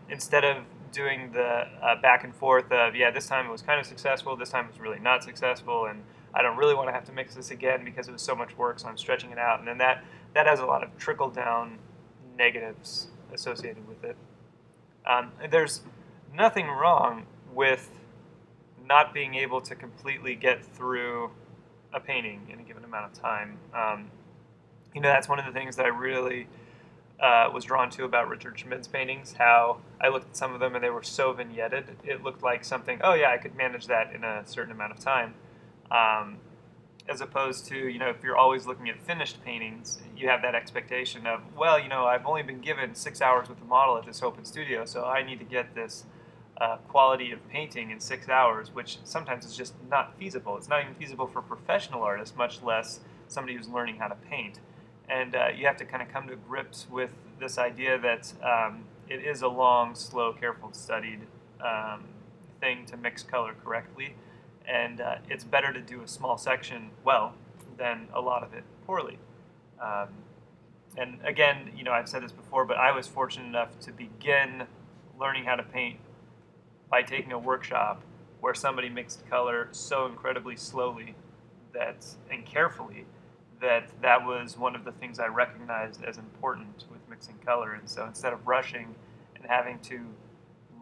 Speaker 1: Instead of doing the back and forth of, this time it was kind of successful, this time it was really not successful, and I don't really want to have to mix this again because it was so much work, so I'm stretching it out. And then that has a lot of trickle-down negatives associated with it. There's nothing wrong with not being able to completely get through a painting in a given amount of time. That's one of the things that I really was drawn to about Richard Schmid's paintings, how I looked at some of them and they were so vignetted. It looked like something, I could manage that in a certain amount of time. As opposed to, if you're always looking at finished paintings, you have that expectation of, I've only been given 6 hours with the model at this open studio, so I need to get this quality of painting in 6 hours, which sometimes is just not feasible. It's not even feasible for professional artists, much less somebody who's learning how to paint. And you have to kind of come to grips with this idea that it is a long, slow, careful, studied thing to mix color correctly. And it's better to do a small section well than a lot of it poorly. And again, I've said this before, but I was fortunate enough to begin learning how to paint by taking a workshop where somebody mixed color so incredibly slowly and carefully that was one of the things I recognized as important with mixing color. And so instead of rushing and having to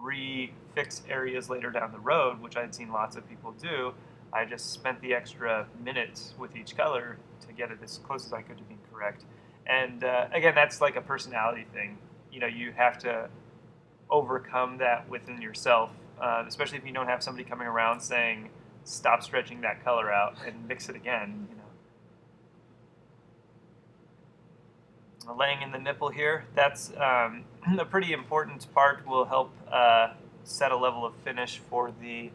Speaker 1: refix areas later down the road, which I'd seen lots of people do, I just spent the extra minutes with each color to get it as close as I could to being correct. And again, that's like a personality thing. You have to overcome that within yourself, especially if you don't have somebody coming around saying, stop stretching that color out and mix it again. Laying in the nipple here, that's a pretty important part, will help set a level of finish for the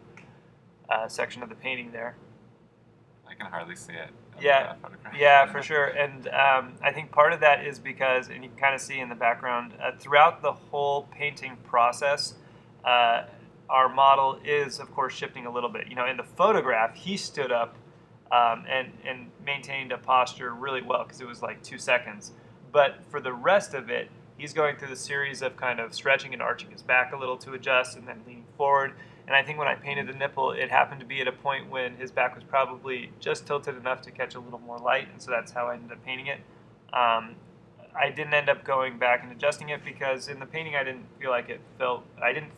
Speaker 1: section of the painting there.
Speaker 3: I can hardly see it.
Speaker 1: Yeah, for sure. And I think part of that is because, and you can kind of see in the background, throughout the whole painting process, our model is, of course, shifting a little bit. In the photograph, he stood up and maintained a posture really well because it was like 2 seconds. But for the rest of it, he's going through the series of kind of stretching and arching his back a little to adjust and then leaning forward. And I think when I painted the nipple, it happened to be at a point when his back was probably just tilted enough to catch a little more light, and so that's how I ended up painting it. I didn't end up going back and adjusting it because in the painting I didn't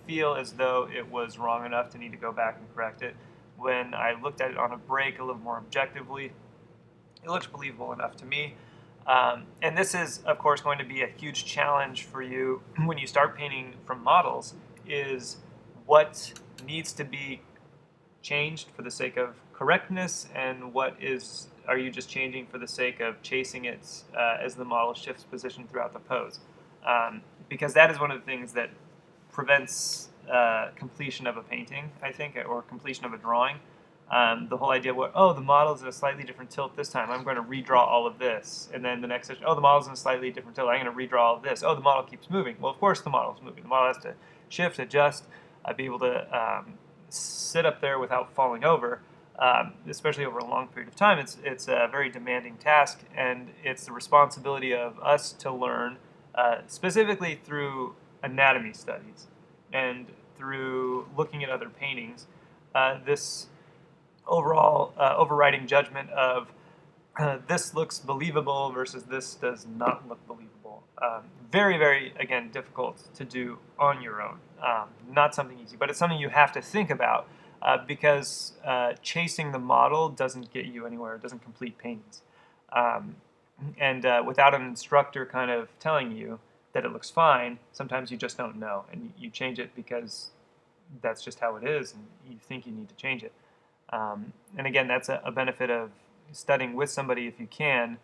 Speaker 1: feel as though it was wrong enough to need to go back and correct it. When I looked at it on a break a little more objectively, it looks believable enough to me. And this is, of course, going to be a huge challenge for you when you start painting from models, is what needs to be changed for the sake of correctness, and what are you just changing for the sake of chasing it as the model shifts position throughout the pose. Because that is one of the things that prevents completion of a painting, I think, or completion of a drawing. The whole idea where, oh, the model's at a slightly different tilt this time, I'm going to redraw all of this. And then the next session, oh, the model's in a slightly different tilt, I'm going to redraw all of this. Oh, the model keeps moving. Well, of course the model's moving. The model has to shift, adjust, be able to sit up there without falling over, especially over a long period of time. It's a very demanding task, and it's the responsibility of us to learn, specifically through anatomy studies and through looking at other paintings, this overall overriding judgment of this looks believable versus this does not look believable. Very, very, again, difficult to do on your own. Not something easy, but it's something you have to think about because chasing the model doesn't get you anywhere. It doesn't complete paintings. And without an instructor kind of telling you that it looks fine, sometimes you just don't know, and you change it because that's just how it is, and you think you need to change it. And again, that's a benefit of studying with somebody if you can,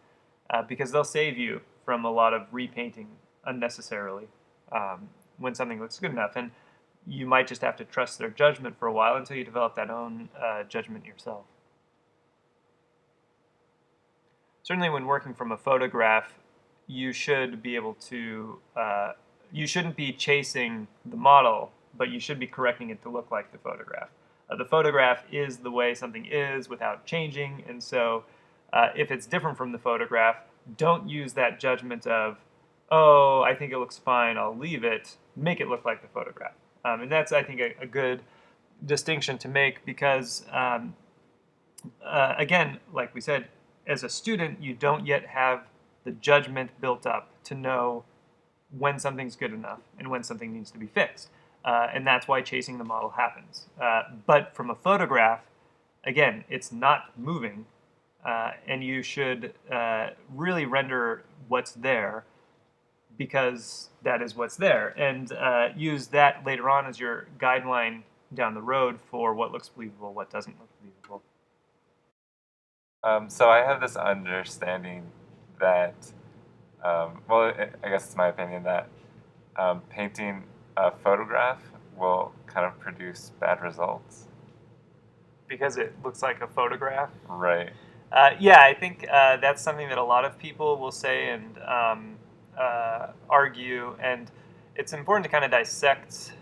Speaker 1: because they'll save you from a lot of repainting unnecessarily when something looks good enough. And you might just have to trust their judgment for a while until you develop that own judgment yourself. Certainly when working from a photograph, you should be able to, you shouldn't be chasing the model, but you should be correcting it to look like the photograph. The photograph is the way something is without changing, and so if it's different from the photograph, don't use that judgment of, oh, I think it looks fine, I'll leave it, make it look like the photograph. And that's, I think, a good distinction to make because, again, like we said, as a student, you don't yet have the judgment built up to know when something's good enough and when something needs to be fixed. And that's why chasing the model happens. But from a photograph, again, it's not moving, and you should really render what's there because that is what's there, and use that later on as your guideline down the road for what looks believable, what doesn't look believable.
Speaker 3: So I have this understanding that, well, I guess it's my opinion that painting a photograph will kind of produce bad results.
Speaker 1: Because it looks like a photograph?
Speaker 3: Right.
Speaker 1: Yeah, I think that's something that a lot of people will say and argue, and it's important to kind of dissect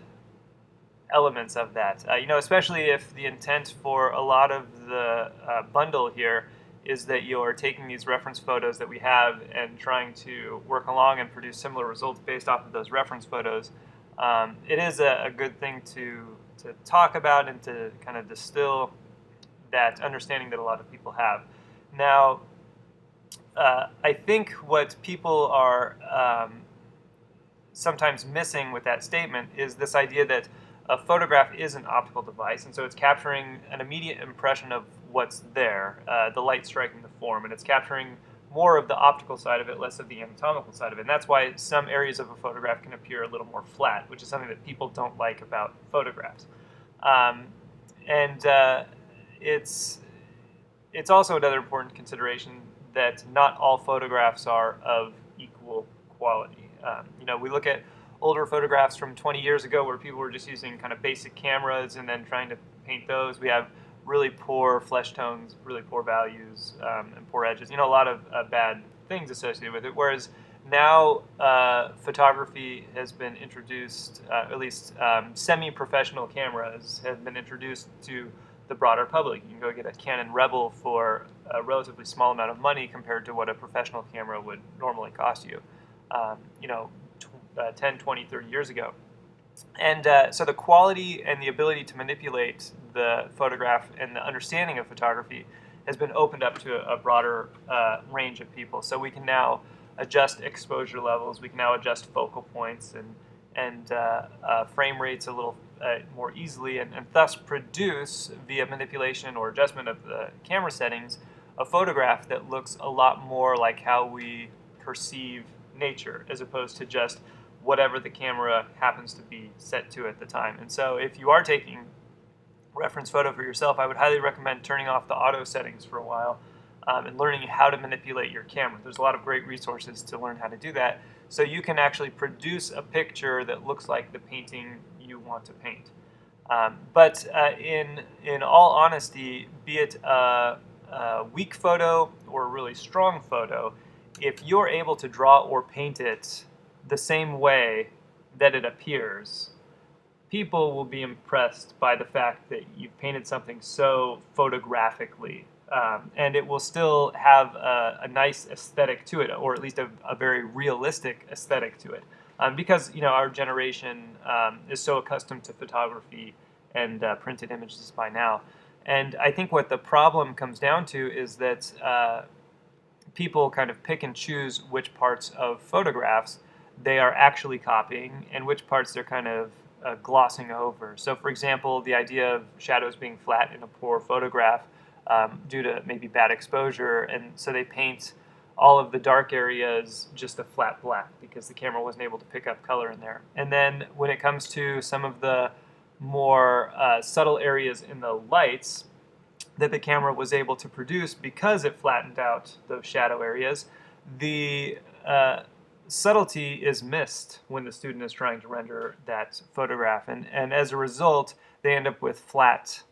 Speaker 1: elements of that. Especially if the intent for a lot of the bundle here is that you're taking these reference photos that we have and trying to work along and produce similar results based off of those reference photos. It is a good thing to talk about and to kind of distill that understanding that a lot of people have. Now, I think what people are sometimes missing with that statement is this idea that a photograph is an optical device, and so it's capturing an immediate impression of what's there, the light striking the form, and it's capturing more of the optical side of it, less of the anatomical side of it. And that's why some areas of a photograph can appear a little more flat, which is something that people don't like about photographs. It's also another important consideration that not all photographs are of equal quality. We look at older photographs from 20 years ago where people were just using kind of basic cameras and then trying to paint those. We have really poor flesh tones, really poor values, and poor edges. A lot of bad things associated with it. Whereas now photography has been introduced, at least semi-professional cameras have been introduced to the broader public. You can go get a Canon Rebel for a relatively small amount of money compared to what a professional camera would normally cost you, 10, 20, 30 years ago. And so the quality and the ability to manipulate the photograph and the understanding of photography has been opened up to a broader range of people. So we can now adjust exposure levels, we can now adjust focal points and frame rates a little more easily, and thus produce, via manipulation or adjustment of the camera settings, a photograph that looks a lot more like how we perceive nature, as opposed to just whatever the camera happens to be set to at the time. And so if you are taking reference photo for yourself, I would highly recommend turning off the auto settings for a while and learning how to manipulate your camera. There's a lot of great resources to learn how to do that, so you can actually produce a picture that looks like the painting you want to paint. But in all honesty, be it a weak photo or a really strong photo, if you're able to draw or paint it the same way that it appears, people will be impressed by the fact that you've painted something so photographically. And it will still have a nice aesthetic to it, or at least a very realistic aesthetic to it. Because our generation is so accustomed to photography and printed images by now. And I think what the problem comes down to is that people kind of pick and choose which parts of photographs they are actually copying and which parts they're kind of glossing over. So, for example, the idea of shadows being flat in a poor photograph due to maybe bad exposure, and so they paint all of the dark areas just a flat black because the camera wasn't able to pick up color in there. And then when it comes to some of the more subtle areas in the lights that the camera was able to produce because it flattened out those shadow areas, the subtlety is missed when the student is trying to render that photograph. And as a result, they end up with flat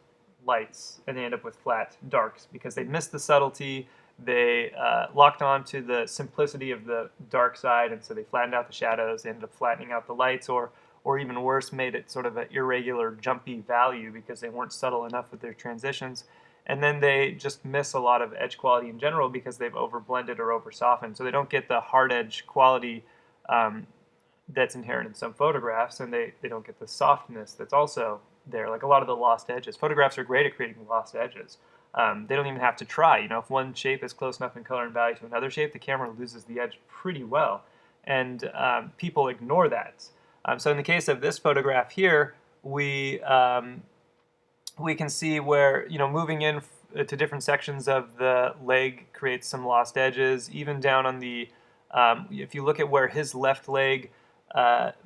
Speaker 1: lights and they end up with flat darks because they missed the subtlety. They locked on to the simplicity of the dark side, and so they flattened out the shadows. They ended up flattening out the lights, or even worse, made it sort of an irregular, jumpy value because they weren't subtle enough with their transitions. And then they just miss a lot of edge quality in general because they've over-blended or over-softened. So they don't get the hard edge quality that's inherent in some photographs, and they don't get the softness that's also there, like a lot of the lost edges. Photographs are great at creating lost edges. They don't even have to try. If one shape is close enough in color and value to another shape, the camera loses the edge pretty well. And people ignore that. So in the case of this photograph here, we can see where, moving in to different sections of the leg creates some lost edges. Even down on the, if you look at where his left leg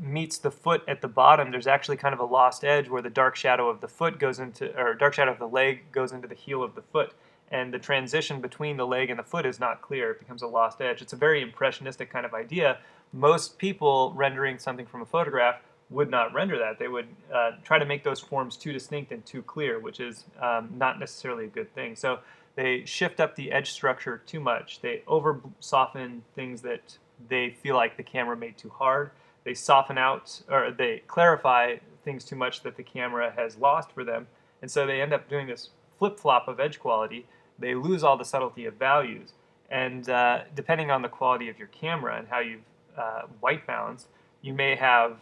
Speaker 1: meets the foot at the bottom, there's actually kind of a lost edge where the dark shadow of the foot goes into, or dark shadow of the leg goes into the heel of the foot. And the transition between the leg and the foot is not clear. It becomes a lost edge. It's a very impressionistic kind of idea. Most people rendering something from a photograph would not render that. They would try to make those forms too distinct and too clear, which is not necessarily a good thing. So they shift up the edge structure too much. They over-soften things that they feel like the camera made too hard. They soften out, or they clarify things too much that the camera has lost for them. And so they end up doing this flip-flop of edge quality. They lose all the subtlety of values. And depending on the quality of your camera and how you've white balanced, you may have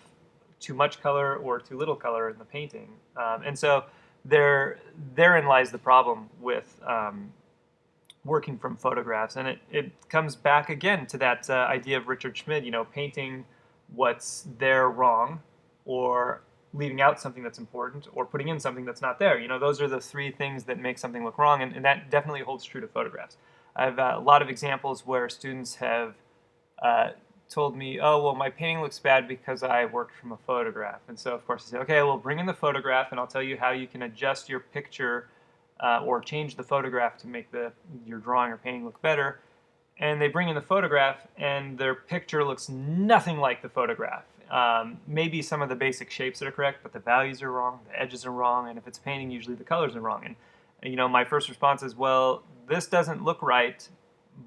Speaker 1: too much color or too little color in the painting. And so therein lies the problem with working from photographs. And it comes back again to that idea of Richard Schmid, painting what's there wrong, or leaving out something that's important, or putting in something that's not there. Those are the three things that make something look wrong, and that definitely holds true to photographs. I have a lot of examples where students have told me, oh, well, my painting looks bad because I worked from a photograph. And so, of course, I say, okay, well, bring in the photograph, and I'll tell you how you can adjust your picture or change the photograph to make your drawing or painting look better. And they bring in the photograph, and their picture looks nothing like the photograph. Maybe some of the basic shapes are correct, but the values are wrong, the edges are wrong, and if it's painting, usually the colors are wrong. And my first response is, well, this doesn't look right,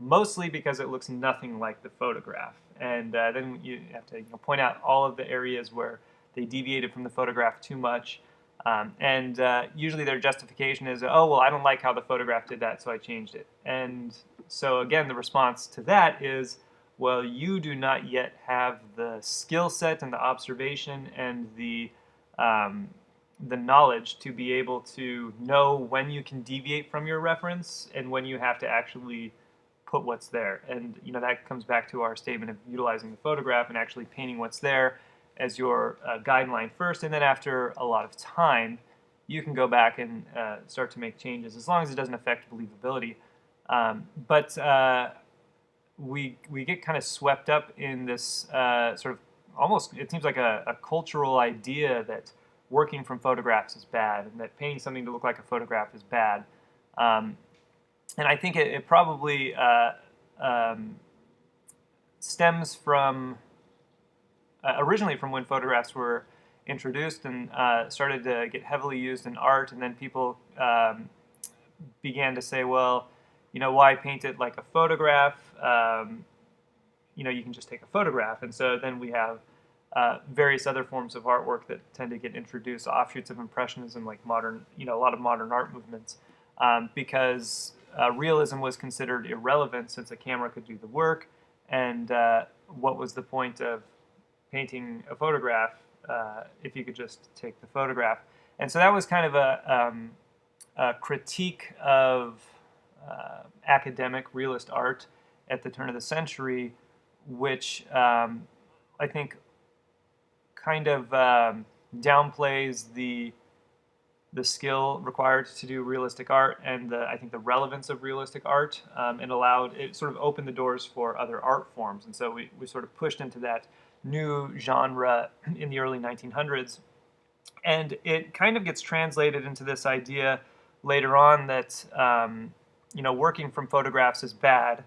Speaker 1: mostly because it looks nothing like the photograph. And then you have to point out all of the areas where they deviated from the photograph too much. And usually their justification is, oh, well, I don't like how the photograph did that, so I changed it. And so again, the response to that is, well, you do not yet have the skill set and the observation and the knowledge to be able to know when you can deviate from your reference and when you have to actually put what's there. And that comes back to our statement of utilizing the photograph and actually painting what's there as your guideline first, and then after a lot of time, you can go back and start to make changes as long as it doesn't affect believability. But we get kind of swept up in this sort of almost, it seems like a cultural idea that working from photographs is bad and that painting something to look like a photograph is bad. And I think it probably stems from originally from when photographs were introduced and started to get heavily used in art, and then people began to say, well, why paint it like a photograph? You can just take a photograph. And so then we have various other forms of artwork that tend to get introduced, offshoots of Impressionism, like modern, a lot of modern art movements, because realism was considered irrelevant since a camera could do the work. And what was the point of painting a photograph if you could just take the photograph? And so that was kind of a critique of academic realist art at the turn of the century, which I think kind of downplays the skill required to do realistic art and I think the relevance of realistic art, and it sort of opened the doors for other art forms. And so we sort of pushed into that new genre in the early 1900s. And it kind of gets translated into this idea later on that working from photographs is bad,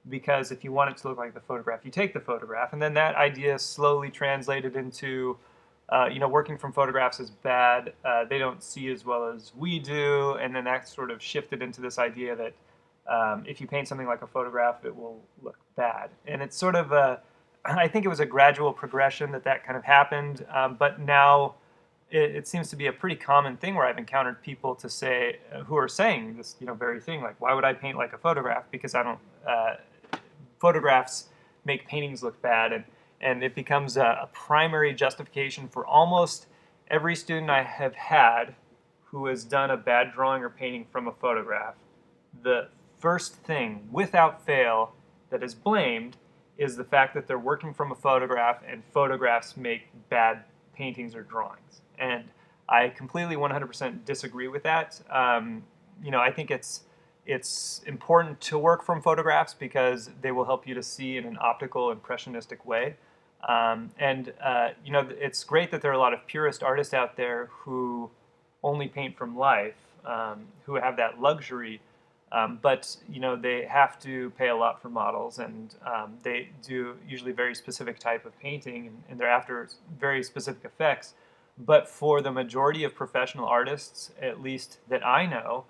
Speaker 1: because if you want it to look like the photograph, you take the photograph. And then that idea slowly translated into, working from photographs is bad. They don't see as well as we do. And then that sort of shifted into this idea that if you paint something like a photograph, it will look bad. And it's sort of I think it was a gradual progression that kind of happened. But now it seems to be a pretty common thing where I've encountered people to say, who are saying this, very thing, like, why would I paint like a photograph? Because I don't, photographs make paintings look bad. And it becomes a primary justification for almost every student I have had who has done a bad drawing or painting from a photograph. The first thing, without fail, that is blamed is the fact that they're working from a photograph, and photographs make bad paintings or drawings. And I completely 100% disagree with that. I think it's important to work from photographs because they will help you to see in an optical, impressionistic way. It's great that there are a lot of purist artists out there who only paint from life, who have that luxury. But they have to pay a lot for models, and they do usually very specific type of painting, and they're after very specific effects. But for the majority of professional artists, at least that I know,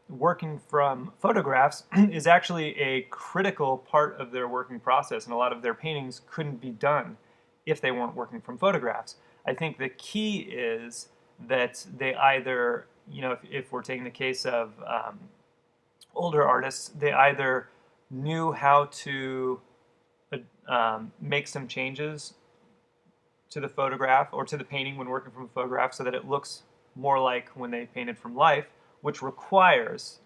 Speaker 1: working from photographs is actually a critical part of their working process, and a lot of their paintings couldn't be done if they weren't working from photographs. I think the key is that they either, if we're taking the case of older artists, they either knew how to make some changes to the photograph or to the painting when working from a photograph so that it looks more like when they painted from life, which requires,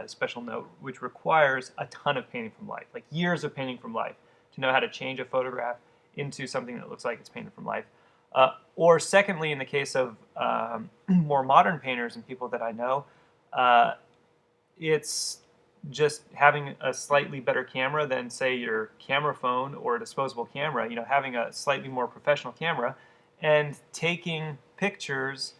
Speaker 1: special note, which requires a ton of painting from life, like years of painting from life, to know how to change a photograph into something that looks like it's painted from life. Or secondly, in the case of more modern painters and people that I know, it's just having a slightly better camera than, say, your camera phone or a disposable camera, having a slightly more professional camera and taking pictures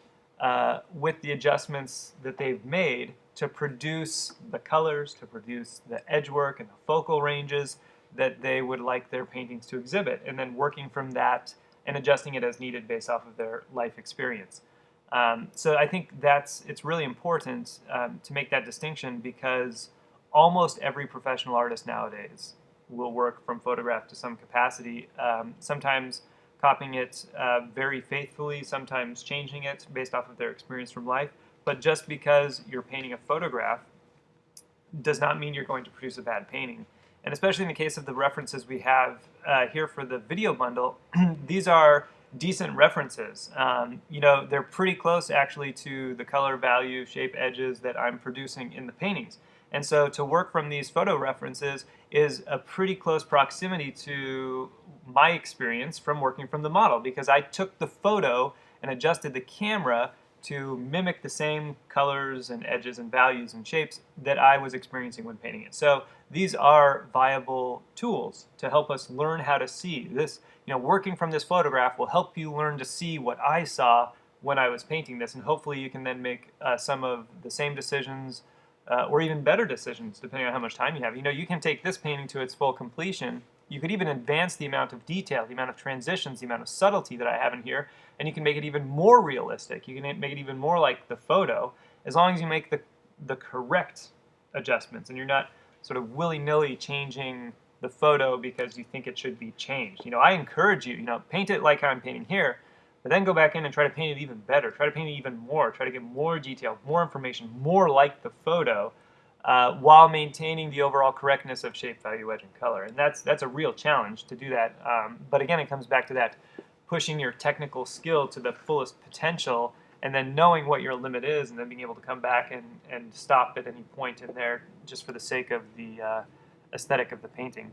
Speaker 1: with the adjustments that they've made to produce the colors, to produce the edge work and the focal ranges that they would like their paintings to exhibit, and then working from that and adjusting it as needed based off of their life experience. So I think it's really important to make that distinction, because almost every professional artist nowadays will work from photograph to some capacity, sometimes copying it very faithfully, sometimes changing it based off of their experience from life. But just because you're painting a photograph does not mean you're going to produce a bad painting. And especially in the case of the references we have here for the video bundle, these are decent references. They're pretty close actually to the color, value, shape, edges that I'm producing in the paintings. And so to work from these photo references is a pretty close proximity to my experience from working from the model, because I took the photo and adjusted the camera to mimic the same colors and edges and values and shapes that I was experiencing when painting it. So these are viable tools to help us learn how to see this. Working from this photograph will help you learn to see what I saw when I was painting this, and hopefully you can then make some of the same decisions or even better decisions depending on how much time you have. You can take this painting to its full completion you could even advance the amount of detail, the amount of transitions, the amount of subtlety that I have in here, and you can make it even more realistic. You can make it even more like the photo, as long as you make the correct adjustments and you're not sort of willy-nilly changing the photo because you think it should be changed. I encourage you, paint it like I'm painting here, but then go back in and try to paint it even better. Try to paint it even more. Try to get more detail, more information, more like the photo, while maintaining the overall correctness of shape, value, edge, and color. And that's a real challenge to do that. But again, it comes back to that pushing your technical skill to the fullest potential, and then knowing what your limit is, and then being able to come back and stop at any point in there just for the sake of the aesthetic of the painting.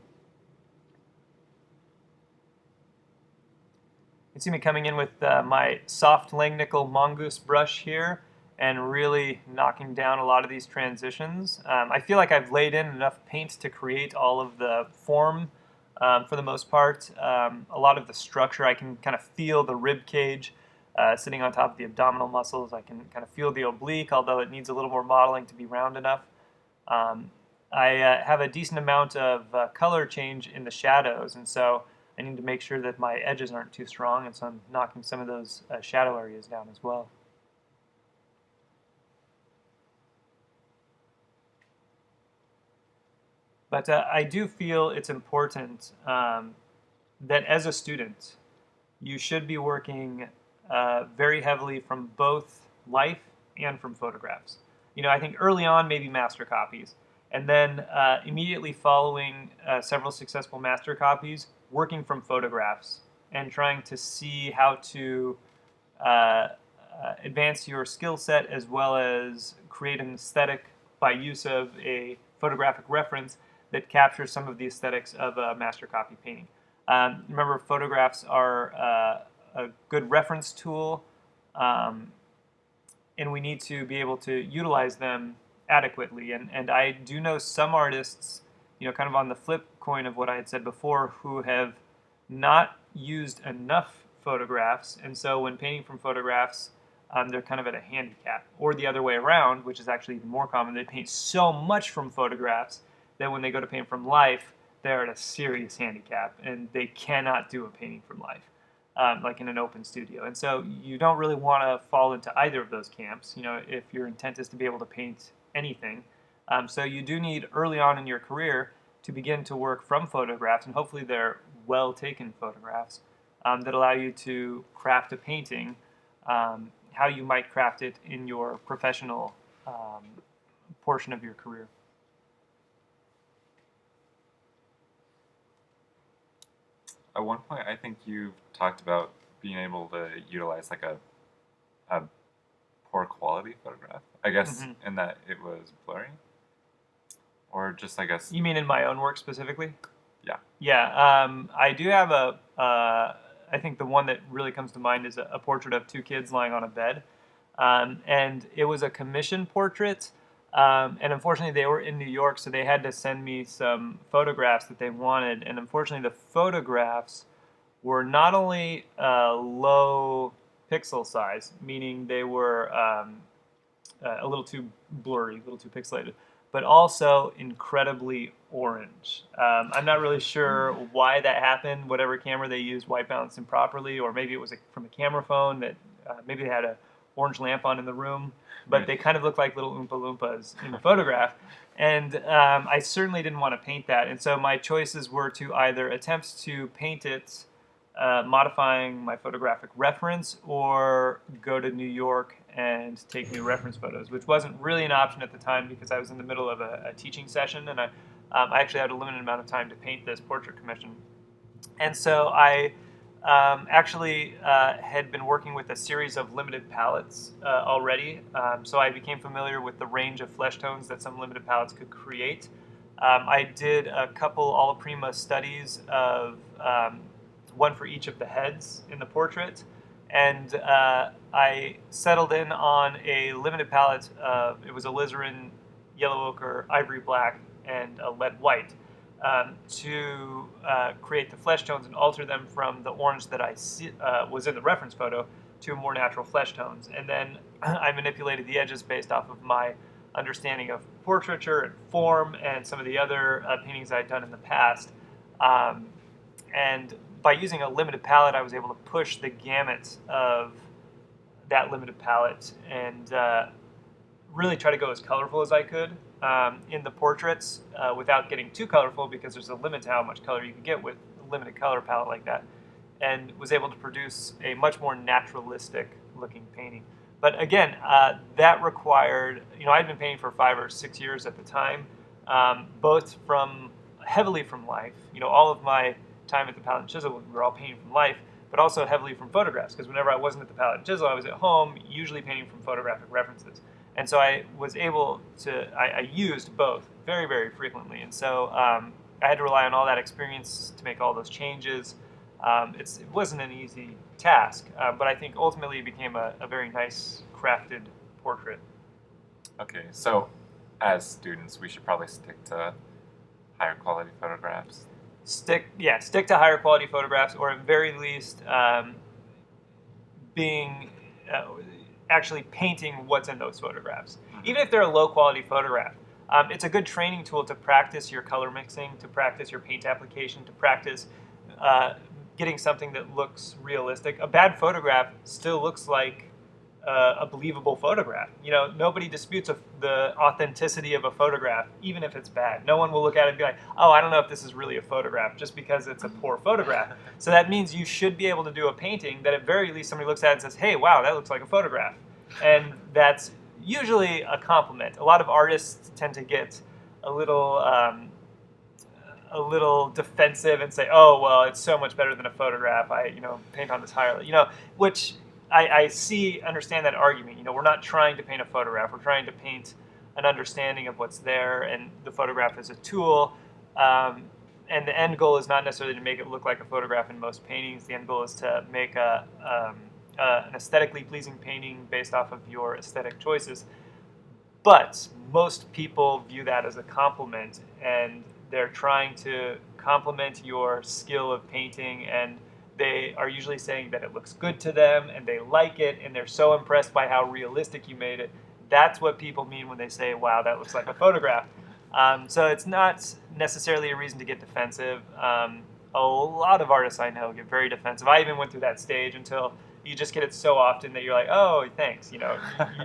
Speaker 1: You can see me coming in with my soft Langnickel Mongoose brush here and really knocking down a lot of these transitions. I feel like I've laid in enough paint to create all of the form for the most part. A lot of the structure, I can kind of feel the rib cage sitting on top of the abdominal muscles. I can kind of feel the oblique, although it needs a little more modeling to be round enough. I have a decent amount of color change in the shadows, and so I need to make sure that my edges aren't too strong, and so I'm knocking some of those shadow areas down as well. But I do feel it's important that as a student, you should be working very heavily from both life and from photographs. I think early on, maybe master copies. And then immediately following several successful master copies, working from photographs and trying to see how to advance your skill set as well as create an aesthetic by use of a photographic reference that captures some of the aesthetics of a master copy painting. Remember, photographs are a good reference tool, and we need to be able to utilize them adequately. And I do know some artists, kind of on the flip coin of what I had said before, who have not used enough photographs, and so when painting from photographs, they're kind of at a handicap. Or the other way around, which is actually even more common, they paint so much from photographs that when they go to paint from life, they're at a serious handicap, and they cannot do a painting from life, like in an open studio. And so you don't really want to fall into either of those camps, if your intent is to be able to paint anything. So you do need, early on in your career, to begin to work from photographs, and hopefully they're well-taken photographs that allow you to craft a painting how you might craft it in your professional portion of your career.
Speaker 3: At one point, I think you talked about being able to utilize like a poor quality photograph. I guess in that it was blurry, or just I guess.
Speaker 1: You mean in my own work specifically?
Speaker 3: Yeah.
Speaker 1: Yeah. I do have I think the one that really comes to mind is a portrait of two kids lying on a bed, and it was a commission portrait. And unfortunately, they were in New York, so they had to send me some photographs that they wanted. And unfortunately, the photographs were not only low pixel size, meaning they were a little too blurry, a little too pixelated, but also incredibly orange. I'm not really sure why that happened. Whatever camera they used white balanced improperly, or maybe it was from a camera phone that maybe they had a orange lamp on in the room, but they kind of looked like little Oompa Loompas in the photograph. And I certainly didn't want to paint that. And so my choices were to either attempt to paint it modifying my photographic reference, or go to New York and take new reference photos, which wasn't really an option at the time because I was in the middle of a teaching session, and I actually had a limited amount of time to paint this portrait commission. And so I actually had been working with a series of limited palettes already, so I became familiar with the range of flesh tones that some limited palettes could create. I did a couple Alla Prima studies of one for each of the heads in the portrait, and I settled in on a limited palette. It was alizarin, yellow ochre, ivory black, and a lead white, to create the flesh tones and alter them from the orange that I was in the reference photo to more natural flesh tones. And then I manipulated the edges based off of my understanding of portraiture and form and some of the other paintings I'd done in the past, And by using a limited palette, I was able to push the gamut of that limited palette and really try to go as colorful as I could in the portraits without getting too colorful, because there's a limit to how much color you can get with a limited color palette like that, and was able to produce a much more naturalistic looking painting. But again, that required, I'd been painting for 5 or 6 years at the time, both heavily from life. All of my time at the Palette and Chisel, we were all painting from life, but also heavily from photographs, because whenever I wasn't at the Palette and Chisel, I was at home, usually painting from photographic references. And so I was able to, I used both very, very frequently. And so I had to rely on all that experience to make all those changes. It wasn't an easy task, but I think ultimately it became a very nice crafted portrait.
Speaker 3: Okay, so as students, we should probably stick to higher quality photographs.
Speaker 1: Stick to higher quality photographs, or at very least being actually painting what's in those photographs. Even if they're a low quality photograph, it's a good training tool to practice your color mixing, to practice your paint application, to practice getting something that looks realistic. A bad photograph still looks like a believable photograph. Nobody disputes the authenticity of a photograph, even if it's bad. No one will look at it and be like, oh, I don't know if this is really a photograph, just because it's a poor photograph. So that means you should be able to do a painting that at very least somebody looks at and says, hey, wow, that looks like a photograph. And that's usually a compliment. A lot of artists tend to get a little defensive and say, oh, well, it's so much better than a photograph. I paint on this higher, which I understand that argument. We're not trying to paint a photograph. We're trying to paint an understanding of what's there, and the photograph is a tool. And the end goal is not necessarily to make it look like a photograph in most paintings. The end goal is to make an aesthetically pleasing painting based off of your aesthetic choices. But most people view that as a compliment, and they're trying to compliment your skill of painting, and they are usually saying that it looks good to them and they like it and they're so impressed by how realistic you made it. That's what people mean when they say, wow, that looks like a photograph. So it's not necessarily a reason to get defensive. A lot of artists I know get very defensive. I even went through that stage until you just get it so often that you're like, oh, thanks. You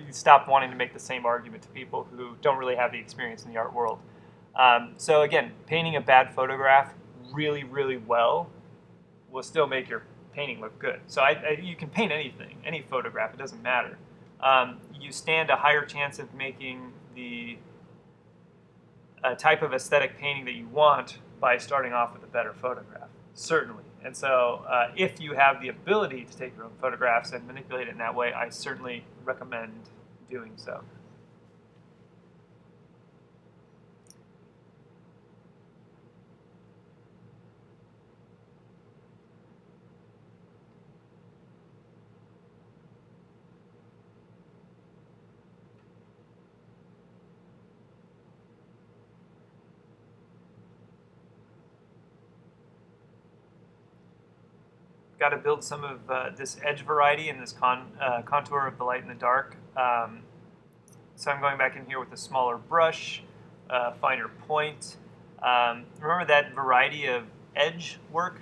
Speaker 1: stop wanting to make the same argument to people who don't really have the experience in the art world. So again, painting a bad photograph really, really well will still make your painting look good. So you can paint anything, any photograph, it doesn't matter. You stand a higher chance of making the type of aesthetic painting that you want by starting off with a better photograph, certainly. And so if you have the ability to take your own photographs and manipulate it in that way, I certainly recommend doing so. Got to build some of this edge variety and this contour of the light and the dark. So I'm going back in here with a smaller brush, finer point. Remember that variety of edge work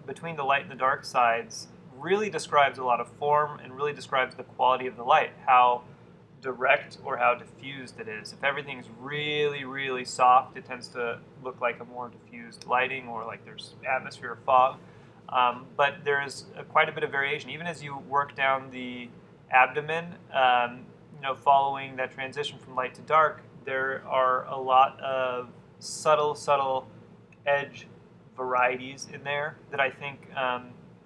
Speaker 1: between the light and the dark sides really describes a lot of form and really describes the quality of the light, how direct or how diffused it is. If everything's really, really soft, it tends to look like a more diffused lighting, or like there's atmosphere or fog. But there's quite a bit of variation. Even as you work down the abdomen, following that transition from light to dark, there are a lot of subtle edge varieties in there that I think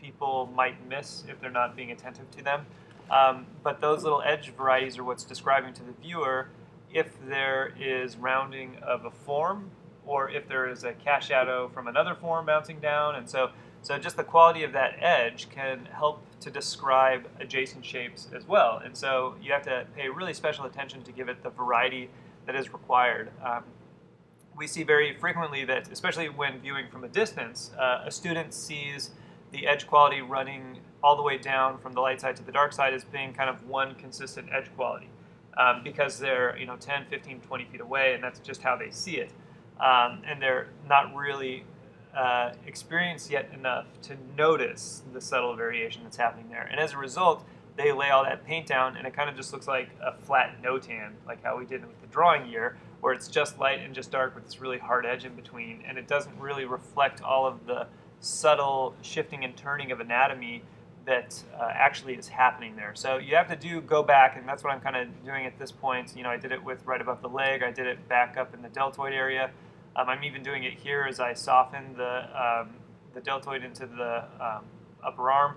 Speaker 1: people might miss if they're not being attentive to them. But those little edge varieties are what's describing to the viewer if there is rounding of a form, or if there is a cast shadow from another form bouncing down. And so just the quality of that edge can help to describe adjacent shapes as well. And so you have to pay really special attention to give it the variety that is required. We see very frequently that, especially when viewing from a distance, a student sees the edge quality running all the way down from the light side to the dark side as being kind of one consistent edge quality, because they're 10, 15, 20 feet away, and that's just how they see it. And they're not really experienced yet enough to notice the subtle variation that's happening there. And as a result, they lay all that paint down, and it kind of just looks like a flat no-tan, like how we did with the drawing year, where it's just light and just dark with this really hard edge in between, and it doesn't really reflect all of the subtle shifting and turning of anatomy that actually is happening there. So you have to go back, and that's what I'm kind of doing at this point. You know, I did it with right above the leg. I did it back up in the deltoid area. I'm even doing it here as I soften the deltoid into the upper arm.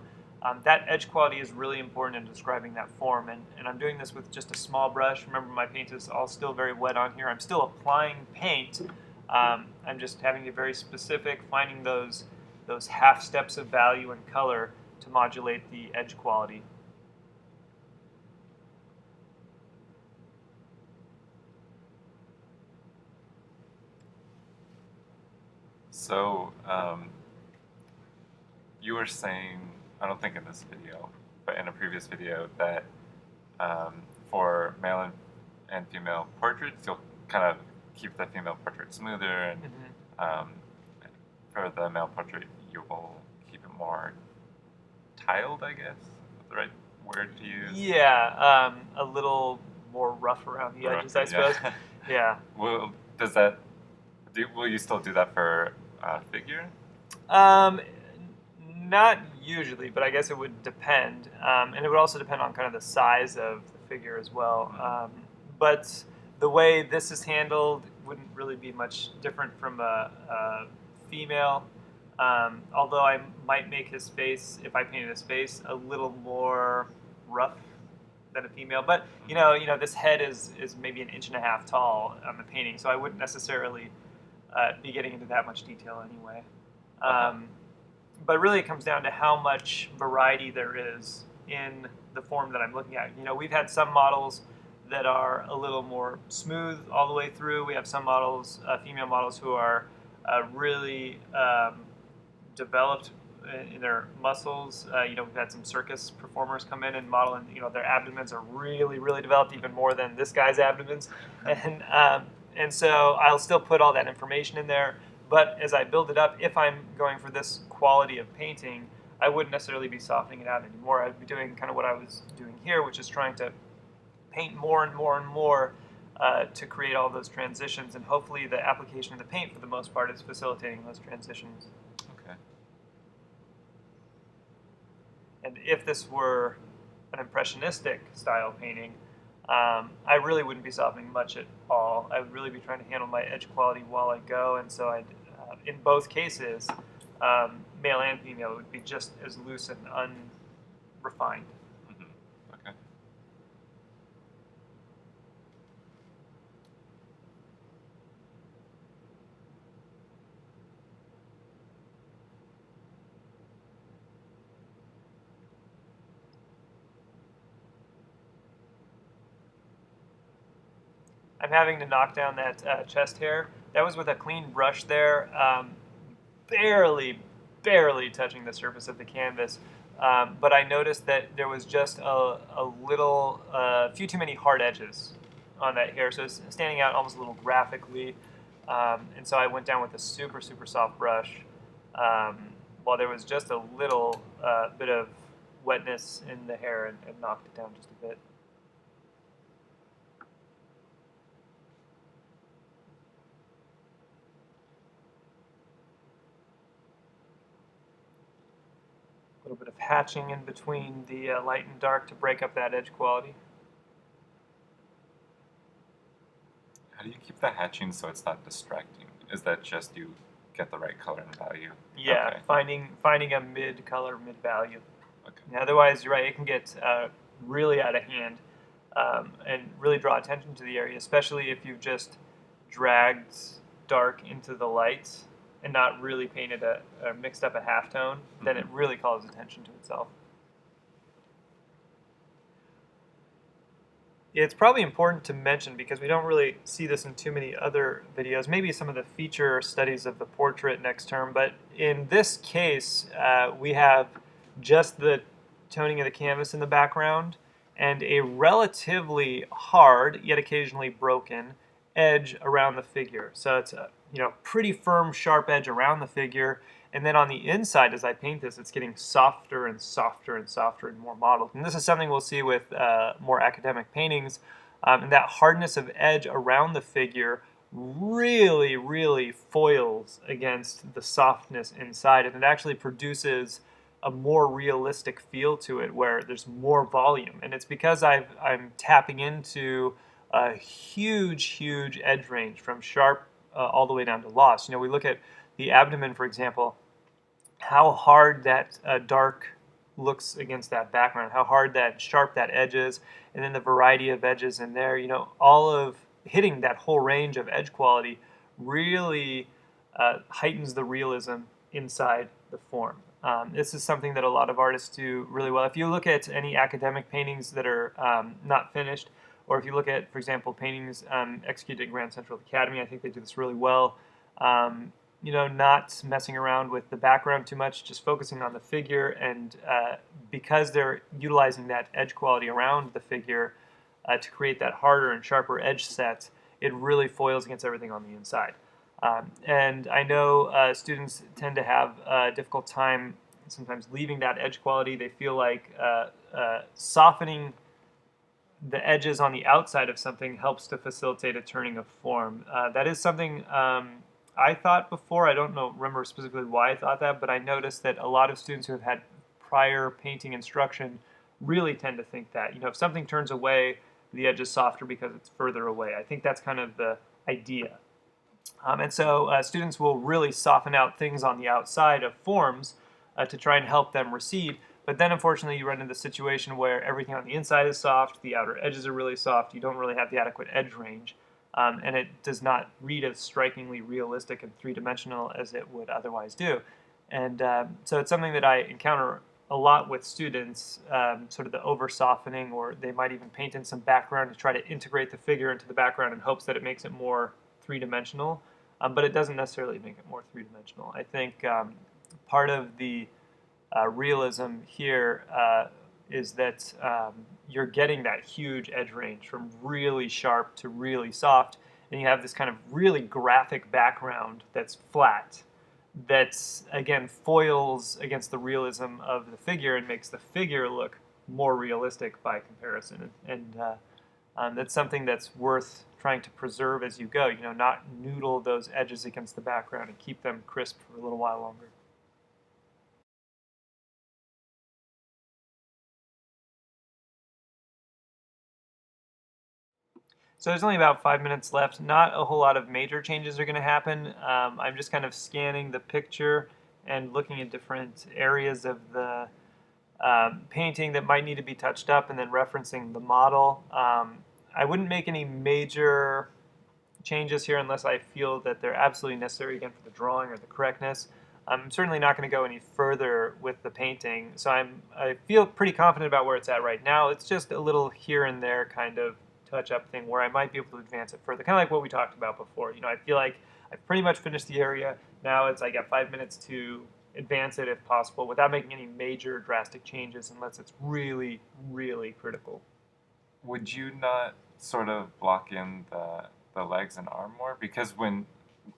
Speaker 1: That edge quality is really important in describing that form, and I'm doing this with just a small brush. Remember, my paint is all still very wet on here. I'm still applying paint. I'm just having to be very specific, finding those half steps of value and color to modulate the edge quality.
Speaker 3: So you were saying, I don't think in this video, but in a previous video, that for male and female portraits, you'll kind of keep the female portrait smoother, and for the male portrait, you will keep it more tiled, I guess, is the right word to use?
Speaker 1: Yeah, a little more rough around the edges, I suppose. Yeah.
Speaker 3: Will you still do that for figure?
Speaker 1: Not usually, but I guess it would depend, and it would also depend on kind of the size of the figure as well. But the way this is handled wouldn't really be much different from a female. Although I might make his face, if I painted his face, a little more rough than a female. But you know, this head is maybe 1.5 inches tall on the painting, so I wouldn't necessarily be getting into that much detail anyway. But really, it comes down to how much variety there is in the form that I'm looking at. You know, we've had some models that are a little more smooth all the way through. We have some models, female models, who are really developed in their muscles. You know, we've had some circus performers come in and model, and you know, their abdomens are really, really developed, even more than this guy's abdomens. And so I'll still put all that information in there. But as I build it up, if I'm going for this quality of painting, I wouldn't necessarily be softening it out anymore. I'd be doing kind of what I was doing here, which is trying to paint more and more and more to create all those transitions. And hopefully the application of the paint, for the most part, is facilitating those transitions.
Speaker 3: Okay.
Speaker 1: And if this were an impressionistic style painting, I really wouldn't be softening much at all. I would really be trying to handle my edge quality while I go, and so I'd, in both cases, male and female, would be just as loose and unrefined.
Speaker 3: Okay.
Speaker 1: I'm having to knock down that chest hair. That was with a clean brush there, barely touching the surface of the canvas. But I noticed that there was just a few too many hard edges on that hair, so it's standing out almost a little graphically. And so I went down with a super, super soft brush, while there was just a little bit of wetness in the hair, and knocked it down just a bit. A little bit of hatching in between the light and dark to break up that edge quality.
Speaker 3: How do you keep the hatching so it's not distracting? Is that just you get the right color and value?
Speaker 1: Yeah,
Speaker 3: Okay.
Speaker 1: finding a mid color, mid value.
Speaker 3: Okay.
Speaker 1: And otherwise, you're right, it can get really out of hand and really draw attention to the area, especially if you've just dragged dark into the light and not really painted or mixed up a halftone, then it really calls attention to itself. It's probably important to mention, because we don't really see this in too many other videos, maybe some of the feature studies of the portrait next term, but in this case, we have just the toning of the canvas in the background and a relatively hard, yet occasionally broken, edge around the figure. So it's pretty firm, sharp edge around the figure. And then on the inside, as I paint this, it's getting softer and softer and softer and more modeled. And this is something we'll see with more academic paintings. And that hardness of edge around the figure really, really foils against the softness inside. And it actually produces a more realistic feel to it where there's more volume. And it's because I'm tapping into a huge, huge edge range from sharp all the way down to lost. We look at the abdomen, for example, how hard that dark looks against that background, how hard that sharp that edge is, and then the variety of edges in there. All of hitting that whole range of edge quality really heightens the realism inside the form. This is something that a lot of artists do really well. If you look at any academic paintings that are not finished, or if you look at, for example, paintings executed at Grand Central Academy, I think they do this really well. Not messing around with the background too much, just focusing on the figure. And because they're utilizing that edge quality around the figure to create that harder and sharper edge set, it really foils against everything on the inside. And I know students tend to have a difficult time sometimes leaving that edge quality. They feel like softening the edges on the outside of something helps to facilitate a turning of form. That is something I thought before. I don't remember specifically why I thought that, but I noticed that a lot of students who have had prior painting instruction really tend to think that. If something turns away, the edge is softer because it's further away. I think that's kind of the idea. And so students will really soften out things on the outside of forms to try and help them recede. But then, unfortunately, you run into the situation where everything on the inside is soft, the outer edges are really soft, you don't really have the adequate edge range, and it does not read as strikingly realistic and three-dimensional as it would otherwise do. And so it's something that I encounter a lot with students, sort of the over-softening, or they might even paint in some background to try to integrate the figure into the background in hopes that it makes it more three-dimensional, but it doesn't necessarily make it more three-dimensional. I think part of the realism here is that you're getting that huge edge range from really sharp to really soft, and you have this kind of really graphic background that's flat, that's, again, foils against the realism of the figure and makes the figure look more realistic by comparison. And that's something that's worth trying to preserve as you go, not noodle those edges against the background and keep them crisp for a little while longer. So there's only about 5 minutes left. Not a whole lot of major changes are going to happen. I'm just kind of scanning the picture and looking at different areas of the painting that might need to be touched up and then referencing the model. I wouldn't make any major changes here unless I feel that they're absolutely necessary, again, for the drawing or the correctness. I'm certainly not going to go any further with the painting, so I feel pretty confident about where it's at right now. It's just a little here and there kind of touch-up thing where I might be able to advance it further, kind of like what we talked about before. I feel like I've pretty much finished the area. Now I got 5 minutes to advance it if possible without making any major drastic changes unless it's really, really critical.
Speaker 3: Would you not sort of block in the legs and arm more? Because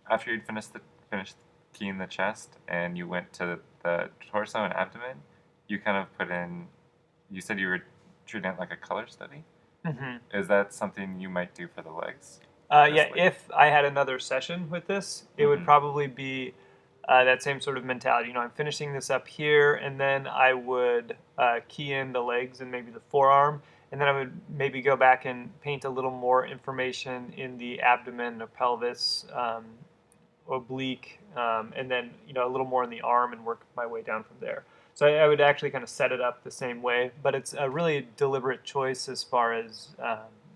Speaker 3: after you'd finished keying the chest and you went to the torso and abdomen, you kind of put in, you said you were treating it like a color study?
Speaker 1: Mm-hmm.
Speaker 3: Is that something you might do for the legs?
Speaker 1: Yeah, if I had another session with this, it would probably be that same sort of mentality. I'm finishing this up here, and then I would key in the legs and maybe the forearm, and then I would maybe go back and paint a little more information in the abdomen or pelvis, oblique, and then a little more in the arm and work my way down from there. So I would actually kind of set it up the same way, but it's a really deliberate choice as far as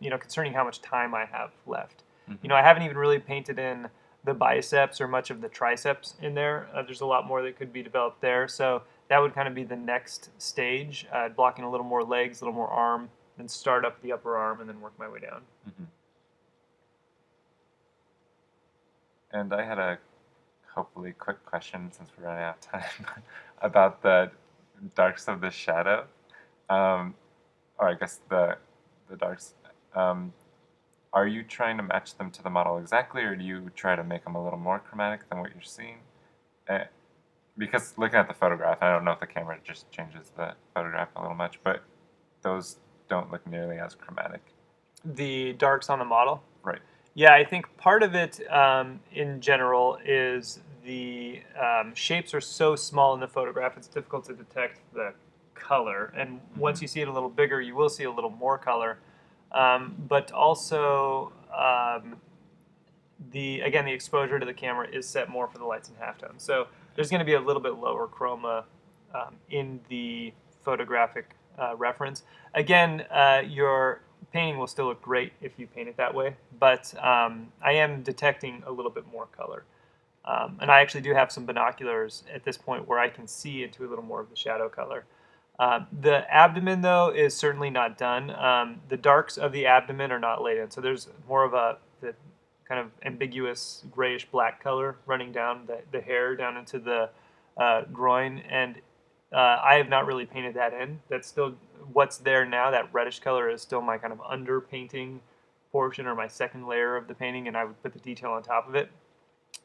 Speaker 1: concerning how much time I have left.
Speaker 3: Mm-hmm.
Speaker 1: I haven't even really painted in the biceps or much of the triceps in there. There's a lot more that could be developed there, so that would kind of be the next stage, blocking a little more legs, a little more arm, then start up the upper arm and then work my way down.
Speaker 3: Mm-hmm. And I had a hopefully quick question, since we're running out of time, about the darks of the shadow, or I guess the darks. are you trying to match them to the model exactly, or do you try to make them a little more chromatic than what you're seeing? Because looking at the photograph, I don't know if the camera just changes the photograph a little much, but those don't look nearly as chromatic.
Speaker 1: The darks on the model?
Speaker 3: Right.
Speaker 1: Yeah, I think part of it in general is the shapes are so small in the photograph, it's difficult to detect the color. And once you see it a little bigger, you will see a little more color. But also, the exposure to the camera is set more for the lights and halftones. So there's going to be a little bit lower chroma in the photographic reference. Again, your painting will still look great if you paint it that way, but I am detecting a little bit more color. And I actually do have some binoculars at this point where I can see into a little more of the shadow color. The abdomen, though, is certainly not done. The darks of the abdomen are not laid in, so there's more of the kind of ambiguous grayish-black color running down the hair down into the groin, and I have not really painted that in. That's still what's there now. That reddish color is still my kind of underpainting portion, or my second layer of the painting, and I would put the detail on top of it.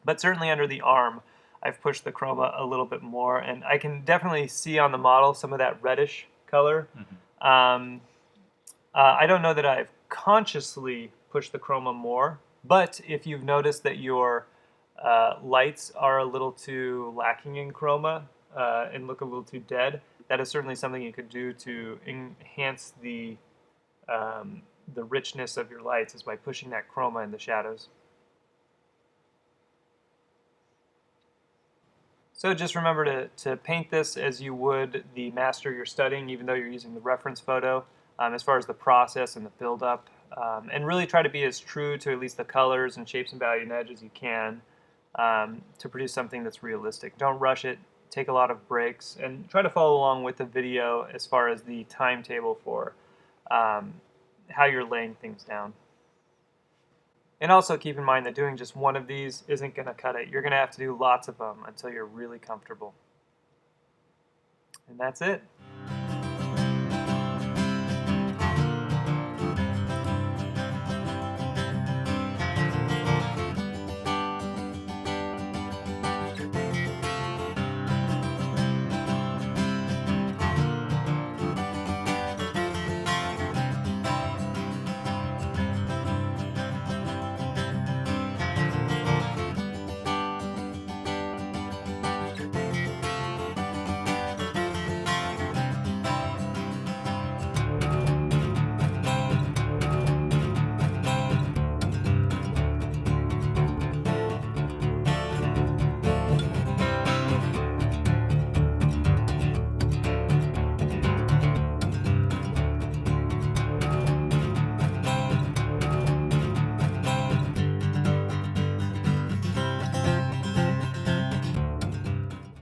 Speaker 1: But certainly under the arm, I've pushed the chroma a little bit more, and I can definitely see on the model some of that reddish color. I don't know that I've consciously pushed the chroma more, but if you've noticed that your lights are a little too lacking in chroma and look a little too dead, that is certainly something you could do to enhance the richness of your lights, is by pushing that chroma in the shadows. So just remember to paint this as you would the master you're studying, even though you're using the reference photo, as far as the process and the build-up. And really try to be as true to at least the colors and shapes and value and edge as you can to produce something that's realistic. Don't rush it. Take a lot of breaks, and try to follow along with the video as far as the timetable for how you're laying things down. And also keep in mind that doing just one of these isn't going to cut it. You're going to have to do lots of them until you're really comfortable. And that's it.